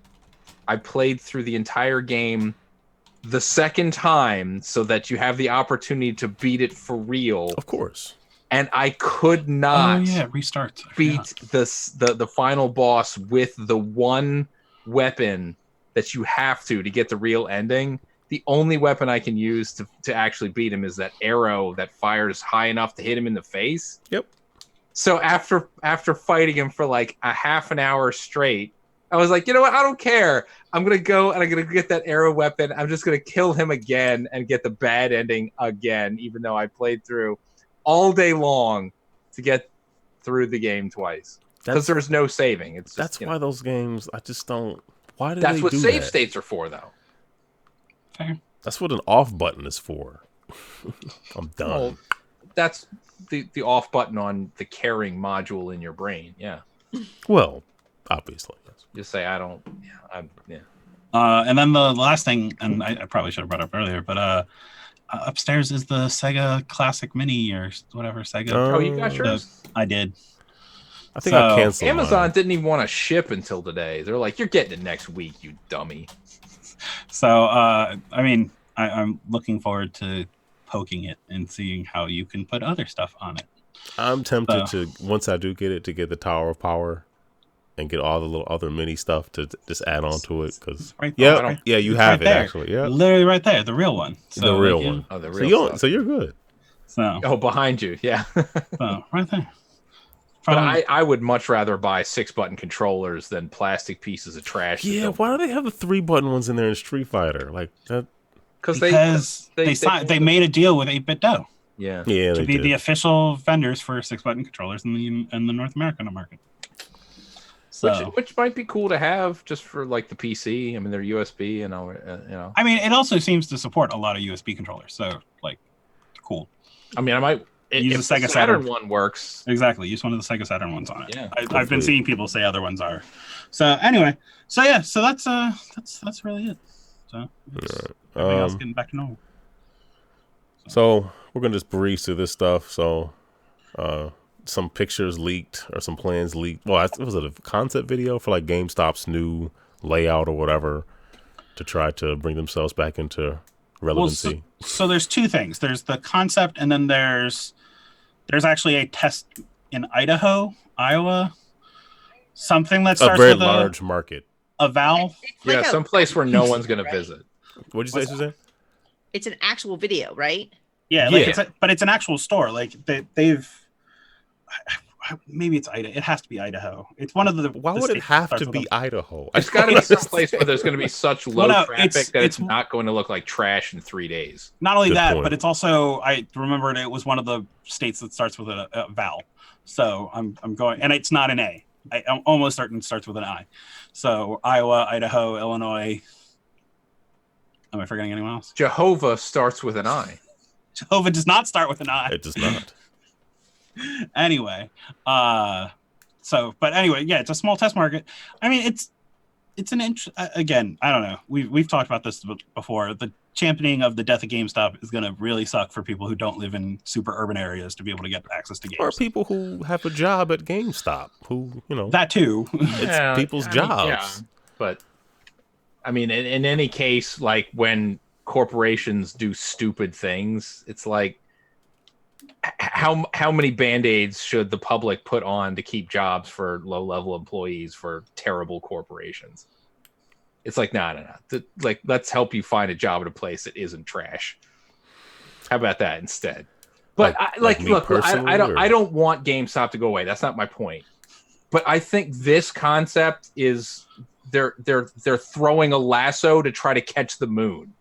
I played through the entire game the second time so that you have the opportunity to beat it for real. Of course. And I could not restart beat the final boss with the one weapon that you have to get the real ending. The only weapon I can use to actually beat him is that arrow that fires high enough to hit him in the face. Yep. So after fighting him for like a half an hour straight, I was like, you know what? I don't care. I'm going to go and I'm going to get that arrow weapon. I'm just going to kill him again and get the bad ending again, even though I played through all day long to get through the game twice. Because there's no saving. It's just, that's why those games, I just don't. Why do that's they what do save that? states are for, though. Fair. That's what an off button is for. I'm done. Well, that's the off button on the carrying module in your brain. Yeah. Well, obviously. Yes. Just say I don't. Yeah. And then the last thing, and I probably should have brought up earlier, but upstairs is the Sega Classic Mini or whatever Sega. Oh, you got yours? I did. I think I canceled. Amazon mine. didn't even want to ship until today. They're like, "You're getting it next week, you dummy." So, I mean, I'm looking forward to poking it and seeing how you can put other stuff on it. I'm tempted to, once I do get it, to get the Tower of Power and get all the little other mini stuff to just add on to it. Because you have it there. actually. Yeah, literally right there, the real one. So, the real one. Oh, the real. So you're good. So behind you, yeah. So right there. But I would much rather buy 6-button controllers than plastic pieces of trash. Yeah, why do they have the 3-button ones in there in Street Fighter? Like that? Because they made a deal with 8-Bit Dough. Yeah, to be the official vendors for 6-button controllers in the North American market. So, which might be cool to have just for like the PC. I mean, they're USB and all, you know. I mean, it also seems to support a lot of USB controllers. So, like, cool. I mean, I might use the Sega Saturn one works. Exactly, use one of the Sega Saturn ones on it. Yeah, I've been seeing people say other ones are. So anyway, so that's really it. So everything else getting back to normal. So we're gonna just breeze through this stuff. So, some pictures leaked or some plans leaked. Well, was it a concept video for like GameStop's new layout or whatever to try to bring themselves back into relevancy? Well, so there's two things. There's the concept, and then there's actually a test in Idaho, Iowa, something that starts a very with large market. A valve. Yeah, some place where no one's gonna visit. What'd you say, Suzanne? It's an actual video, right? Yeah, like but it's an actual store. Like they've maybe it's Idaho. It has to be Idaho. It's one of the. Why would it have to be Idaho? It's got to be some place where there's going to be such low traffic that it's not going to look like trash in 3 days. Not only that, but it's also, I remembered it was one of the states that starts with a vowel. So I'm going, and it's not an A. I'm almost certain it starts with an I. So Iowa, Idaho, Illinois. Am I forgetting anyone else? Jehovah starts with an I. Jehovah does not start with an I. It does not. Anyway, but anyway, yeah, it's a small test market. I mean, it's an again, I don't know. We've talked about this before. The championing of the death of GameStop is going to really suck for people who don't live in super urban areas to be able to get access to games. Or people who have a job at GameStop, who that too. It's people's jobs. Yeah, but I mean, in any case, like when corporations do stupid things, it's like, how many band-aids should the public put on to keep jobs for low-level employees for terrible corporations? It's like, no. Like, let's help you find a job at a place that isn't trash. How about that instead? But I don't want GameStop to go away. That's not my point. But I think this concept is they're throwing a lasso to try to catch the moon.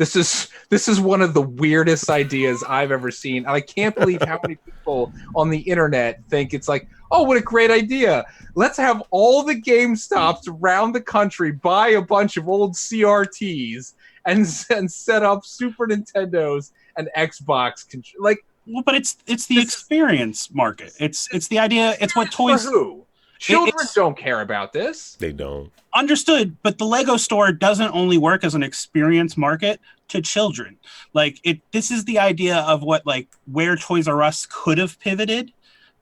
This is one of the weirdest ideas I've ever seen. And I can't believe how many people on the internet think it's like, oh, what a great idea. Let's have all the GameStops around the country buy a bunch of old CRTs and set up Super Nintendos and Xbox. Like, well, but it's the experience market. It's the idea. It's what toys. For who? Children don't care about this. They don't. Understood, but the Lego store doesn't only work as an experience market to children. Like this is the idea of what where Toys R Us could have pivoted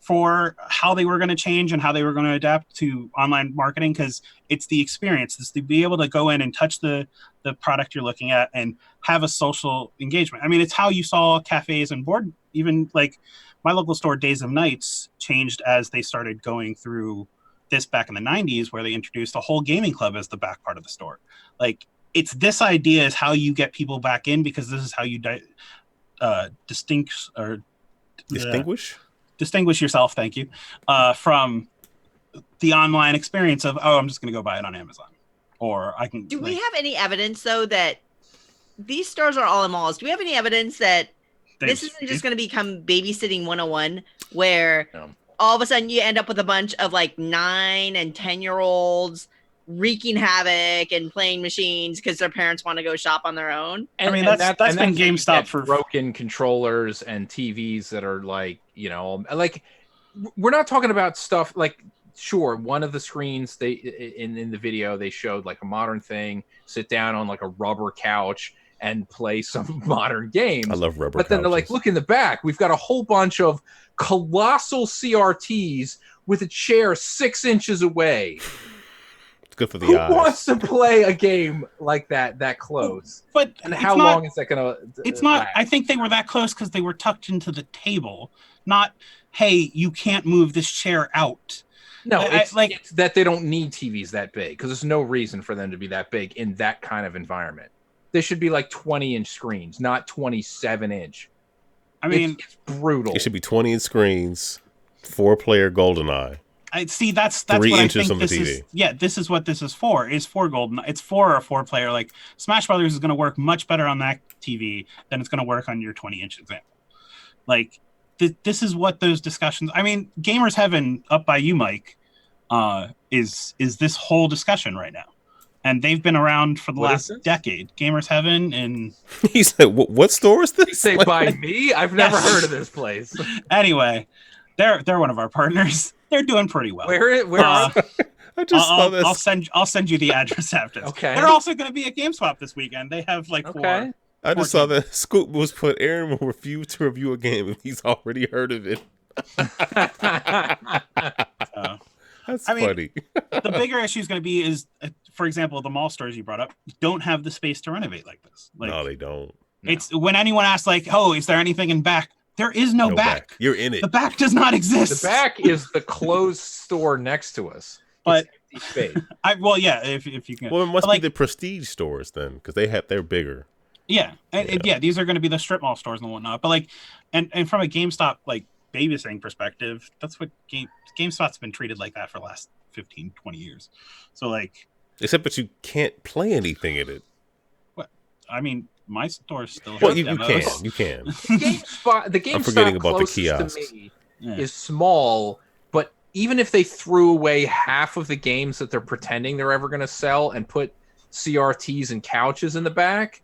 for how they were going to change and how they were going to adapt to online marketing, because it's the experience. It's to be able to go in and touch the product you're looking at and have a social engagement. I mean, it's how you saw cafes and board, even my local store, Days of Nights, changed as they started going through this back in the 90s, where they introduced a whole gaming club as the back part of the store. It's this idea is how you get people back in, because this is how you distinguish yourself, thank you, from the online experience of, oh, I'm just going to go buy it on Amazon. Or I can... Do we have any evidence, though, that these stores are all in malls? Do we have any evidence that this isn't just going to become babysitting 101, where all of a sudden you end up with a bunch of 9 and 10-year-olds wreaking havoc and playing machines because their parents want to go shop on their own? And, I mean, that's been GameStop for broken controllers and TVs that are we're not talking about stuff sure, one of the screens they in the video they showed a modern thing, sit down on a rubber couch and play some modern games. I love rubber. But then they're look in the back. We've got a whole bunch of colossal CRTs with a chair 6 inches away. It's good for the Who eyes. wants to play a game like that close? But and how long is that going to? It's not. I think they were that close because they were tucked into the table. Not, hey, you can't move this chair out. No, it's that they don't need TVs that big, because there's no reason for them to be that big in that kind of environment. They should be 20-inch screens, not 27-inch. I mean, it's brutal. It should be 20-inch screens, 4-player GoldenEye. I see. That's 3 what inches I think on the this TV. is. Yeah, this is what this is for. Is for Golden. It's for a 4-player. Smash Brothers is going to work much better on that TV than it's going to work on your 20-inch example. This is what those discussions. I mean, Gamers Heaven, up by you, Mike, is this whole discussion right now, and they've been around for the last decade. Gamers Heaven, and he said, "What store is this?" You say by me? I've never heard of this place. Anyway, they're one of our partners. They're doing pretty well. Where are they? I just saw this. I'll send you the address after. Okay. They're also going to be at GameSwap this weekend. They have okay. I just saw that Scoop was put. Aaron will refuse to review a game if he's already heard of it. That's funny. The bigger issue is going to be is, for example, the mall stores you brought up don't have the space to renovate like this. No, they don't. It's when anyone asks, oh, is there anything in back? There is no back. You're in it. The back does not exist. The back is the closed store next to us. But it's empty space. If you can. Well, it must be the prestige stores then, because they're bigger. Yeah, and these are going to be the strip mall stores and whatnot. But and from a GameStop babysitting perspective, that's what GameStop's been treated like that for the last 15, 20 years. So except that you can't play anything in it. What? I mean, my store still. Well, you can. You can. The GameStop I'm forgetting about the closest kiosks. to me is small, but even if they threw away half of the games that they're pretending they're ever going to sell and put CRTs and couches in the back,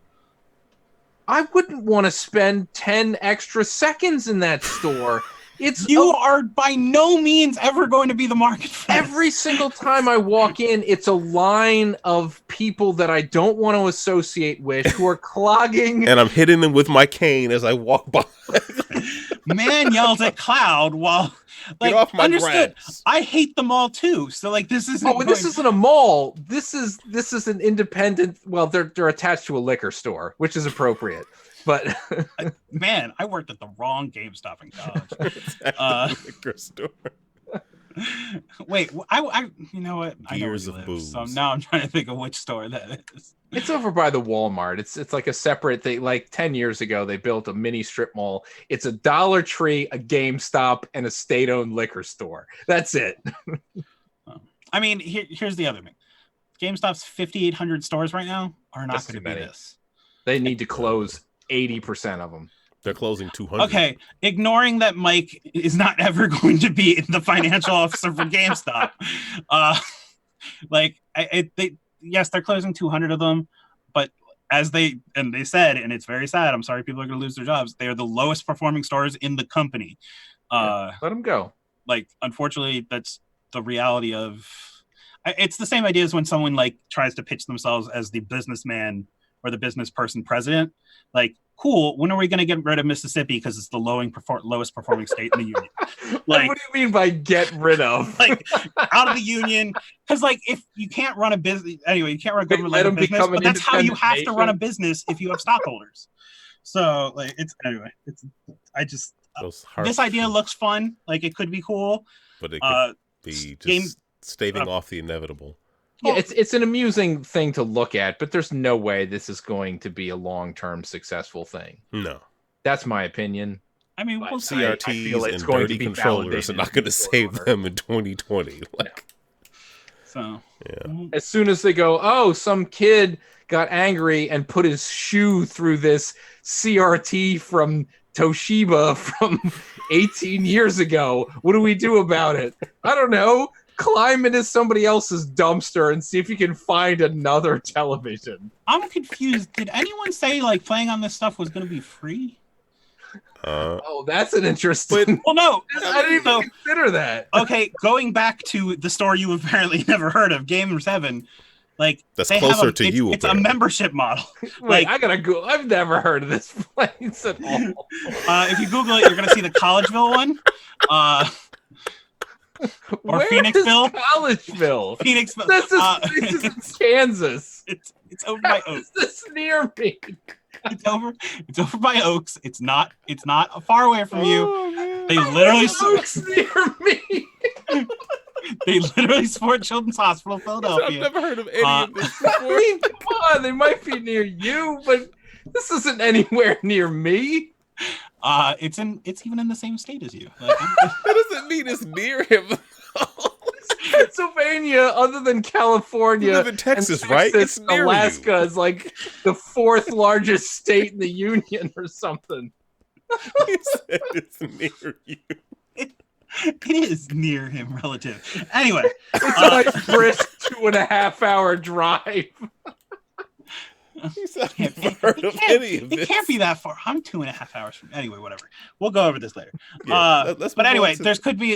I wouldn't want to spend 10 extra seconds in that store. You are by no means ever going to be the market for this. Every single time I walk in, it's a line of people that I don't want to associate with who are clogging. And I'm hitting them with my cane as I walk by. Man yells at Cloud while Get off my understood. grass. I hate the mall too. So this isn't. Oh, this isn't a mall. This is an independent. Well, they're attached to a liquor store, which is appropriate. But man, I worked at the wrong GameStop in college. Liquor store. Wait, I you know what? Years I know of booze. So now I'm trying to think of which store that is. It's over by the Walmart. It's like a separate thing. 10 years ago, they built a mini strip mall. It's a Dollar Tree, a GameStop, and a state-owned liquor store. That's it. I mean, here's the other thing. GameStop's 5,800 stores right now are not going to be this. They need to close 80% of them. They're closing 200. Okay, ignoring that Mike is not ever going to be the financial officer for GameStop. Yes, they're closing 200 of them, but as they said, and it's very sad, I'm sorry people are going to lose their jobs, they're the lowest performing stores in the company. Let them go. Like, unfortunately, that's the reality of... It's the same idea as when someone like tries to pitch themselves as the businessman or the business person president. Like, cool, when are we going to get rid of Mississippi because it's the lowest performing state in the union? Like, what do you mean by get rid of? Like, out of the union? Because like, if you can't run a business anyway, you can't run a government business, but that's how you have to run a business if you have stockholders. So like, this idea looks fun. Like, it could be cool, but it could be just staving off the inevitable. Yeah, it's an amusing thing to look at, but there's no way this is going to be a long-term successful thing. No. That's my opinion. I mean, we'll CRTs and dirty controllers are not going to save them in 2020. Like, so, yeah. As soon as they go, oh, some kid got angry and put his shoe through this CRT from Toshiba from 18 years ago. What do we do about it? I don't know. Climb into somebody else's dumpster and see if you can find another television. I'm confused. Did anyone say like playing on this stuff was going to be free? Oh, that's an interesting. Well, no, I didn't even consider that. Okay, going back to the store you apparently never heard of, Game7. Like, that's closer to you. It's a membership model. Wait, I gotta go. I've never heard of this place at all. If you Google it, you're gonna see the Collegeville one. Or Where Phoenixville. Collegeville. Phoenixville. This is in Kansas. It's over by Oaks. This is near me. It's over by Oaks. It's not far away from you. Man. They literally Oaks near me. They literally support Children's Hospital Philadelphia. I've never heard of any of this before. I mean, come on, they might be near you, but this isn't anywhere near me. It's even in the same state as you. Like, that doesn't mean it's near him. Pennsylvania, other than California, you live in Texas, right? It's near Alaska you. is like the 4th largest state in the union or something. He said it's near you. It is near him, relative. Anyway, it's a like brisk 2.5-hour drive. It can't be that far. I'm 2.5 hours from. Anyway, whatever. We'll go over this later. Yeah, but anyway, this could be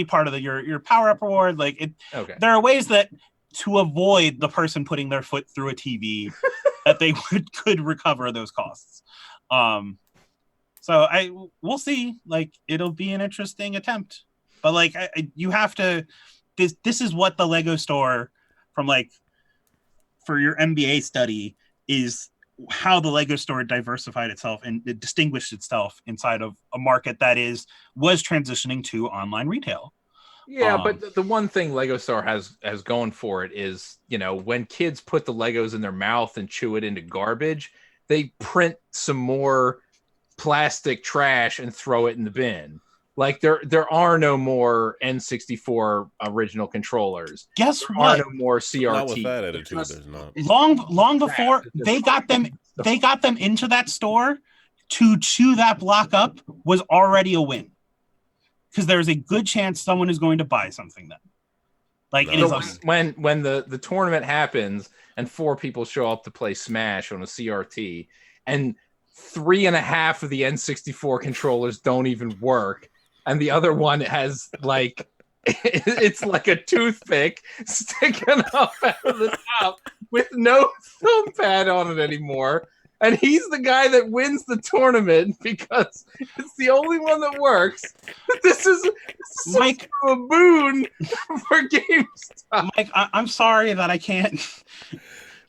part of your power up reward. Like it. Okay. There are ways that to avoid the person putting their foot through a TV that they could recover those costs. So we'll see. Like, it'll be an interesting attempt, but like you have to. This is what the Lego store from like. For your MBA study is how the Lego store diversified itself and it distinguished itself inside of a market that was transitioning to online retail. Yeah, but the one thing Lego store has going for it is, you know, when kids put the Legos in their mouth and chew it into garbage, they print some more plastic trash and throw it in the bin. Like there are no more N64 original controllers. Guess there what? Are no more CRT. Not with that attitude, there's not. Long before they got them into that store, to chew that block up was already a win. Because there's a good chance someone is going to buy something then. Like when the tournament happens and 4 people show up to play Smash on a CRT and 3.5 of the N64 controllers don't even work. And the other one has like, it's like a toothpick sticking up out of the top with no thumb pad on it anymore. And he's the guy that wins the tournament because it's the only one that works. This is Mike, a boon for GameStop. Mike, I'm sorry that I can't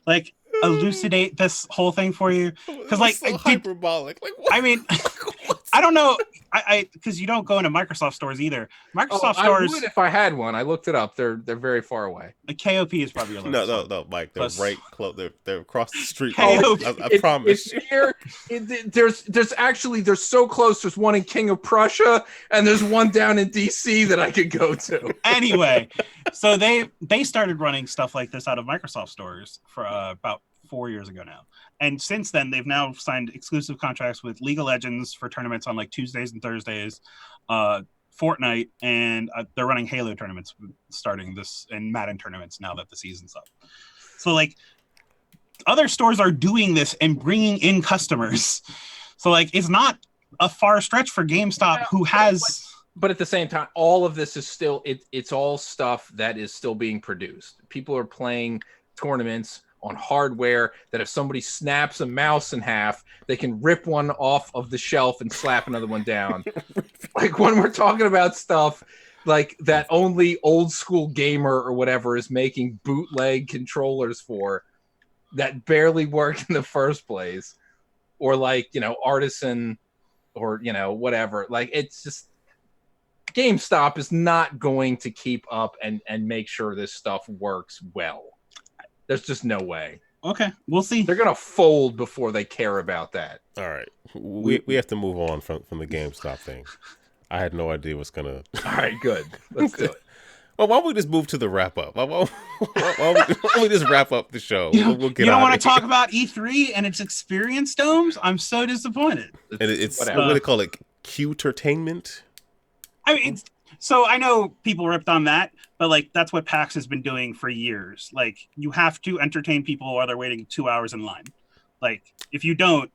like elucidate this whole thing for you because like so hyperbolic. Like, what? I mean, I don't know. I because you don't go into Microsoft stores either. Microsoft stores. I would if I had one. I looked it up. They're very far away. The KOP is probably your lowest. No, Mike. They're right close. They're across the street. I promise. It's here. There's actually they're so close. There's one in King of Prussia, and there's one down in DC that I could go to. Anyway, so they started running stuff like this out of Microsoft stores for about 4 years ago now. And since then, they've now signed exclusive contracts with League of Legends for tournaments on like Tuesdays and Thursdays, Fortnite, and they're running Halo tournaments starting this, and Madden tournaments now that the season's up. So like other stores are doing this and bringing in customers. So like it's not a far stretch for GameStop, who has. But at the same time, all of this is still it's all stuff that is still being produced. People are playing tournaments on hardware that if somebody snaps a mouse in half, they can rip one off of the shelf and slap another one down. Like when we're talking about stuff like that only old school gamer or whatever is making bootleg controllers for that barely work in the first place, or like, you know, artisan or, you know, whatever. Like it's just GameStop is not going to keep up and make sure this stuff works well. There's just no way. Okay, we'll see. They're gonna fold before they care about that. All right, we have to move on from the GameStop thing. I had no idea what's gonna. All right, good. Let's do it. Well, why don't we just move to the wrap up? Why don't we just wrap up the show? We'll get. You don't want to talk about E3 and its experience domes? I'm so disappointed. And it's what do they call it? Q-tertainment. I mean, so I know people ripped on that, but like that's what PAX has been doing for years. Like you have to entertain people while they're waiting 2 hours in line. Like if you don't,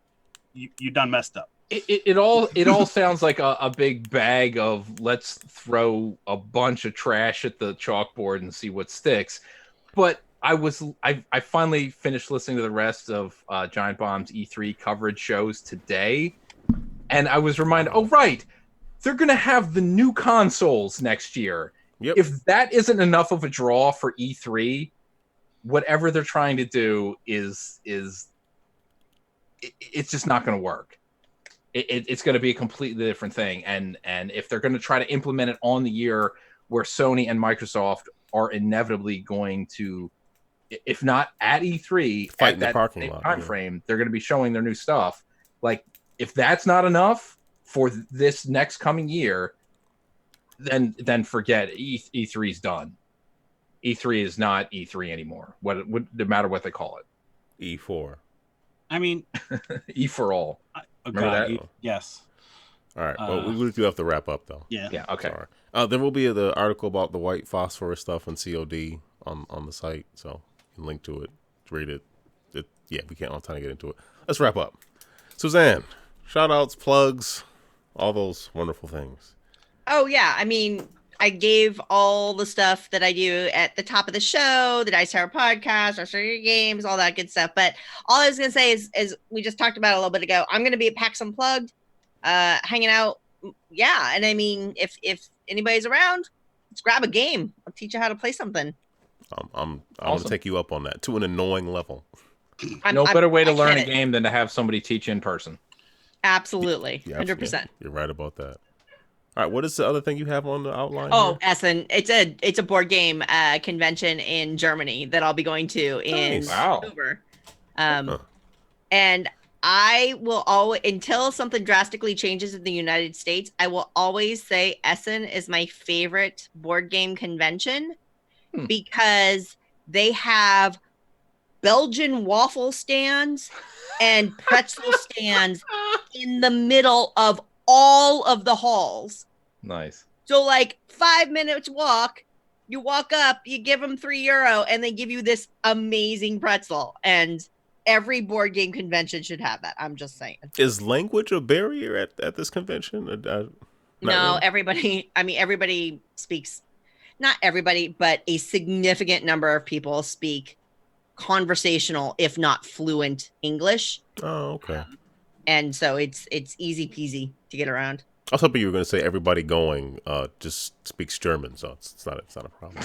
you done messed up. It all sounds like a big bag of let's throw a bunch of trash at the chalkboard and see what sticks. But I finally finished listening to the rest of Giant Bomb's E3 coverage shows today, and I was reminded, oh right, they're gonna have the new consoles next year. Yep. If that isn't enough of a draw for E3, whatever they're trying to do is it's just not going to work. It's going to be a completely different thing. And if they're going to try to implement it on the year where Sony and Microsoft are inevitably going to, if not at E3, fight at in the that parking lot, time frame, they're going to be showing their new stuff. Like if that's not enough for this next coming year, then forget E3's done. E3 is not E3 anymore. No matter what they call it. E4. I mean, E for all. Remember that? Yes. All right. Well, we do have to wrap up though. Yeah. Yeah. Okay. Sorry. There will be the article about the white phosphorus stuff and COD on the site, so you can link to it, read it. Yeah, we can't all time to get into it. Let's wrap up. Suzanne, shout outs, plugs, all those wonderful things. Oh, yeah. I mean, I gave all the stuff that I do at the top of the show, the Dice Tower podcast, our Your Games, all that good stuff. But all I was going to say is we just talked about it a little bit ago. I'm going to be at PAX Unplugged, hanging out. Yeah. And I mean, if anybody's around, let's grab a game. I'll teach you how to play something. I'm going to take you up on that to an annoying level. No better way to learn a game than to have somebody teach in person. Absolutely. Yeah, 100%. You're right about that. All right, what is the other thing you have on the outline? Oh, Essen, it's a board game convention in Germany that I'll be going to in October. And I will always, until something drastically changes in the United States, I will always say Essen is my favorite board game convention because they have Belgian waffle stands and pretzel stands in the middle of all of the halls. Nice. So like 5 minutes walk, you walk up, you give them €3 and they give you this amazing pretzel. And every board game convention should have that. I'm just saying. Is language a barrier at this convention? No, really? everybody speaks, not everybody, but a significant number of people speak conversational, if not fluent English. Oh, okay. And so it's easy peasy to get around. I was hoping you were going to say everybody going just speaks German, so it's not a problem.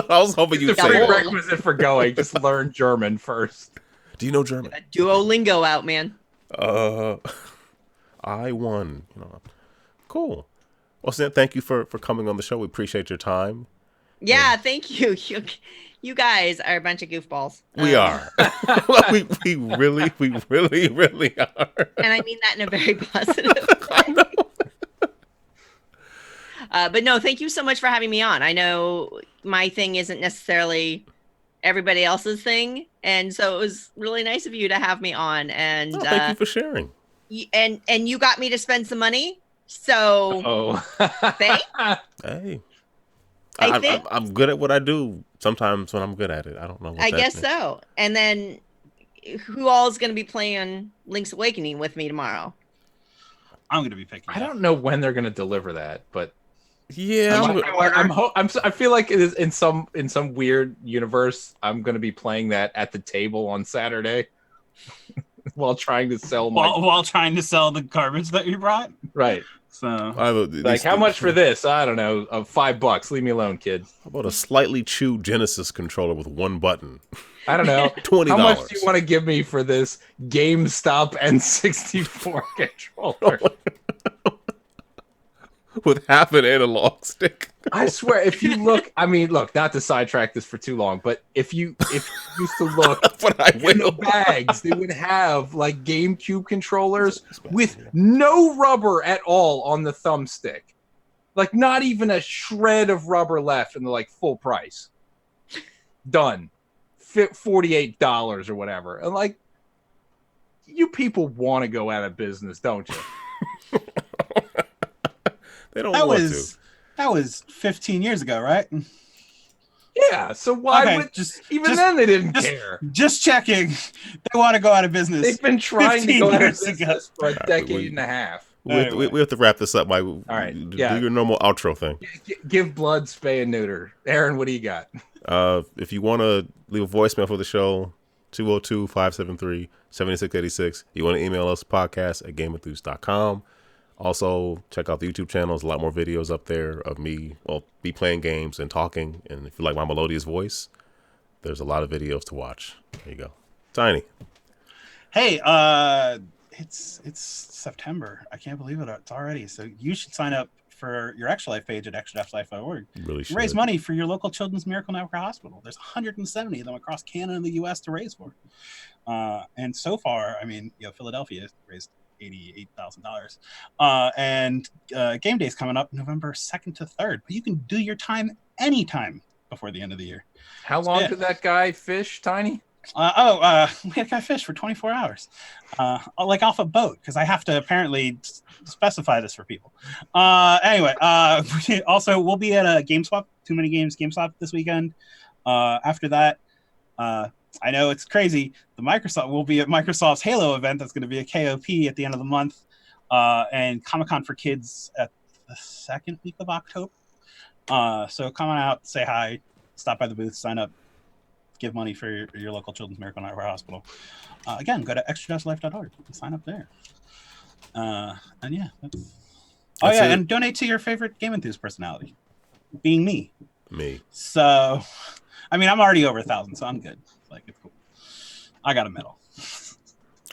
I was hoping you'd say that. Prerequisite for going, just learn German first. Do you know German? Duolingo out, man. I won. Cool. Well, Sam, thank you for coming on the show. We appreciate your time. Yeah, thank you. You guys are a bunch of goofballs. We are. we really are. And I mean that in a very positive way. But no, thank you so much for having me on. I know my thing isn't necessarily everybody else's thing. And so it was really nice of you to have me on. And thank you for sharing. And you got me to spend some money. So thanks. Hey. I think I'm good at what I do. Sometimes when I'm good at it, I don't know. I guess so. And then, who all is going to be playing Link's Awakening with me tomorrow? I'm going to be picking. I don't know when they're going to deliver that, but yeah, I feel like it is in some weird universe. I'm going to be playing that at the table on Saturday while trying to sell while trying to sell the garbage that you brought. Right. So, like, how much for this? I don't know. $5. Leave me alone, kid. How about a slightly chewed Genesis controller with one button? I don't know. $20. How much do you want to give me for this GameStop N64 controller? With half an analog stick. I swear, if you look, not to sidetrack this for too long, but if you used to look in the bags, they would have like GameCube controllers with no rubber at all on the thumbstick. Like not even a shred of rubber left, and they're like full price. Done. $48 or whatever. And like, you people want to go out of business, don't you? They don't want to. That was 15 years ago, right? Yeah, so why would then they didn't care. Just checking. They want to go out of business. They've been trying to go out of business for a decade and a half. We have to wrap this up, Mike. All right. Do your normal outro thing. Give blood, spay, and neuter. Aaron, what do you got? If you want to leave a voicemail for the show, 202-573-7686. You want to email us, podcast@GameEnthus.com. Also, check out the YouTube channel. There's a lot more videos up there of me, be playing games and talking. And if you like my melodious voice, there's a lot of videos to watch. There you go. Tiny. Hey, it's September. I can't believe it. It's already. So you should sign up for your Extra Life page at extra-life.org. Really should. Raise money for your local Children's Miracle Network Hospital. There's 170 of them across Canada and the U.S. to raise for. And so far, Philadelphia raised $88,000. And game day is coming up November 2nd to 3rd. But you can do your time anytime before the end of the year. How long did that guy fish, Tiny? We had a guy fish for 24 hours, like off a boat, because I have to apparently specify this for people. Anyway, also we'll be at a GameSwap, Too Many Games GameSwap this weekend. After that, I know it's crazy. We'll be at Microsoft's Halo event. That's going to be a KOP at the end of the month, and Comic-Con for Kids at the second week of October. So come on out, say hi, stop by the booth, sign up, give money for your local Children's Miracle Network Hospital. Again, go to extra-life.org and sign up there. And yeah, and donate to your favorite GameEnthus personality, being me. So, I'm already over 1,000, so I'm good. Like, it's cool. I got a medal.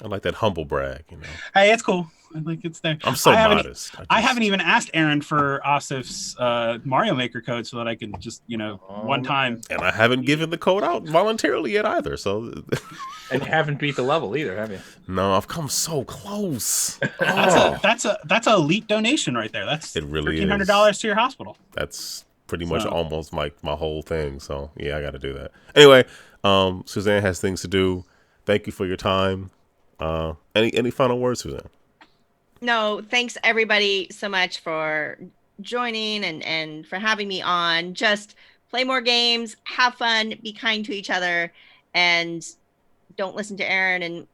I like that humble brag, Hey, it's cool. It's there. I'm so modest. I haven't even asked Aaron for Asif's Mario Maker code so that I can just, one time. And I haven't given the code out voluntarily yet either. So, and you haven't beat the level either, have you? No, I've come so close. That's a elite donation right there. That's it really $1,300 to your hospital. That's pretty much almost like my whole thing. So yeah, I got to do that. Anyway, Suzanne has things to do. Thank you for your time. Any final words, Suzanne? No, thanks everybody so much for joining and for having me on. Just play more games, have fun, be kind to each other, and don't listen to Aaron and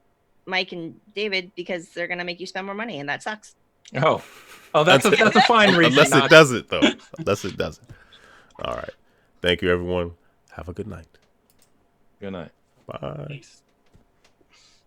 Mike and David because they're gonna make you spend more money, and that sucks. Oh, that's a fine reason. Unless it doesn't, though. Unless it doesn't. All right. Thank you, everyone. Have a good night. Good night. Bye. Peace.